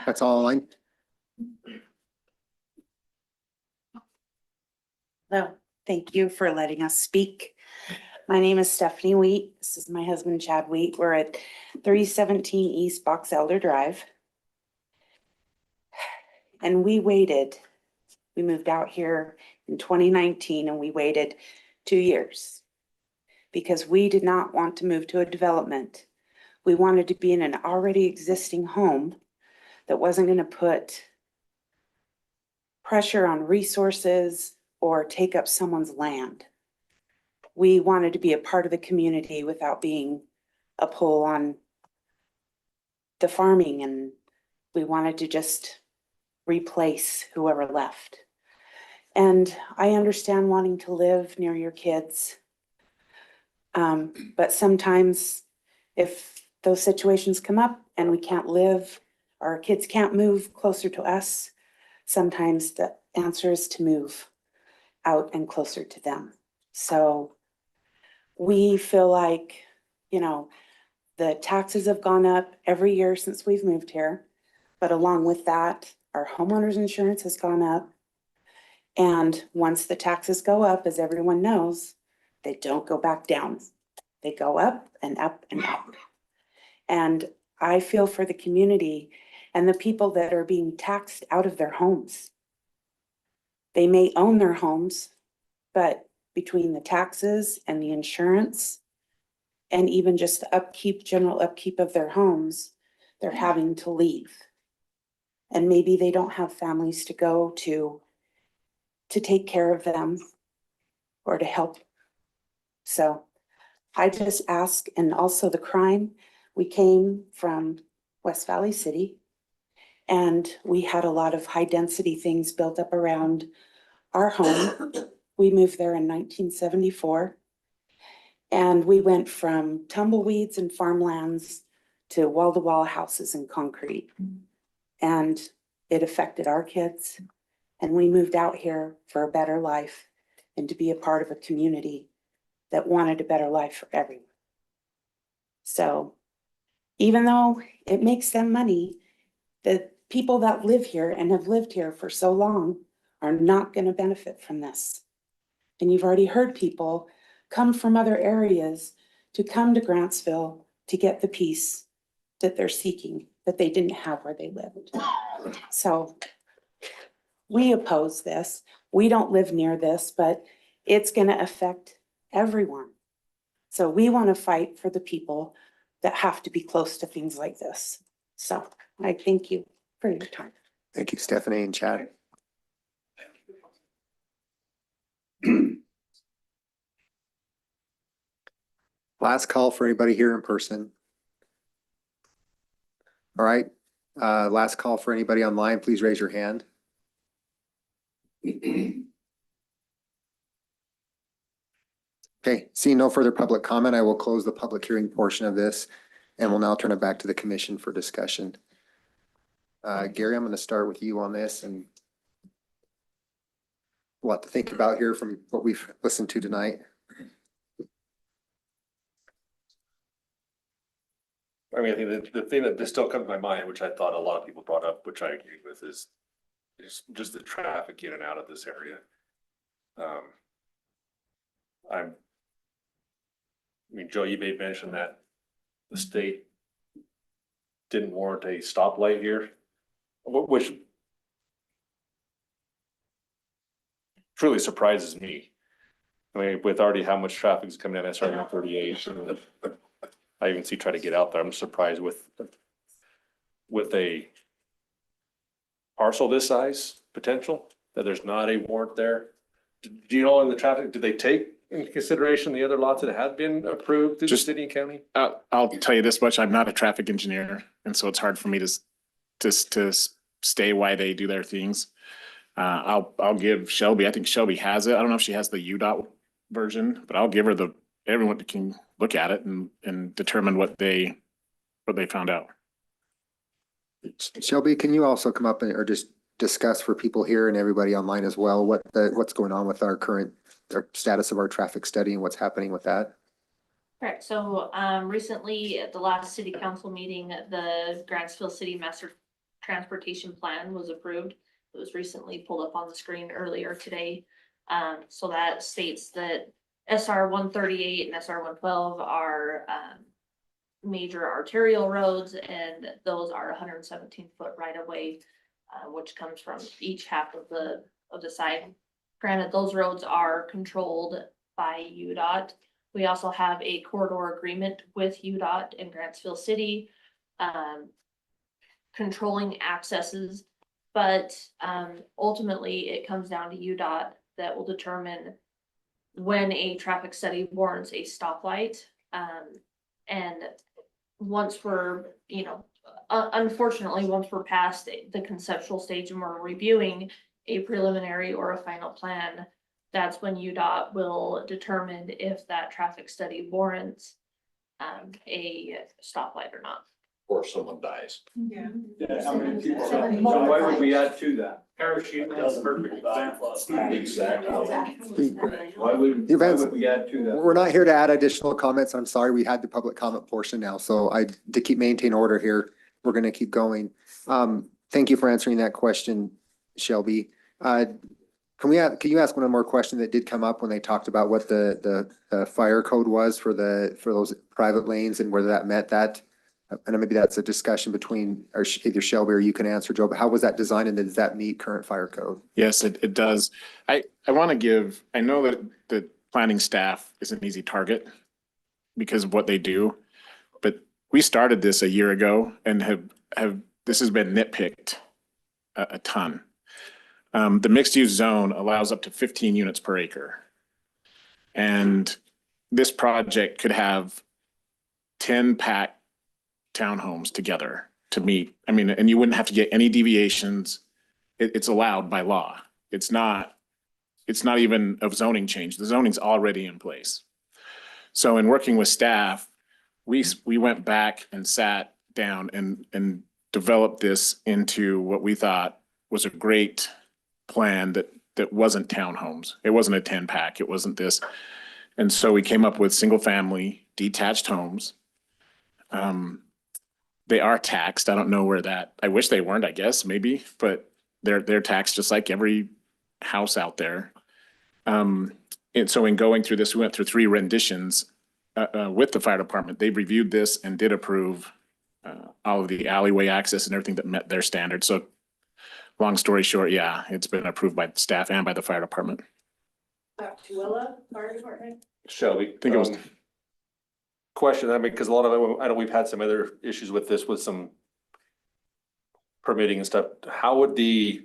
That's all online? Hello, thank you for letting us speak. My name is Stephanie Wheat. This is my husband, Chad Wheat. We're at 317 East Box Elder Drive. And we waited. We moved out here in 2019 and we waited 2 years because we did not want to move to a development. We wanted to be in an already existing home that wasn't going to put pressure on resources or take up someone's land. We wanted to be a part of the community without being a pull on the farming, and we wanted to just replace whoever left. And I understand wanting to live near your kids. But sometimes if those situations come up and we can't live, our kids can't move closer to us, sometimes the answer is to move out and closer to them. So we feel like, the taxes have gone up every year since we've moved here. But along with that, our homeowners insurance has gone up. And once the taxes go up, as everyone knows, they don't go back down. They go up and up and up. And I feel for the community and the people that are being taxed out of their homes. They may own their homes, but between the taxes and the insurance and even just the upkeep, general upkeep of their homes, they're having to leave. And maybe they don't have families to go to take care of them or to help. So I just ask, and also the crime, we came from West Valley City and we had a lot of high density things built up around our home. We moved there in 1974. And we went from tumbleweeds and farmlands to wall-to-wall houses and concrete. And it affected our kids. And we moved out here for a better life and to be a part of a community that wanted a better life for everyone. So even though it makes them money, the people that live here and have lived here for so long are not going to benefit from this. And you've already heard people come from other areas to come to Grantsville to get the peace that they're seeking, that they didn't have where they lived. So we oppose this. We don't live near this, but it's going to affect everyone. So we want to fight for the people that have to be close to things like this. So I thank you for your time. Thank you, Stephanie and Chad. Last call for anybody here in person. All right, last call for anybody online. Please raise your hand. Okay, seeing no further public comment, I will close the public hearing portion of this. And we'll now turn it back to the commission for discussion. Gary, I'm going to start with you on this and a lot to think about here from what we've listened to tonight. I mean, I think the thing that still comes to my mind, which I thought a lot of people brought up, which I agree with, is just the traffic in and out of this area. I mean, Joe, you made mention that the state didn't warrant a stoplight here, which truly surprises me. I mean, with already how much traffic is coming in SR 138, I even see try to get out there. I'm surprised with a parcel this size potential that there's not a warrant there. Do you know in the traffic, did they take into consideration the other lots that have been approved through the city and county? I'll tell you this much, I'm not a traffic engineer, and so it's hard for me to stay why they do their things. I'll give Shelby, I think Shelby has it. I don't know if she has the UDOT version, but I'll give her everyone can look at it and determine what they found out. Shelby, can you also come up or just discuss for people here and everybody online as well, what's going on with our status of our traffic study and what's happening with that? Correct. So recently at the last city council meeting, the Grantsville City Master Transportation Plan was approved. It was recently pulled up on the screen earlier today. So that states that SR 138 and SR 112 are major arterial roads, and those are 117-foot right of way, which comes from each half of the side. Granted, those roads are controlled by UDOT. We also have a corridor agreement with UDOT in Grantsville City, controlling accesses, but ultimately it comes down to UDOT that will determine when a traffic study warrants a stoplight. And once we're, unfortunately, once we're past the conceptual stage and we're reviewing a preliminary or a final plan, that's when UDOT will determine if that traffic study warrants a stoplight or not. Or someone dies. Yeah. How many people? Why would we add to that? Parachute. That's a perfect example. Exactly. Why would we add to that? We're not here to add additional comments. I'm sorry, we had the public comment portion now. So to keep maintain order here, we're going to keep going. Thank you for answering that question, Shelby. Can you ask one more question that did come up when they talked about what the fire code was for those private lanes and whether that met that? And maybe that's a discussion between either Shelby or you can answer, Joe, but how was that designed and does that meet current fire code? Yes, it does. I know that the planning staff is an easy target because of what they do, but we started this a year ago and this has been nitpicked a ton. The mixed use zone allows up to 15 units per acre. And this project could have 10 packed townhomes together to meet. I mean, and you wouldn't have to get any deviations. It's allowed by law. It's not even a zoning change. The zoning's already in place. So in working with staff, we went back and sat down and developed this into what we thought was a great plan that wasn't townhomes. It wasn't a 10 pack. It wasn't this. And so we came up with single family detached homes. They are taxed. I don't know where I wish they weren't, I guess, maybe, but they're taxed just like every house out there. And so in going through this, we went through 3 renditions with the fire department. They reviewed this and did approve all of the alleyway access and everything that met their standards. So long story short, yeah, it's been approved by staff and by the fire department. Tooele Fire Department? Shelby, I think it was question, I mean, because a lot of it, I know we've had some other issues with this, with some permitting and stuff. How would the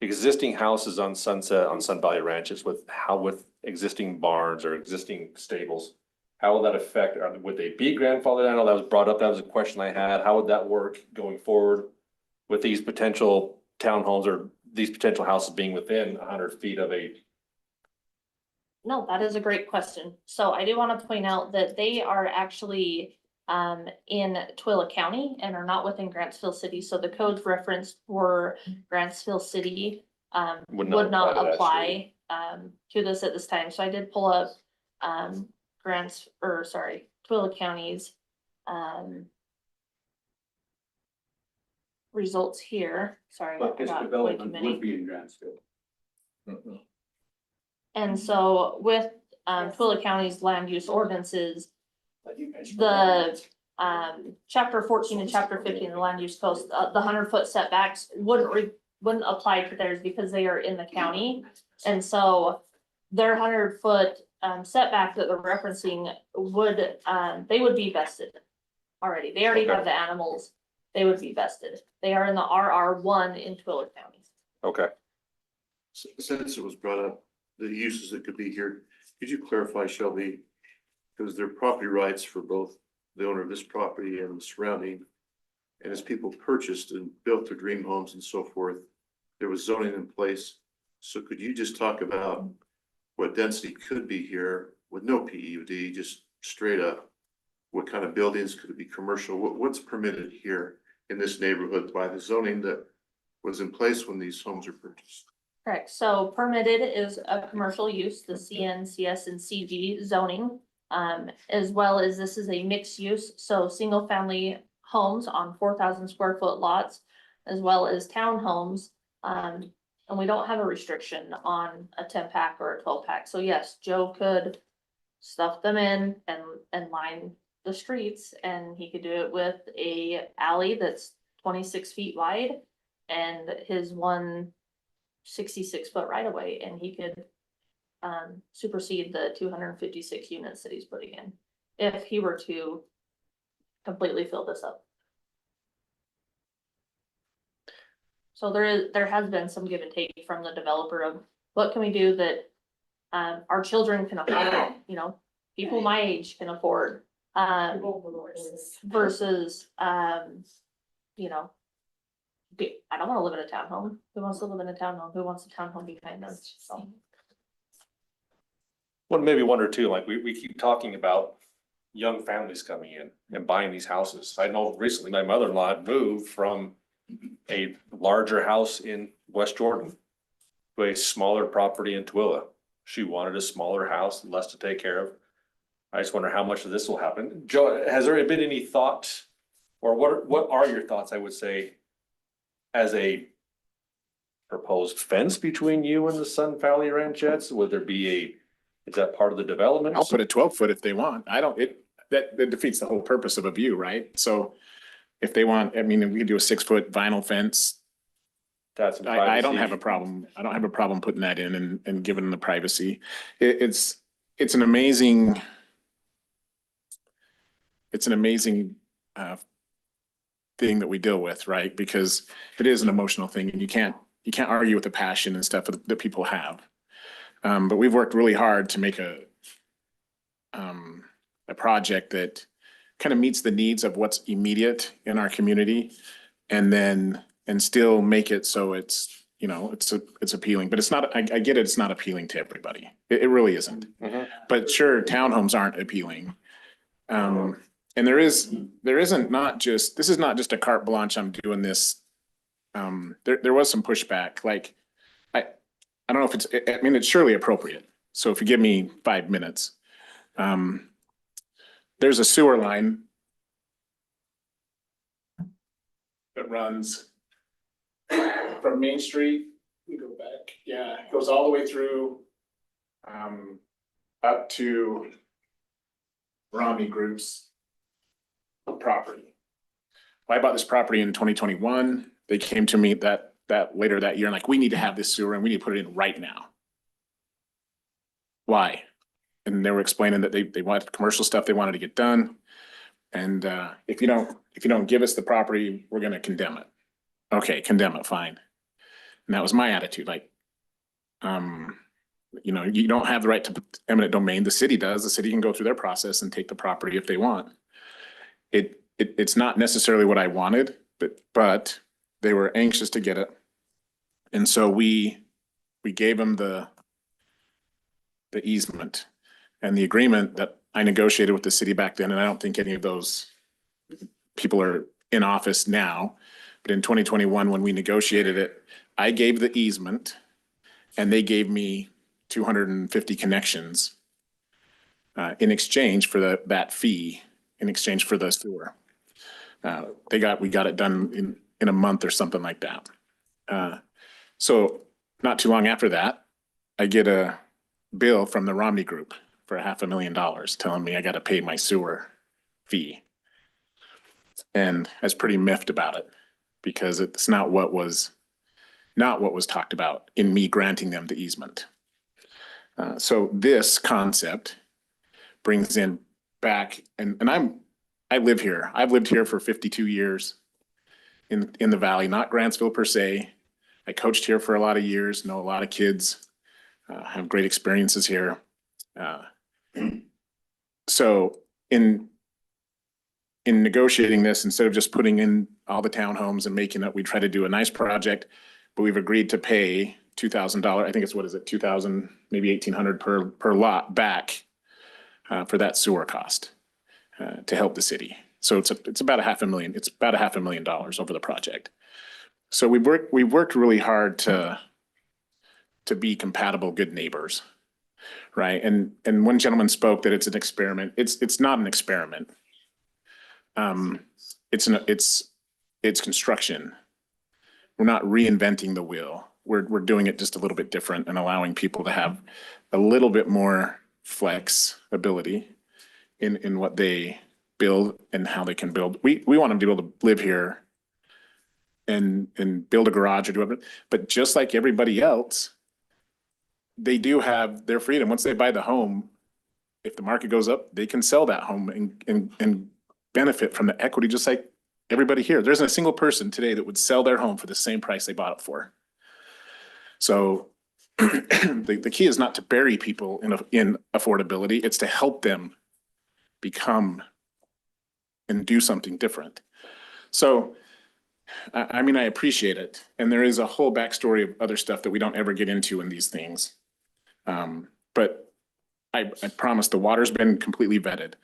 existing houses on Sunset, on Sun Valley Ranches with existing barns or existing stables, how will that affect, would they be grandfathered? I know that was brought up. That was a question I had. How would that work going forward with these potential townhomes or these potential houses being within 100 feet of a? No, that is a great question. So I do want to point out that they are actually in Twilla County and are not within Grantsville City. So the codes referenced for Grantsville City would not apply to this at this time. So I did pull up Twilla County's results here. Sorry. But this I got way too development many. would be in Grantsville. And so with Twilla County's land use ordinances, the chapter 14 and chapter 15 of the land use codes, the 100-foot setbacks wouldn't apply to theirs because they are in the county. And so their 100-foot setback that they're referencing would they would be vested already. They already have the animals. They would be vested. They are in the RR1 in Twilla County. Okay. Since it was brought up, the uses that could be here, could you clarify, Shelby? Because there are property rights for both the owner of this property and the surrounding. And as people purchased and built their dream homes and so forth, there was zoning in place. So could you just talk about what density could be here with no PUD, just straight up? What kind of buildings could it be commercial? What's permitted here in this neighborhood by the zoning that was in place when these homes are purchased? Correct. So permitted is a commercial use, the CN, CS, and CG zoning, as well as this is a mixed use. So single family homes on 4,000 square foot lots, as well as townhomes. And we don't have a restriction on a 10-pack or a 12-pack. So yes, Joe could stuff them in and line the streets, and he could do it with a alley that's 26 feet wide and his 166-foot right of way, and he could supersede the 256 units that he's putting in if he were to completely fill this up. So there has been some give and take from the developer of what can we do that our children can afford, you know, people my age can afford, versus you know, I don't want to live in a townhome. Who wants to live in a townhome? Who wants a townhome behind them? So. Well, maybe one or two, like we keep talking about young families coming in and buying these houses. I know recently my mother-in-law had moved from a larger house in West Jordan to a smaller property in Twilla. She wanted a smaller house, less to take care of. I just wonder how much of this will happen. Joe, has there been any thought, or what are your thoughts, I would say, as a proposed fence between you and the Sun Valley Ranchettes? Would there be is that part of the development? I'll put a 12-foot if they want. That defeats the whole purpose of a view, right? So if they want, I mean, we could do a 6-foot vinyl fence. That's I don't have a problem. I don't have a problem putting that in and giving them the privacy. It's an amazing thing that we deal with, right? Because it is an emotional thing, and you can't argue with the passion and stuff that people have. But we've worked really hard to make a project that kind of meets the needs of what's immediate in our community, and still make it so it's, you know, it's appealing. But it's not. I get it. It's not appealing to everybody. It really isn't. Mm-hmm. But sure, townhomes aren't appealing. And this is not just a carte blanche. I'm doing this. There was some pushback. Like, I don't know if it's surely appropriate. So if you give me 5 minutes, there's a sewer line that runs from Main Street. We go back. Yeah, it goes all the way through up to Romney Group's property. I bought this property in 2021. They came to me that later that year, and like, we need to have this sewer and we need to put it in right now. Why? And they were explaining that they wanted commercial stuff they wanted to get done. And if you don't give us the property, we're gonna condemn it. Okay, condemn it, fine. And that was my attitude. Like, you know, you don't have the right to eminent domain. The city does. The city can go through their process and take the property if they want. It's not necessarily what I wanted, but they were anxious to get it. And so we gave them the easement and the agreement that I negotiated with the city back then. And I don't think any of those people are in office now. But in 2021, when we negotiated it, I gave the easement and they gave me 250 connections in exchange for that fee, in exchange for the sewer. We got it done in a month or something like that. So not too long after that, I get a bill from the Romney Group for $500,000 telling me I got to pay my sewer fee. And I was pretty miffed about it because it's not what was talked about in me granting them the easement. So this concept brings in back, and I live here. I've lived here for 52 years in the Valley, not Grantsville per se. I coached here for a lot of years, know a lot of kids, have great experiences here. So in negotiating this, instead of just putting in all the townhomes and making it, we try to do a nice project, but we've agreed to pay $2,000. I think it's, what is it, 2,000, maybe 1,800 per lot back for that sewer cost to help the city. So it's about $500,000. It's about $500,000 over the project. So we worked really hard to be compatible, good neighbors, right? And one gentleman spoke that it's an experiment. It's not an experiment. It's construction. We're not reinventing the wheel. We're doing it just a little bit different and allowing people to have a little bit more flexibility in what they build and how they can build. We want them to be able to live here and build a garage or do it. But just like everybody else, they do have their freedom. Once they buy the home, if the market goes up, they can sell that home and benefit from the equity, just like everybody here. There isn't a single person today that would sell their home for the same price they bought it for. So the key is not to bury people in affordability. It's to help them become and do something different. So, I mean, I appreciate it. And there is a whole backstory of other stuff that we don't ever get into in these things. But I promise the water's been completely vetted.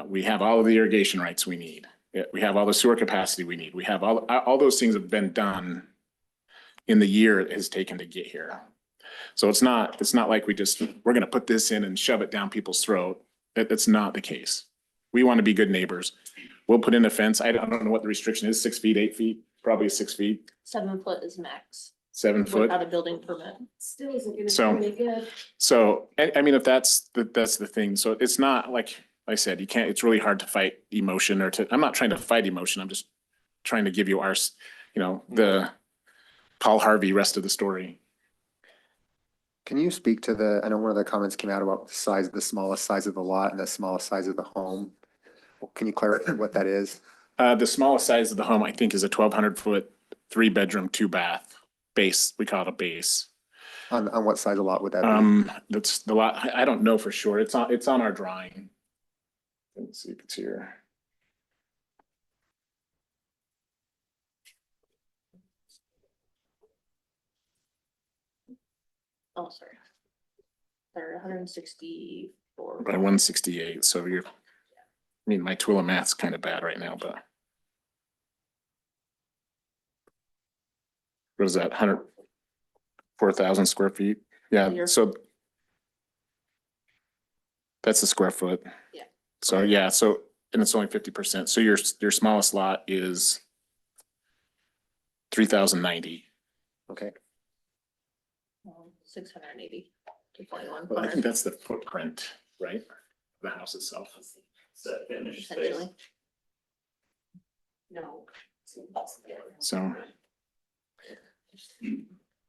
We have all of the irrigation rights we need. We have all the sewer capacity we need. We have all those things have been done in the year it has taken to get here. So it's not like we're going to put this in and shove it down people's throat. That's not the case. We want to be good neighbors. We'll put in a fence. I don't know what the restriction is, 6 feet, 8 feet, probably 6 feet. 7 foot is max. 7 foot. Without a building permit. Still isn't gonna So- be really good. So, I mean, if that's the thing. So it's not like I said, it's really hard to fight emotion I'm not trying to fight emotion. I'm just trying to give you the Paul Harvey rest of the story. Can you speak to I know one of the comments came out about the smallest size of the lot and the smallest size of the home. Can you clarify what that is? The smallest size of the home, I think, is a 1,200 foot, 3-bedroom, 2-bath base. We call it a base. On what size of lot would that be? That's the lot. I don't know for sure. It's on our drawing. Let's see if it's here. Oh, sorry. They're 164. By 168. So my Twila math's kind of bad right now, but. What is that? 4,000 square feet? Yeah, so. That's the square foot. Yeah. So, yeah, and it's only 50%. So your smallest lot is 3,090. Okay. 680 to 21. Well, I think that's the footprint, right? The house itself. Essentially. No. So,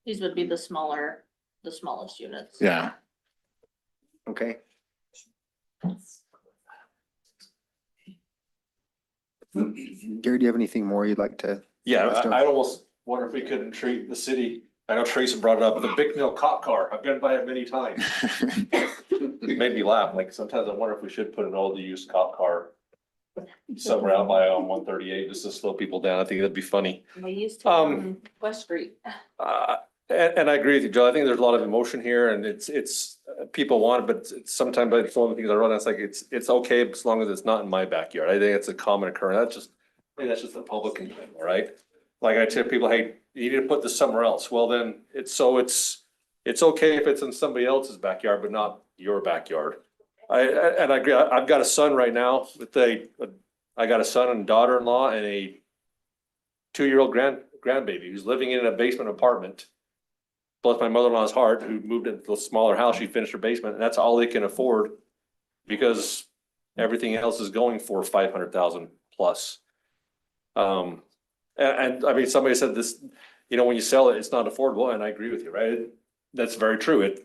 These would be the smallest units. yeah. Okay. Gary, do you have anything more you'd like to? Yeah, I almost wonder if we couldn't treat the city. I know Tracy brought it up, the Bicknell cop car. I've been by it many times. It made me laugh. Like sometimes I wonder if we should put an old used cop car somewhere out by on 138 just to slow people down. I think that'd be funny. They used to on West Street. And I agree with you, Joe. I think there's a lot of emotion here and it's people want it, but sometimes it's one of the things I run. It's like, it's okay as long as it's not in my backyard. I think it's a common occurrence. That's just Hey, that's just the public input, all right? Like I tell people, hey, you need to put this somewhere else. Well, then it's okay if it's in somebody else's backyard, but not your backyard. I agree. I've got a son right now with I got a son and daughter-in-law and a 2-year-old grandbaby who's living in a basement apartment. Bless my mother-in-law's heart, who moved into a smaller house. She finished her basement, and that's all they can afford because everything else is going for 500,000 plus. And I mean, somebody said this, when you sell it, it's not affordable, and I agree with you, right? That's very true.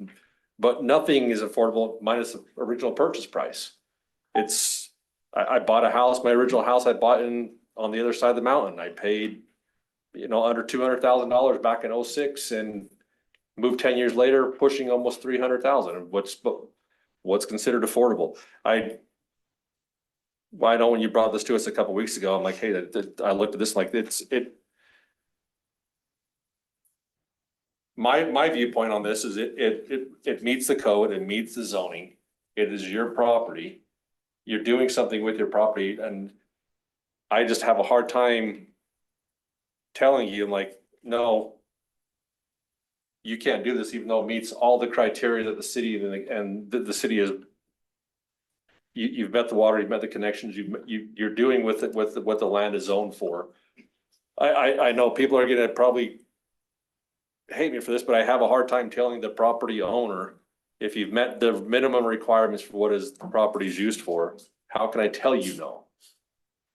But nothing is affordable minus the original purchase price. I bought a house, my original house I bought on the other side of the mountain. I paid, under $200,000 back in 2006 and moved 10 years later, pushing almost 300,000. What's considered affordable? I know when you brought this to us a couple of weeks ago, I'm like, hey, I looked at this like my viewpoint on this is it meets the code, it meets the zoning. It is your property. You're doing something with your property, and I just have a hard time telling you, like, no, you can't do this, even though it meets all the criteria that the city and the city is. You've met the water, you've met the connections, you're doing with it what the land is zoned for. I know people are gonna probably hate me for this, but I have a hard time telling the property owner, if you've met the minimum requirements for what is the property is used for, how can I tell you no?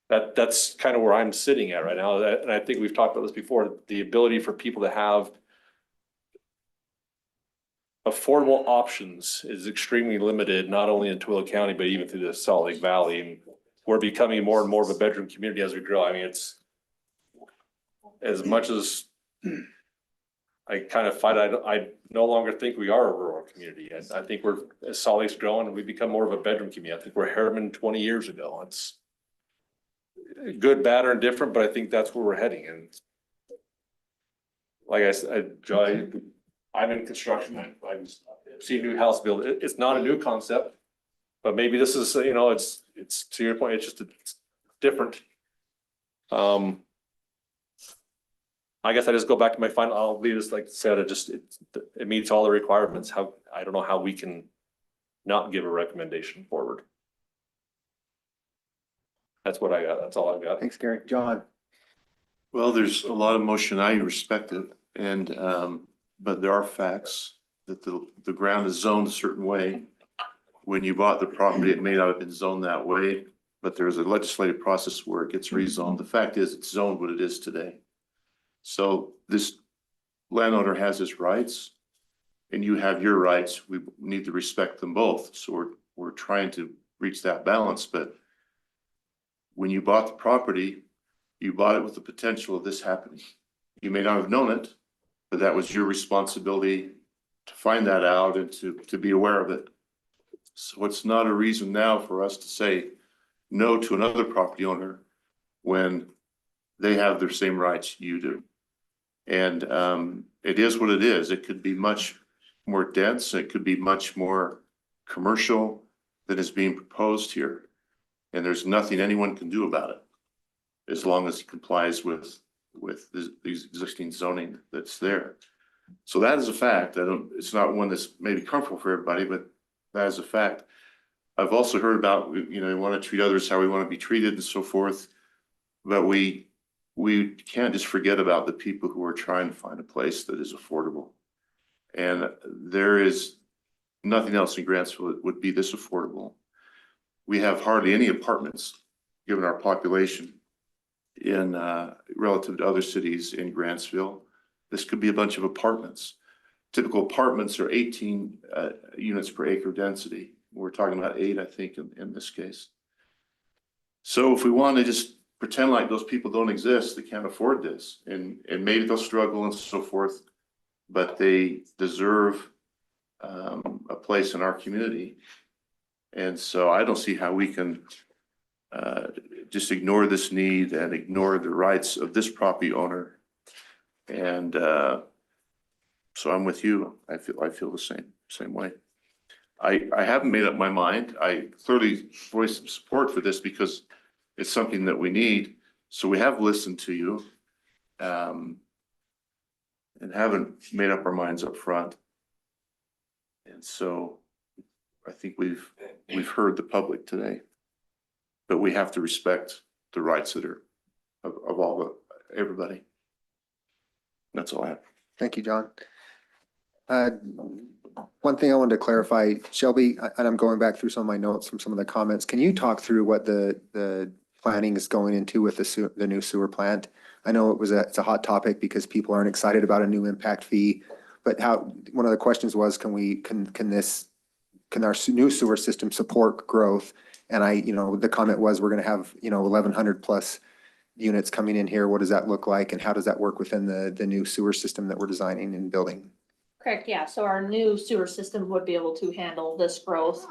That's kind of where I'm sitting at right now. And I think we've talked about this before, the ability for people to have affordable options is extremely limited, not only in Tooele County, but even through the Salt Lake Valley. And we're becoming more and more of a bedroom community as we grow. I mean, it's as much as I kind of fight, I no longer think we are a rural community. I think as Salt Lake's growing, and we become more of a bedroom community. I think we're Harriman 20 years ago. It's good, bad, or indifferent, but I think that's where we're heading. And like I said, I'm in construction. I've seen new house build. It's not a new concept, but maybe this is, it's to your point, it's different. I guess I just go back to my final, I'll leave this like I said, it meets all the requirements. I don't know how we can not give a recommendation forward. That's what I got. That's all I've got. Thanks, Gary. John. Well, there's a lot of motion. I respect it. And, but there are facts that the ground is zoned a certain way. When you bought the property, it may not have been zoned that way, but there's a legislative process where it gets rezoned. The fact is it's zoned what it is today. So this landowner has his rights and you have your rights. We need to respect them both. So we're trying to reach that balance. But when you bought the property, you bought it with the potential of this happening. You may not have known it, but that was your responsibility to find that out and to be aware of it. So it's not a reason now for us to say no to another property owner when they have their same rights you do. And it is what it is. It could be much more dense. It could be much more commercial than is being proposed here. And there's nothing anyone can do about it as long as it complies with these existing zoning that's there. So that is a fact. It's not one that's maybe comfortable for everybody, but that is a fact. I've also heard about, we want to treat others how we want to be treated and so forth. But we can't just forget about the people who are trying to find a place that is affordable. And there is nothing else in Grantsville that would be this affordable. We have hardly any apartments given our population in relative to other cities in Grantsville. This could be a bunch of apartments. Typical apartments are 18 units per acre density. We're talking about 8, I think, in this case. So if we want to just pretend like those people don't exist, they can't afford this, and maybe they'll struggle and so forth, but they deserve a place in our community. And so I don't see how we can just ignore this need and ignore the rights of this property owner. And so I'm with you. I feel the same way. I haven't made up my mind. I clearly voiced some support for this because it's something that we need. So we have listened to you. And haven't made up our minds up front. And so I think we've heard the public today. But we have to respect the rights that are of everybody. That's all I have. Thank you, John. One thing I wanted to clarify, Shelby, and I'm going back through some of my notes from some of the comments. Can you talk through what the planning is going into with the new sewer plant? I know it's a hot topic because people aren't excited about a new impact fee, but one of the questions was, can our new sewer system support growth? And the comment was, we're going to have, 1,100 plus units coming in here. What does that look like? And how does that work within the new sewer system that we're designing and building? Correct, yeah. So our new sewer system would be able to handle this growth,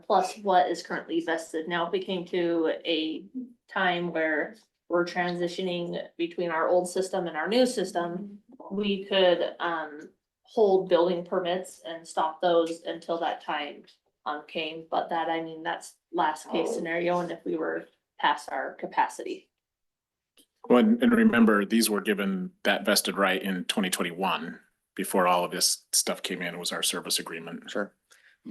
plus what is currently vested. Now, if we came to a time where we're transitioning between our old system and our new system, we could hold building permits and stop those until that time came. But that's last case scenario, and if we were past our capacity. Well, and remember, these were given that vested right in 2021, before all of this stuff came in, was our service agreement. Sure.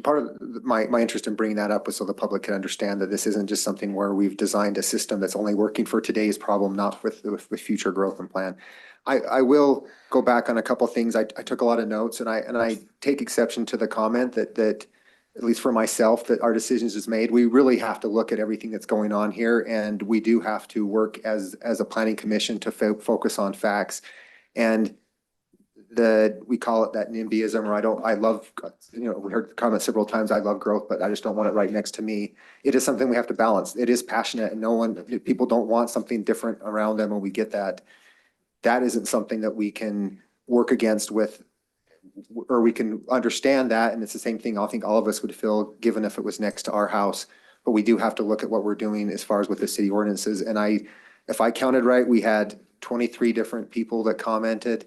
Part of my interest in bringing that up was so the public can understand that this isn't just something where we've designed a system that's only working for today's problem, not with future growth and plan. I will go back on a couple of things. I took a lot of notes, and I take exception to the comment that at least for myself, that our decisions is made. We really have to look at everything that's going on here, and we do have to work as a planning commission to focus on facts. And we call it that NIMBYism, or I love, we heard the comment several times, I love growth, but I just don't want it right next to me. It is something we have to balance. It is passionate, and people don't want something different around them, and we get that. That isn't something that we can work against or we can understand that. And it's the same thing I think all of us would feel given if it was next to our house. But we do have to look at what we're doing as far as with the city ordinances. And if I counted right, we had 23 different people that commented.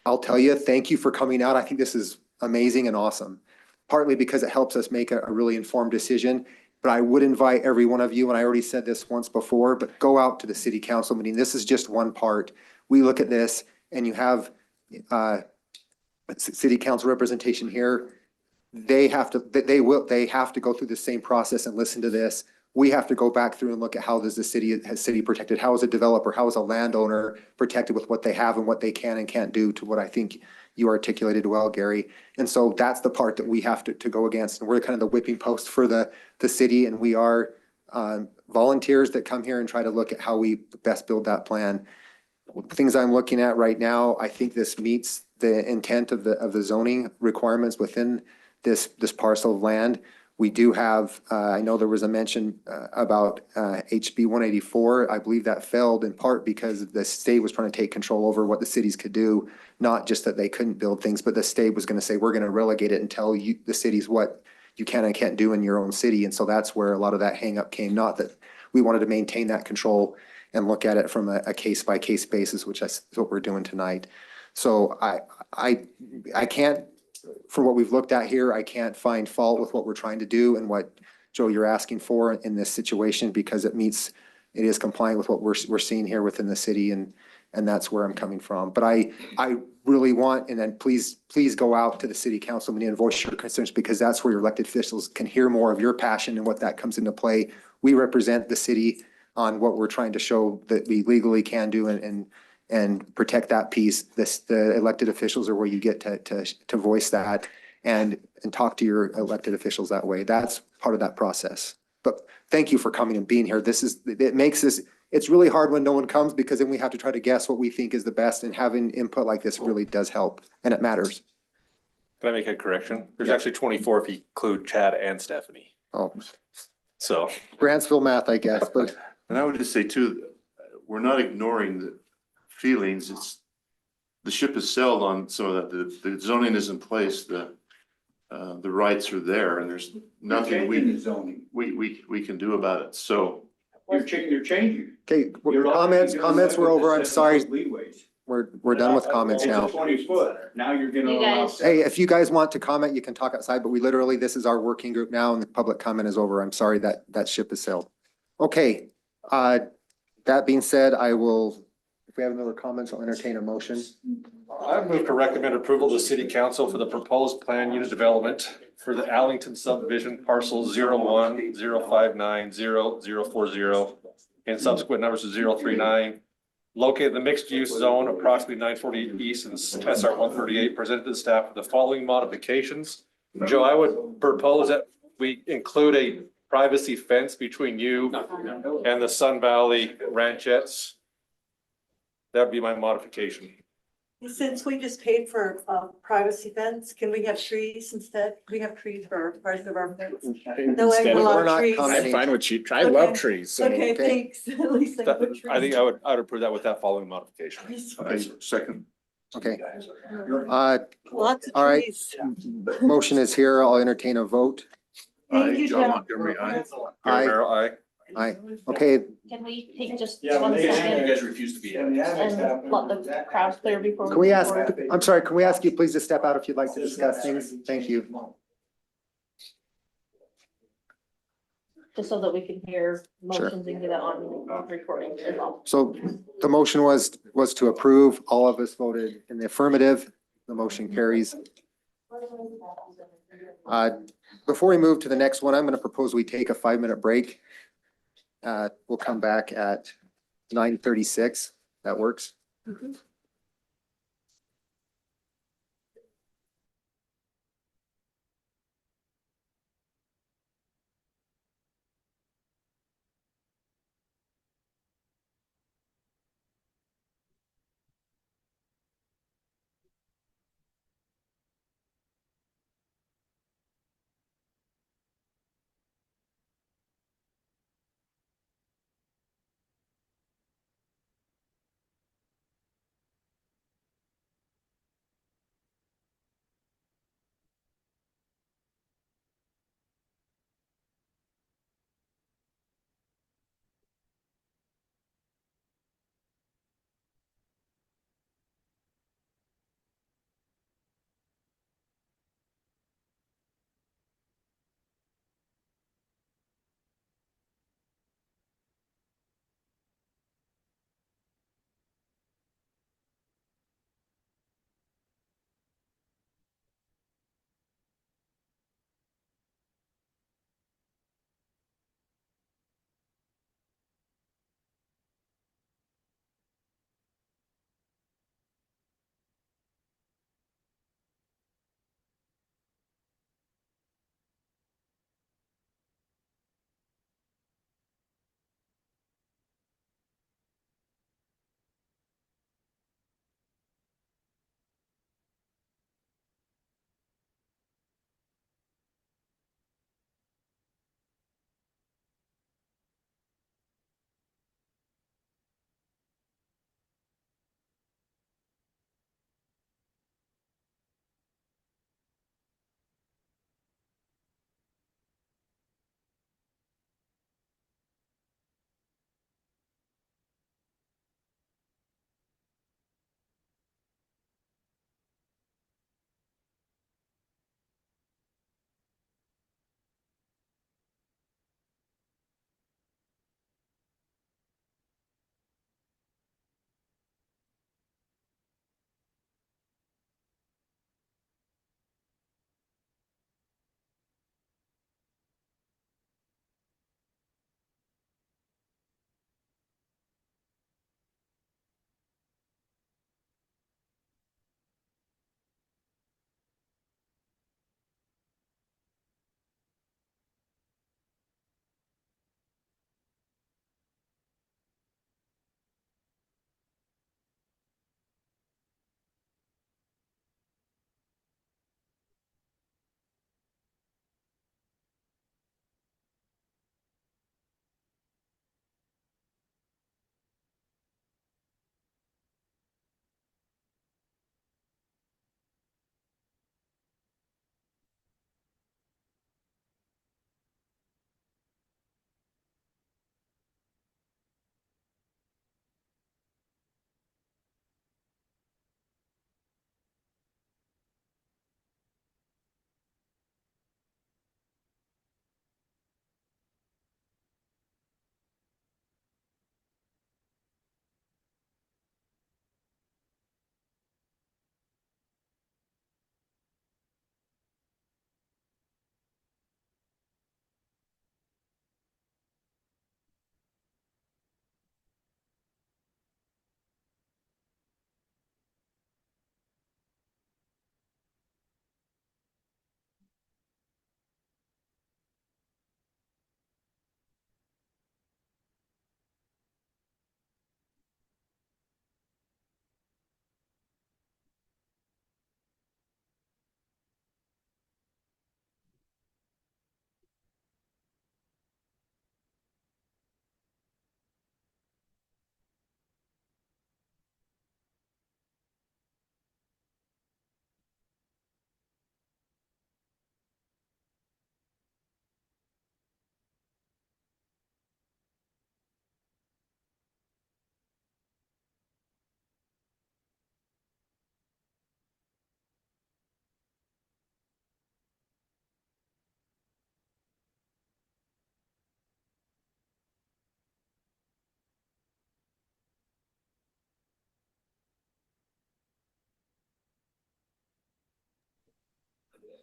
I'll tell you, thank you for coming out. I think this is amazing and awesome, partly because it helps us make a really informed decision. But I would invite every one of you, and I already said this once before, but go out to the city council meeting. This is just one part. We look at this, and you have city council representation here. They have to go through the same process and listen to this. We have to go back through and look at how does the city protected? How is a developer, how is a landowner protected with what they have and what they can and can't do, to what I think you articulated well, Gary. And so that's the part that we have to go against. And we're kind of the whipping post for the city. And we are volunteers that come here and try to look at how we best build that plan. Things I'm looking at right now, I think this meets the intent of the zoning requirements within this parcel of land. We do have, I know there was a mention about HB 184. I believe that failed in part because the state was trying to take control over what the cities could do. Not just that they couldn't build things, but the state was going to say, we're going to relegate it and tell you, the cities, what you can and can't do in your own city. And so that's where a lot of that hang up came. Not that we wanted to maintain that control and look at it from a case by case basis, which is what we're doing tonight. So I can't, for what we've looked at here, I can't find fault with what we're trying to do and what, Joe, you're asking for in this situation, because it is compliant with what we're seeing here within the city, and that's where I'm coming from. But I really want, and then please go out to the city council meeting and voice your concerns, because that's where your elected officials can hear more of your passion and what that comes into play. We represent the city on what we're trying to show that we legally can do and protect that piece. The elected officials are where you get to voice that and talk to your elected officials that way. That's part of that process. But thank you for coming and being here. It's really hard when no one comes, because then we have to try to guess what we think is the best, and having input like this really does help, and it matters. Can I make a correction? There's actually 24 if you include Chad and Stephanie. Oh, so Grantsville math, I guess. But And I would just say too, we're not ignoring the feelings. It's the ship has sailed on some of that. The zoning is in place. The rights are there, and there's nothing we can do about it. So They're changing. okay, comments were over. I'm sorry. We're done with comments now. 20 foot. Now you're gonna You allow. guys- Hey, if you guys want to comment, you can talk outside, but this is our working group now, and the public comment is over. I'm sorry that ship has sailed. Okay, That being said, if we have no other comments, I'll entertain a motion. I move to recommend approval to the city council for the proposed plan unit development for the Alington subdivision parcel 01-059-0040 and subsequent numbers to 039. Located in the mixed use zone approximately 940 east and SR 138, presented to the staff with the following modifications. Joe, I would propose that we include a privacy fence between you and the Sun Valley Ranchettes. That'd be my modification. Since we just paid for privacy fence, can we have trees instead? We have trees for part of our fence. No, I Instead of- love We're not trees. commenting. I'm fine with you. I love Okay. trees. So. Okay, thanks. At least I put trees. I think I would approve that with that following modification. Second. Okay. Lots of All right. trees. Motion is here. I'll entertain a vote. Thank you, John John. Montgomery, aye. Aye. Romero, aye. Aye. Okay, Can we take just 1 second refuse to be and let the crowd clear before? can we ask, move forward? I'm sorry, can we ask you please to step out if you'd like to discuss things? Thank you. Just so that we can hear motions and get it on recording as well. So the motion was to approve. All of us voted in the affirmative. The motion carries. Before we move to the next one, I'm going to propose we take a 5-minute break. We'll come back at 9:36. That works.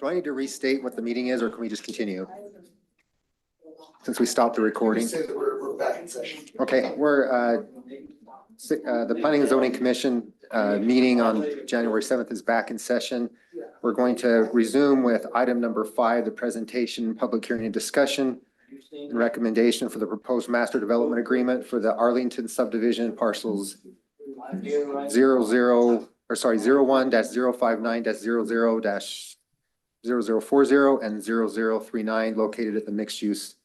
Do I need to restate what the meeting is, or can we just continue? Since we stopped the recording. We're back in session. Okay, the Planning and Zoning Commission meeting on January 7th is back in session. We're going to resume with item number 5, the presentation, public hearing and discussion and recommendation for the proposed master development agreement for the Arlington Subdivision parcels 01-059-00-0040 and 0039 located at the mixed use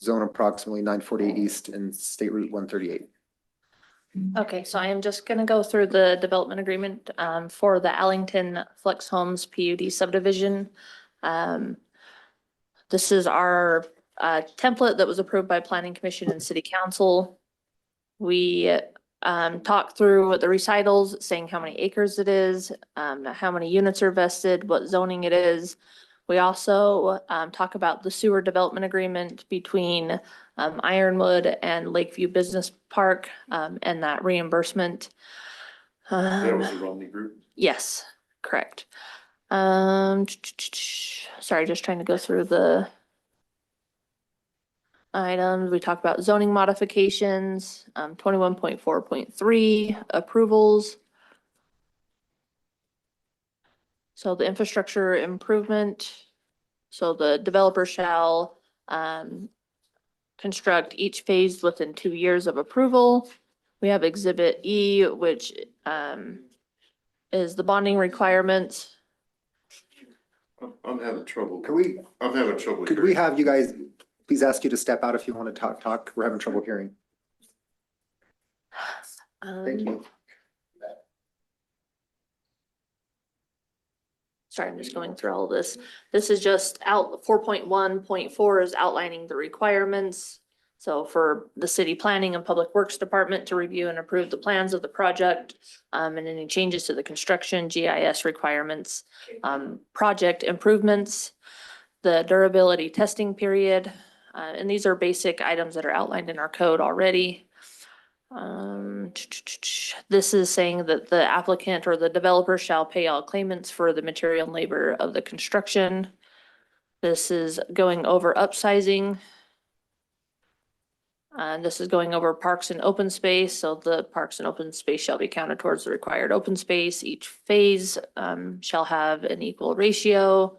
zone approximately 948 East and State Route 138. Okay, so I am just gonna go through the development agreement for the Alington Flex Homes PUD subdivision. This is our template that was approved by Planning Commission and City Council. We talked through the recitals, saying how many acres it is, how many units are vested, what zoning it is. We also talk about the sewer development agreement between Ironwood and Lakeview Business Park and that reimbursement. That was the Romney Group. Yes, correct. Sorry, just trying to go through the items. We talked about zoning modifications, 21.4.3 approvals. So the infrastructure improvement, so the developer shall construct each phase within 2 years of approval. We have Exhibit E, which is the bonding requirements. I'm having trouble. I'm having trouble. Could we have you guys, please ask you to step out if you want to talk? We're having trouble hearing. Thank you. Sorry, I'm just going through all of this. This is just out, 4.1.4 is outlining the requirements. So for the city planning and public works department to review and approve the plans of the project, and any changes to the construction, GIS requirements, project improvements, the durability testing period. And these are basic items that are outlined in our code already. This is saying that the applicant or the developer shall pay all claimants for the material and labor of the construction. This is going over upsizing. And this is going over parks and open space. So the parks and open space shall be counted towards the required open space. Each phase shall have an equal ratio.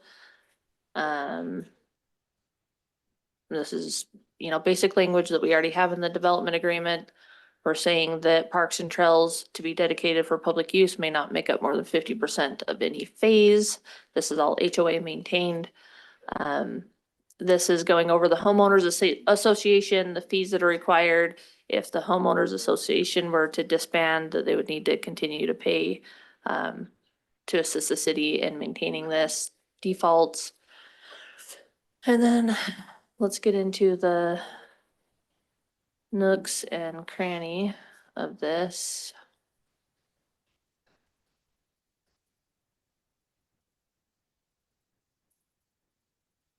This is, basic language that we already have in the development agreement. We're saying that parks and trails to be dedicated for public use may not make up more than 50% of any phase. This is all HOA maintained. This is going over the homeowners association, the fees that are required. If the homeowners association were to disband, they would need to continue to pay to assist the city in maintaining this defaults. And then let's get into the nooks and cranny of this.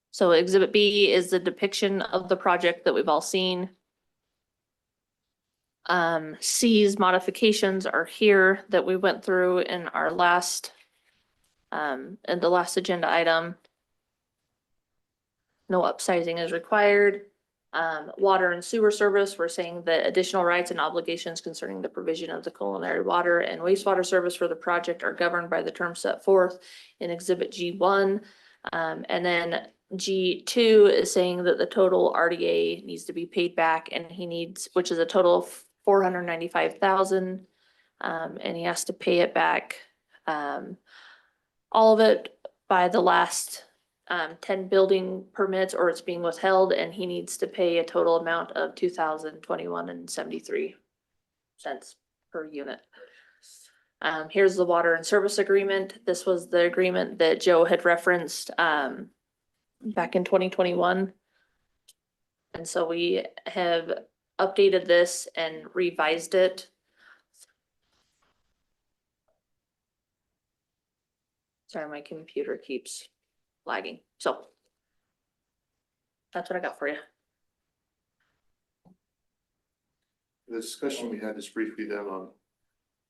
So Exhibit B is the depiction of the project that we've all seen. C's modifications are here that we went through in our last, in the last agenda item. No upsizing is required. Water and sewer service, we're saying that additional rights and obligations concerning the provision of the culinary water and wastewater service for the project are governed by the terms set forth in Exhibit G1. And then G2 is saying that the total RDA needs to be paid back, and he needs, which is a total of $495,000, and he has to pay it back, all of it by the last 10 building permits, or it's being withheld, and he needs to pay a total amount of $2,021.73 per unit. Here's the water and service agreement. This was the agreement that Joe had referenced back in 2021. And so we have updated this and revised it. Sorry, my computer keeps lagging. So that's what I got for you. The discussion we had just briefly then on,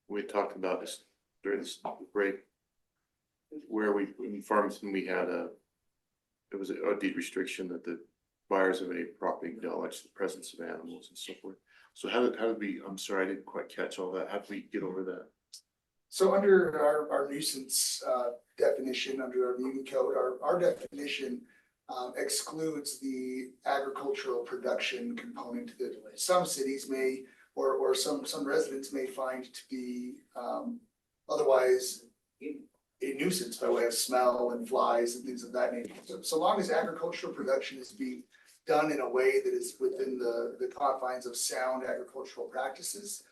we talked about this during this break, where in Farmington, we had it was a deed restriction that the buyers of any property acknowledge the presence of animals and so forth. So how did we, I'm sorry, I didn't quite catch all that. How did we get over that? So under our nuisance definition, under our muni code, our definition excludes the agricultural production component that some cities may, or some residents may find to be otherwise a nuisance by way of smell and flies and things of that nature. So long as agricultural production is being done in a way that is within the confines of sound agricultural practices,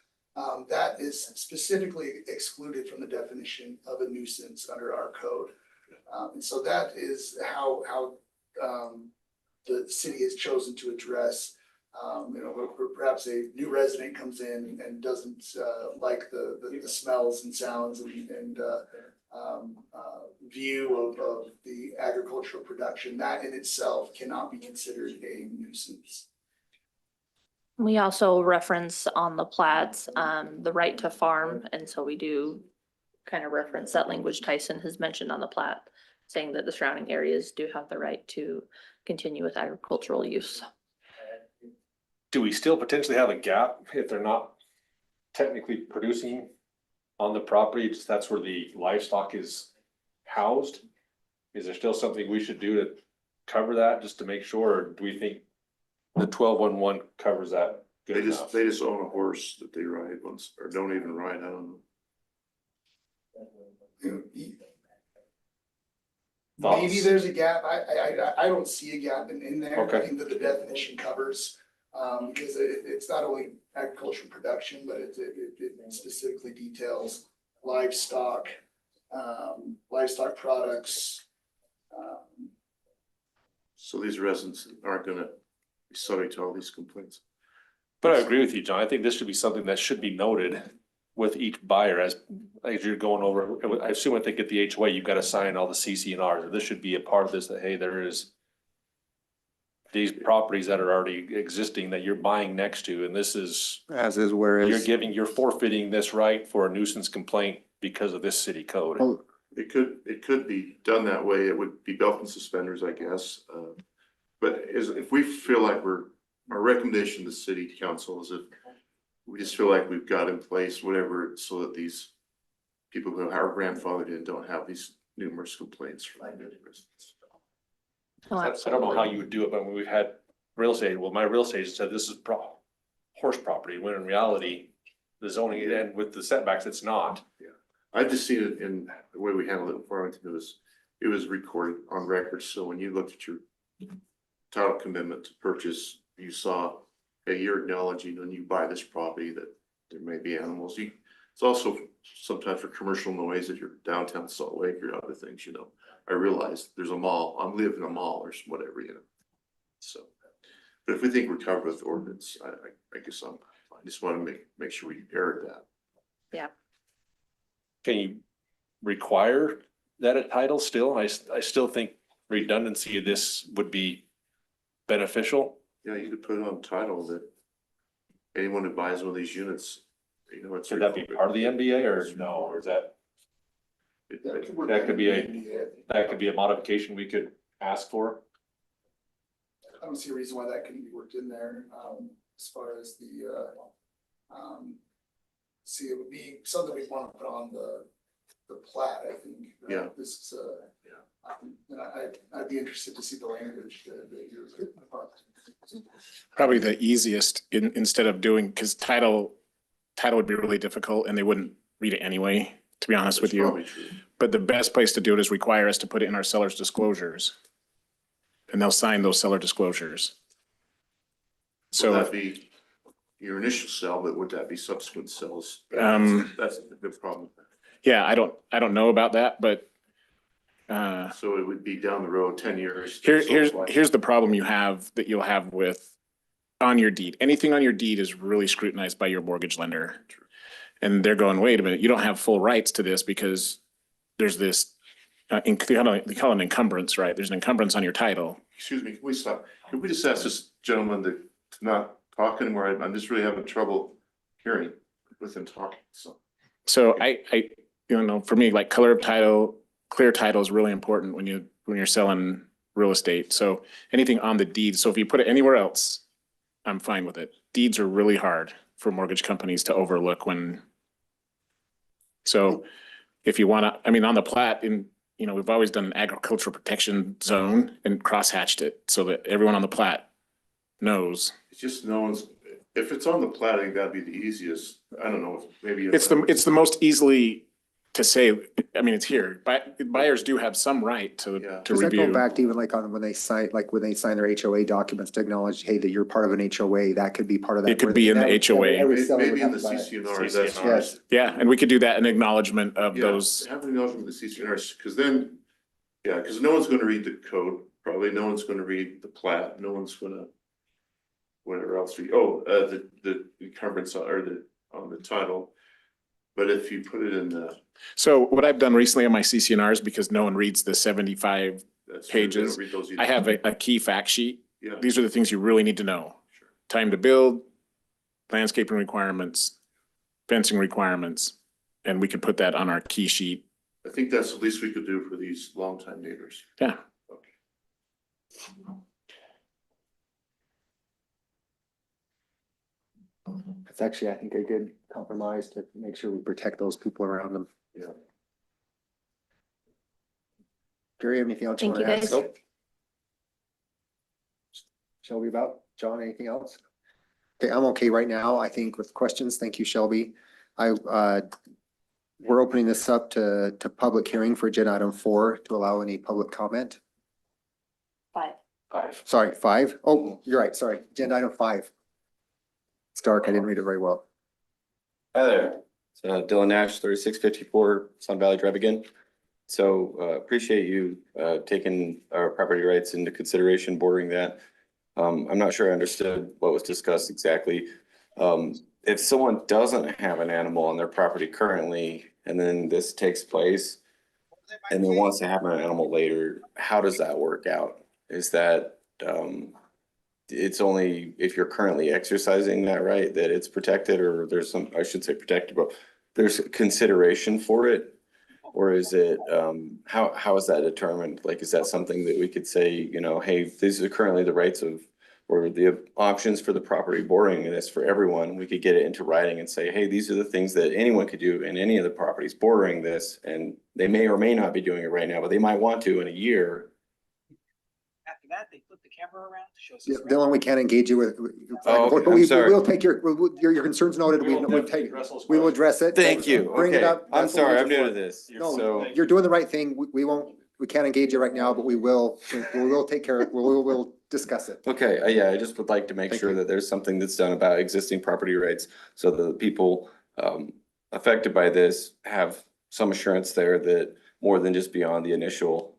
that is specifically excluded from the definition of a nuisance under our code. And so that is how the city has chosen to address, where perhaps a new resident comes in and doesn't like the smells and sounds and view of the agricultural production. That in itself cannot be considered a nuisance. We also reference on the plats, the right to farm, and so we do kind of reference that language Tyson has mentioned on the plat, saying that the surrounding areas do have the right to continue with agricultural use. Do we still potentially have a gap if they're not technically producing on the property? Just that's where the livestock is housed. Is there still something we should do to cover that, just to make sure, or do we think the 1211 covers that good enough? They just own a horse that they ride once, or don't even ride, I don't know. Maybe there's a gap. I don't see a gap in there. Okay. I think that the definition covers, because it's not only agricultural production, but it specifically details livestock, livestock products. So these residents aren't gonna be subject to all these complaints. But I agree with you, John. I think this should be something that should be noted with each buyer as you're going over. I assume if they get the HOA, you've got to sign all the CC&Rs. This should be a part of this, that, hey, there is these properties that are already existing that you're buying next to, and this is, As is, whereas. you're forfeiting this right for a nuisance complaint because of this city code. Oh, It could be done that way. It would be belt and suspenders, I guess. But if we feel like our recommendation to the city council is if we just feel like we've got in place whatever, so that these people who are grandfathered in don't have these numerous complaints from residents. I don't know how you would do it, but when we've had real estate, well, my real estate agent said this is horse property, when in reality, the zoning, and with the setbacks, it's not. Yeah, I've just seen it in the way we handled it in Farmington. It was recorded on record. So when you looked at your title commitment to purchase, you saw, hey, you're acknowledging when you buy this property that there may be animals. It's also sometimes for commercial noise if you're downtown Salt Lake or other things, I realize there's a mall, I'm living in a mall or whatever, So, but if we think we're covered with ordinance, I guess I just want to make sure we aired that. Yeah. Can you require that a title still? I still think redundancy of this would be beneficial. Yeah, you could put it on title that anyone who buys one of these units, it's. Should that be part of the MBA or no, or is that? That could be a modification we could ask for. I don't see a reason why that couldn't be worked in there, as far as the, it would be something we want to put on the plat, I think. Yeah. This is, and I'd be interested to see the language that you're. Probably the easiest instead of doing, because title would be really difficult and they wouldn't read it anyway, to be honest with you. But the best place to do it is require us to put it in our seller's disclosures. And they'll sign those seller disclosures. So that'd be your initial sell, but would that be subsequent sells? That's a good problem. Yeah, I don't know about that, but so it would be down the road 10 years. Here's the problem you'll have with on your deed. Anything on your deed is really scrutinized by your mortgage lender. And they're going, wait a minute, you don't have full rights to this because there's this, they call it an encumbrance, right? There's an encumbrance on your title. Excuse me, can we stop? Can we just ask this gentleman to not talk anymore? I'm just really having trouble hearing with him talking, So I for me, like color of title, clear title is really important when you're selling real estate. So anything on the deed. So if you put it anywhere else, I'm fine with it. Deeds are really hard for mortgage companies to overlook when. So if you want to, I mean, on the plat we've always done an agricultural protection zone and crosshatched it so that everyone on the plat knows. It's just no one's, if it's on the plat, I think that'd be the easiest. I don't know, maybe. It's the most easily to say, I mean, it's here, but buyers do have some right to Does that go review. back to even like when they sign their HOA documents to acknowledge, hey, that you're part of an HOA, that could be part of that. It could be in the HOA. Every seller would Maybe in have the to buy it. CCNRs, that's. Yes. Yeah, and we could do that in acknowledgement of Yeah, those. have an acknowledgement of the CCNRs, because then, because no one's gonna read the code, probably no one's gonna read the plat, no one's gonna. Whatever else the encumbrance on the title. But if you put it in the. So what I've done recently on my CCNRs, because no one reads the 75 pages, I have a key fact sheet. Yeah. These are the things you really need to know. Sure. Time to build, landscaping requirements, fencing requirements, and we could put that on our key sheet. I think that's the least we could do for these longtime neighbors. Yeah. Okay. It's actually, I think, a good compromise to make sure we protect those people around them. Yeah. Gary, anything else you Thank want to you, add? guys. Nope. Shelby about? John, anything else? Okay, I'm okay right now, I think, with questions. Thank you, Shelby. We're opening this up to public hearing for agenda item 4 to allow any public comment. 5. Sorry, 5. Oh, you're right, sorry. Agenda item 5. It's dark, I didn't read it very well. Hi there, it's Dylan Nash, 3654 Sun Valley Drive again. So appreciate you taking our property rights into consideration, bordering that. I'm not sure I understood what was discussed exactly. If someone doesn't have an animal on their property currently, and then this takes place, and then wants to have an animal later, how does that work out? Is that it's only if you're currently exercising that right that it's protected, or there's some, I should say protected, but there's consideration for it? Or is it, how is that determined? Like, is that something that we could say, hey, these are currently the rights of, or the options for the property bordering, and it's for everyone. We could get it into writing and say, hey, these are the things that anyone could do in any of the properties bordering this, and they may or may not be doing it right now, but they might want to in a year. After that, they flip the camera around to show us. Yeah, Dylan, we can't engage you with. Oh, okay, but I'm we sorry. will take your concerns noted. We will address it. Thank you. Bring it Okay. up. I'm That's what we're sorry, I'm here new for. to this. No, So, you're doing the right thing. We can't engage you right now, but we will take care of it. We'll discuss it. okay, yeah, I just would like to make Thank sure you. that there's something that's done about existing property rights, so that the people affected by this have some assurance there that more than just beyond the initial,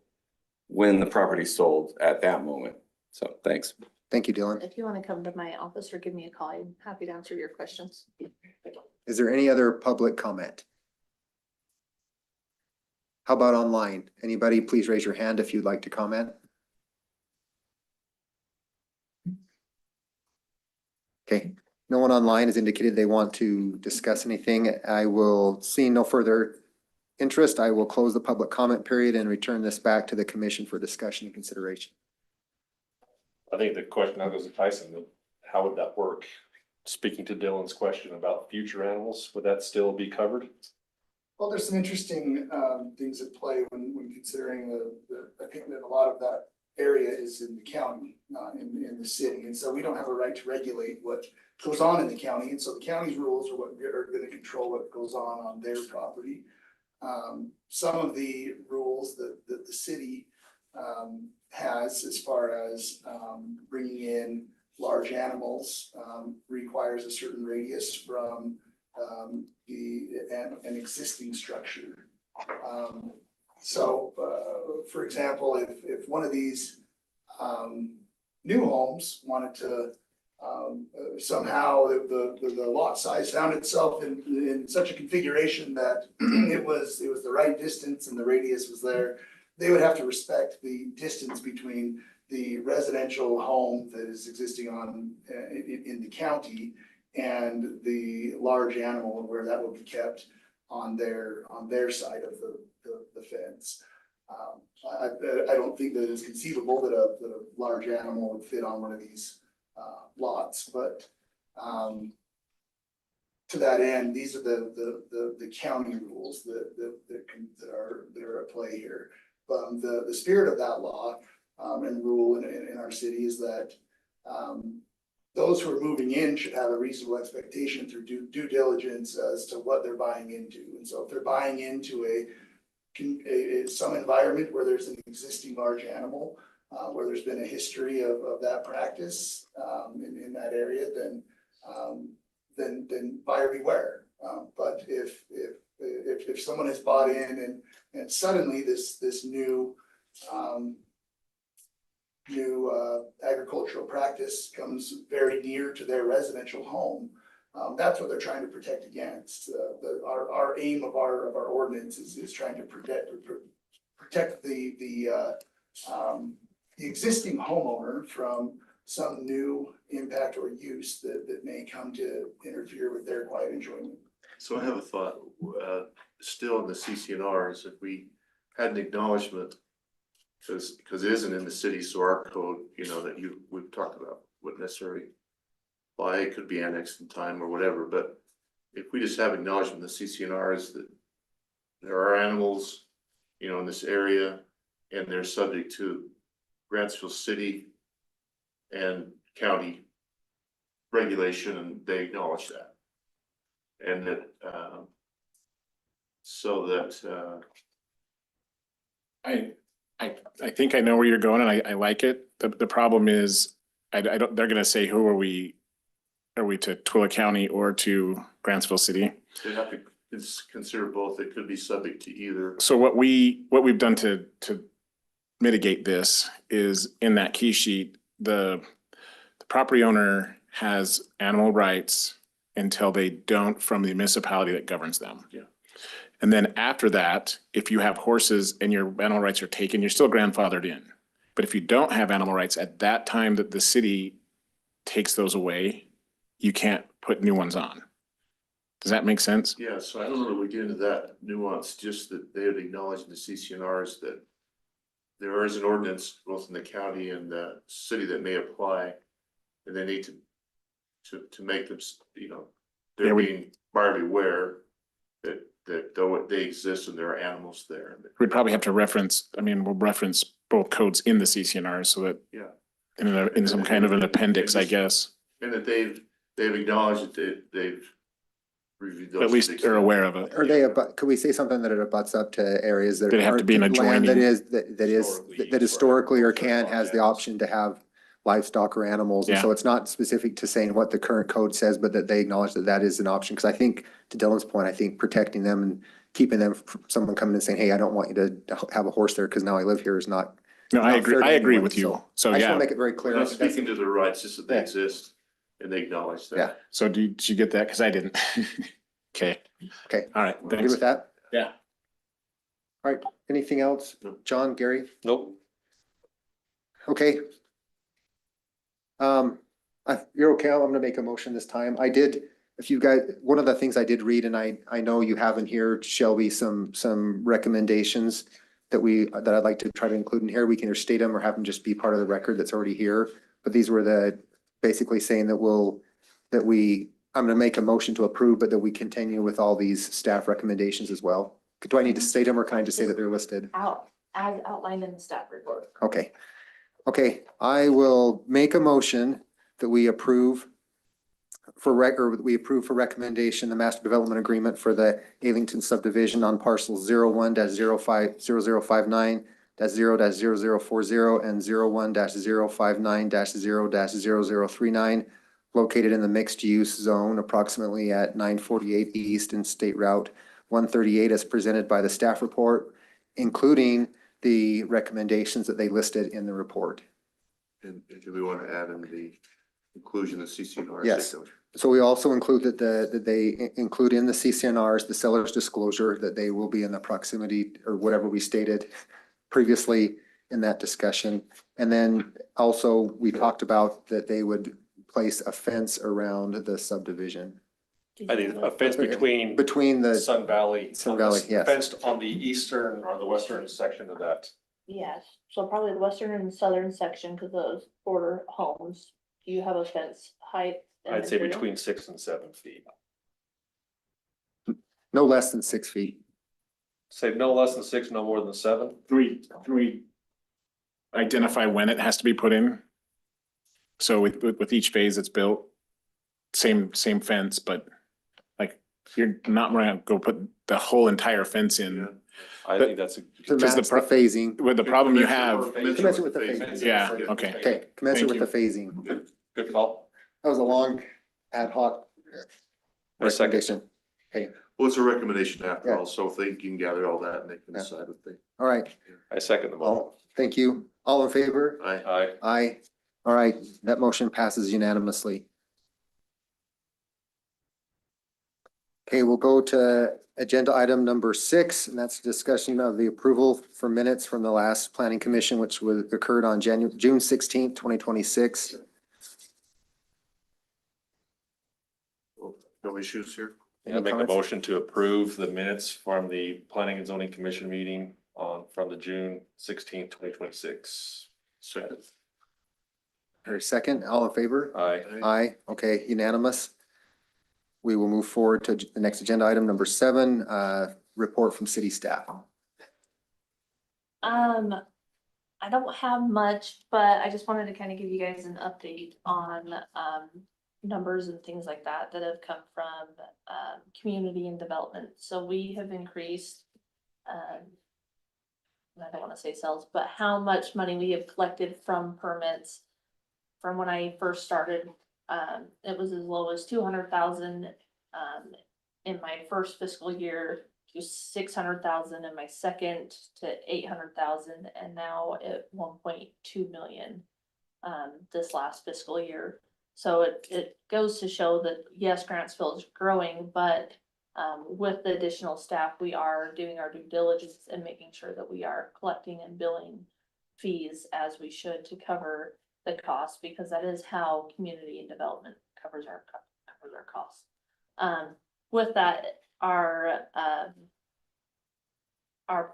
when the property's sold at that moment. So, thanks. Thank you, Dylan. If you want to come to my office or give me a call, I'm happy to answer your questions. Is there any other public comment? How about online? Anybody, please raise your hand if you'd like to comment. Okay, no one online has indicated they want to discuss anything. I will see no further interest. I will close the public comment period and return this back to the commission for discussion and consideration. I think the question now goes to Tyson, how would that work? Speaking to Dylan's question about future animals, would that still be covered? Well, there's some interesting things at play when considering I think that a lot of that area is in the county, not in the city. And so we don't have a right to regulate what goes on in the county. And so the county's rules are what are going to control what goes on their property. Some of the rules that the city has as far as bringing in large animals requires a certain radius from an existing structure. So for example, if one of these new homes wanted to somehow the lot size found itself in such a configuration that it was the right distance and the radius was there, they would have to respect the distance between the residential home that is existing in the county and the large animal, where that will be kept on their side of the fence. I don't think that it's conceivable that a large animal would fit on one of these lots, but to that end, these are the county rules that are at play here. But the spirit of that law and rule in our city is that those who are moving in should have a reasonable expectation through due diligence as to what they're buying into. And so if they're buying into some environment where there's an existing large animal, where there's been a history of that practice in that area, then buyer beware. But if someone has bought in and suddenly this new agricultural practice comes very near to their residential home, that's what they're trying to protect against. Our aim of our ordinance is trying to protect the existing homeowner from some new impact or use that may come to interfere with their quiet enjoyment. So I have a thought, still in the CCNRs, if we had an acknowledgement, because it isn't in the city, so our code, that we've talked about, wouldn't necessarily apply, it could be annexed in time or whatever, but if we just have acknowledgement in the CCNRs that there are animals, in this area, and they're subject to Grantsville City and county regulation, and they acknowledge that. And that, so that, I think I know where you're going, and I like it. The problem is, I don't, they're gonna say, who are we to Twilla County or to Grantsville City? they have to consider both, it could be subject to either. So what we've done to mitigate this is in that key sheet, the property owner has animal rights until they don't from the municipality that governs them. Yeah. And then after that, if you have horses and your animal rights are taken, you're still grandfathered in. But if you don't have animal rights at that time that the city takes those away, you can't put new ones on. Does that make sense? Yeah, so I don't know that we get into that nuance, just that they would acknowledge in the CCNRs that there is an ordinance both in the county and the city that may apply, and they need to make them, they're being buyer beware that though they exist and there are animals there. We'd probably have to reference, we'll reference both codes in the CCNR so that in some kind of an appendix, I guess. And that they've acknowledged that they've reviewed those. At least they're aware of it. Are they, could we say something that it abuts up to areas that They'd have to be an land adjoining. that historically or has the option to have livestock or animals? And so it's not specific to saying what the current code says, but that they acknowledge that is an option. Because I think, to Dylan's point, I think protecting them and keeping them from someone coming and saying, hey, I don't want you to have a horse there because now I live here is not. No, I not fair to agree anyone. with you. So I just yeah. want to make it very clear. We're not speaking to their rights, just that they exist and they acknowledge that. Yeah. So did you get that? Because I didn't. Okay. Okay. All right. Good Thanks. with that? Yeah. All right. Anything else? No. John, Gary? Nope. Okay. You're okay. I'm gonna make a motion this time. I did, if you guys, one of the things I did read, and I know you have in here, Shelby, some recommendations that I'd like to try to include in here. We can either state them or have them just be part of the record that's already here. But these were basically saying that I'm gonna make a motion to approve, but that we continue with all these staff recommendations as well. Do I need to state them or can I just say that they're listed? As outlined in the staff report. Okay. Okay, I will make a motion that we approve for recommendation, the master development agreement for the Alington subdivision on parcels 01-050059-0-0040 and 01-059-0-0039 located in the mixed use zone approximately at 948 East and State Route 138 as presented by the staff report, including the recommendations that they listed in the report. And do we want to add in the inclusion of CCNR? Yes. So we also include that they include in the CCNRs, the seller's disclosure that they will be in the proximity or whatever we stated previously in that discussion. And then also we talked about that they would place a fence around the subdivision. I think a fence between the Sun Valley. Sun Valley, yes. Fenced on the eastern or the western section of that. Yes, so probably the western and southern section, because those border homes, do you have a fence height? and I'd say material? between 6 and 7 feet. No less than 6 feet. Say no less than 6, no more than 7. Can we identify when it has to be put in? So with each phase that's built, same fence, but like you're not gonna go put the whole entire fence in. I think that's a. To match the phasing. With the problem you have, Commensurate with the phasing. yeah, okay. Okay, commensurate with the phasing. Good call. That was a long ad hoc A second. recommendation. Okay, Well, it's a recommendation after Yeah. all, so if they can gather all that and they can decide what they. all right. I second the motion. All, thank you. All in favor? Aye. Aye. All right, that motion passes unanimously. Okay, we'll go to agenda item number 6, and that's discussion of the approval for minutes from the last planning commission, which occurred on June 16th, 2026. No issues here? I make a motion to approve the minutes from the Planning and Zoning Commission meeting from the June 16th, 2026. Second. Or second, all in favor? Aye. Aye, okay, unanimous. We will move forward to the next agenda item, number 7, report from city staff. I don't have much, but I just wanted to kind of give you guys an update on, numbers and things like that have come from, community and development. So we have increased, I don't want to say sales, but how much money we have collected from permits. From when I first started, it was as low as 200,000 in my first fiscal year, to 600,000 in my second, to 800,000, and now at 1.2 million this last fiscal year. So it goes to show that yes, Grantsville is growing, but with the additional staff, we are doing our due diligence and making sure that we are collecting and billing fees as we should to cover the cost, because that is how community and development covers our costs. With that, our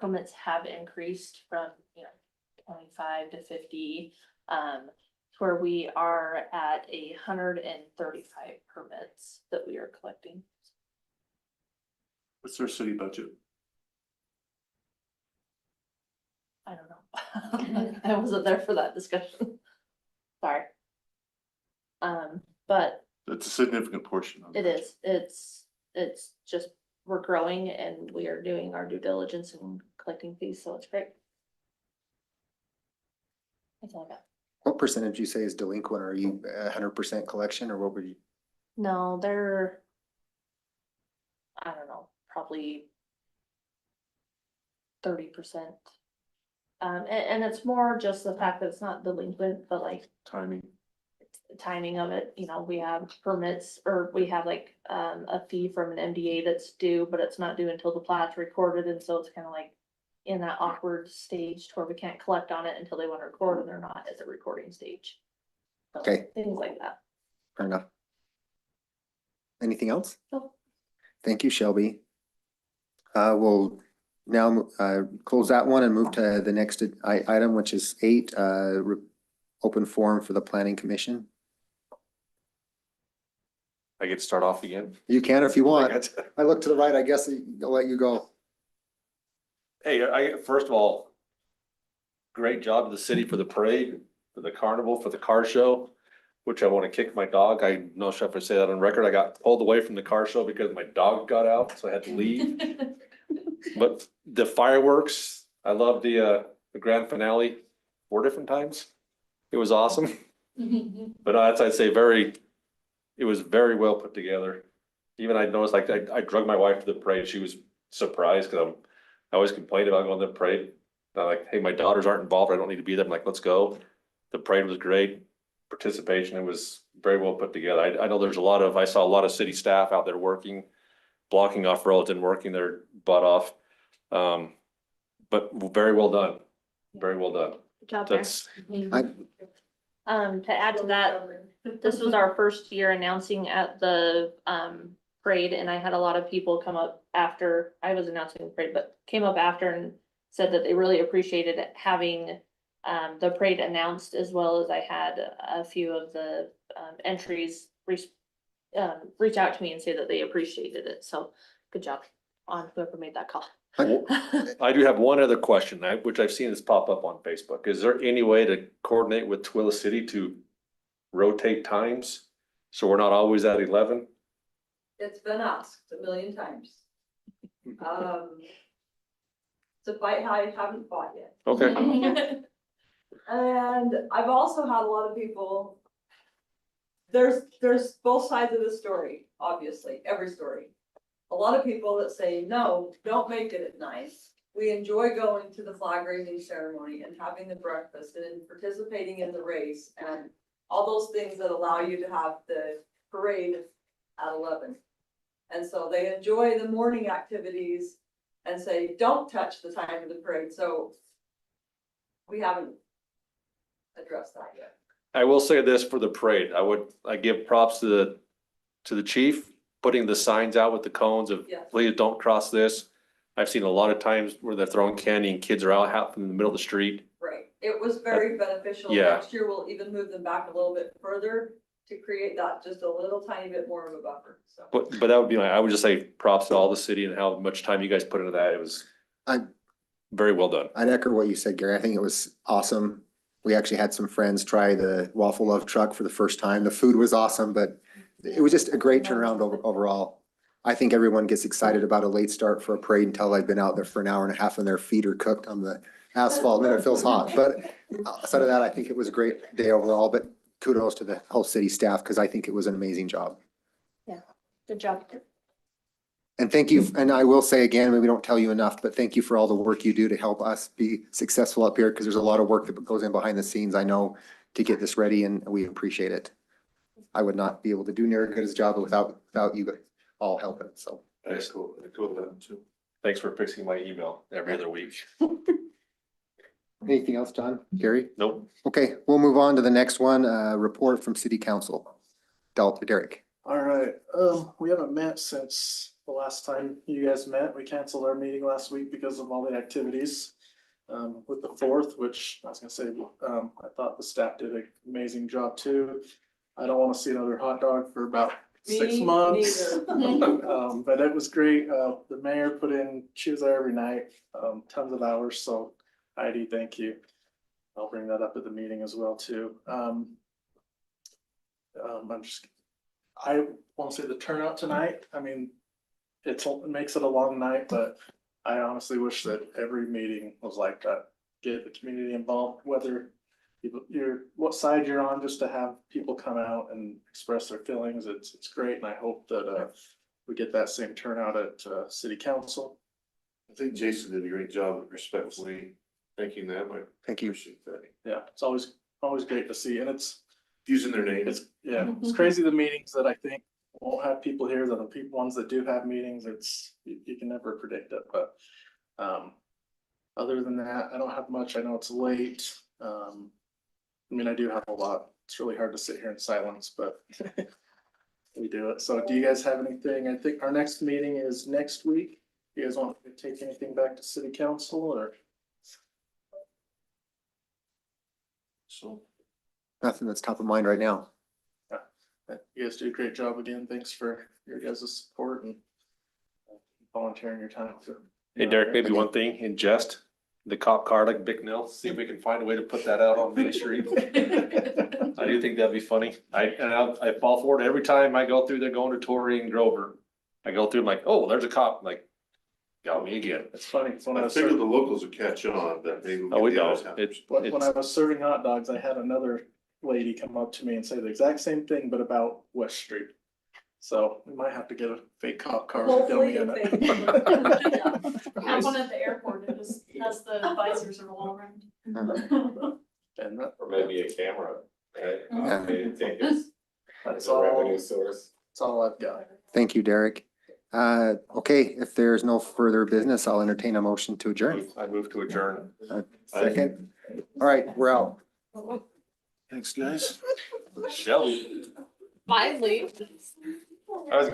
permits have increased from 25 to 50, to where we are at 135 permits that we are collecting. What's their city budget? I don't know. I wasn't there for that discussion. Sorry. But It's a significant portion of it is, it's just, we're growing and we are doing our due diligence and collecting fees, so it's great. That's all I got. What percentage you say is delinquent? Are you 100% collection, or what would you? No, they're, I don't know, probably 30%. And it's more just the fact that it's not delinquent, but like timing. the timing of it, we have permits, or we have like, a fee from an MDA that's due, but it's not due until the plat's recorded, and so it's kind of like in that awkward stage to where we can't collect on it until they want to record, and they're not at the recording stage. So, Okay. things like that. Fair enough. Anything else? No. Thank you, Shelby. We'll now close that one and move to the next item, which is 8, open forum for the planning commission. I get to start off again. You can if you want. I look to the right, I guess I'll let you go. Hey, first of all, great job to the city for the parade, for the carnival, for the car show, which I want to kick my dog. I'm not sure if I say that on record. I got pulled away from the car show because my dog got out, so I had to leave. But the fireworks, I love the grand finale 4 different times. It was awesome. But I'd say it was very well put together. Even I noticed, like, I drug my wife to the parade. She was surprised because I always complained about going to the parade. And I'm like, hey, my daughters aren't involved. I don't need to be there. I'm like, let's go. The parade was great. Participation, it was very well put together. I know I saw a lot of city staff out there working, blocking off roads and working their butt off. But very well done. Very well done. Good job there. That's, To add to that, this was our first year announcing at the parade, and I had a lot of people come up after I was announcing the parade, but came up after and said that they really appreciated having the parade announced, as well as I had a few of the entries reach out to me and say that they appreciated it. So good job on whoever made that call. I do have one other question, which I've seen this pop up on Facebook. Is there any way to coordinate with Twila City to rotate times? So we're not always at 11? It's been asked a million times. It's a fight I haven't fought yet. Okay. And I've also had a lot of people, there's both sides of the story, obviously, every story. A lot of people that say, no, don't make it at night. We enjoy going to the flag raising ceremony and having the breakfast and participating in the race and all those things that allow you to have the parade at 11. And so they enjoy the morning activities and say, don't touch the time of the parade. So we haven't addressed that yet. I will say this for the parade. I give props to the chief, putting the signs out with the cones of, Yes. please don't cross this. I've seen a lot of times where they're throwing candy and kids are out in the middle of the street. Right. It was very beneficial. Yeah. Next year, we'll even move them back a little bit further to create that just a little tiny bit more of a buffer. So. But that would be I would just say props to all the city and how much time you guys put into that. It was very well done. I'd echo what you said, Gary. I think it was awesome. We actually had some friends try the Waffle Love truck for the first time. The food was awesome, but it was just a great turnaround overall. I think everyone gets excited about a late start for a parade until they've been out there for an hour and a half and their feet are cooked on the asphalt and then it feels hot. But outside of that, I think it was a great day overall, but kudos to the whole city staff because I think it was an amazing job. Yeah, good job. And thank you, and I will say again, maybe we don't tell you enough, but thank you for all the work you do to help us be successful up here because there's a lot of work that goes in behind the scenes, I know, to get this ready and we appreciate it. I would not be able to do near as good a job without you guys all helping, so. That's cool. I cool with that too. Thanks for fixing my email every other week. Anything else, John? Gary? Nope. Okay, we'll move on to the next one, report from city council. Derek. All right, we haven't met since the last time you guys met. We canceled our meeting last week because of all the activities. With the 4th, which I was gonna say, I thought the staff did an amazing job too. I don't wanna see another hot dog for about 6 months. But it was great. The mayor put in, she was there every night, tons of hours, so Heidi, thank you. I'll bring that up at the meeting as well too. I won't say the turnout tonight. I mean, it makes it a long night, but I honestly wish that every meeting was like that. Get the community involved, whether what side you're on, just to have people come out and express their feelings. It's great, and I hope that we get that same turnout at city council. I think Jason did a great job of respectfully thanking them. Thank you. Appreciate that. Yeah, it's always great to see, and it's Using their name. it's crazy the meetings that I think won't have people here, that the ones that do have meetings, you can never predict it, but other than that, I don't have much. I know it's late. I mean, I do have a lot. It's really hard to sit here in silence, but we do it. So do you guys have anything? I think our next meeting is next week. You guys want to take anything back to city council or? So. Nothing that's top of mind right now. You guys do a great job again. Thanks for your guys' support and volunteering your time. Hey Derek, maybe one thing in jest, the cop car like Bicknell, see if we can find a way to put that out on Main Street. I do think that'd be funny. I fall for it every time I go through there going to Torrey and Grover. I go through, I'm like, oh, there's a cop, I'm like, got me again. It's funny. It's when I I was figured the locals would catch on, but maybe. Oh, we don't. don't. when I was serving hot dogs, I had another lady come up to me and say the exact same thing, but about West Street. So we might have to get a fake cop car with dummy in it. Have one at the airport. It just has the visors are all around. And that, Or maybe a camera, right? Yeah. Maybe take it that's as a all. revenue source. That's all I've got. Thank you, Derek. Okay, if there's no further business, I'll entertain a motion to adjourn. I move to adjourn. Second. All right, we're out. Thanks, guys. Shelby. Finally.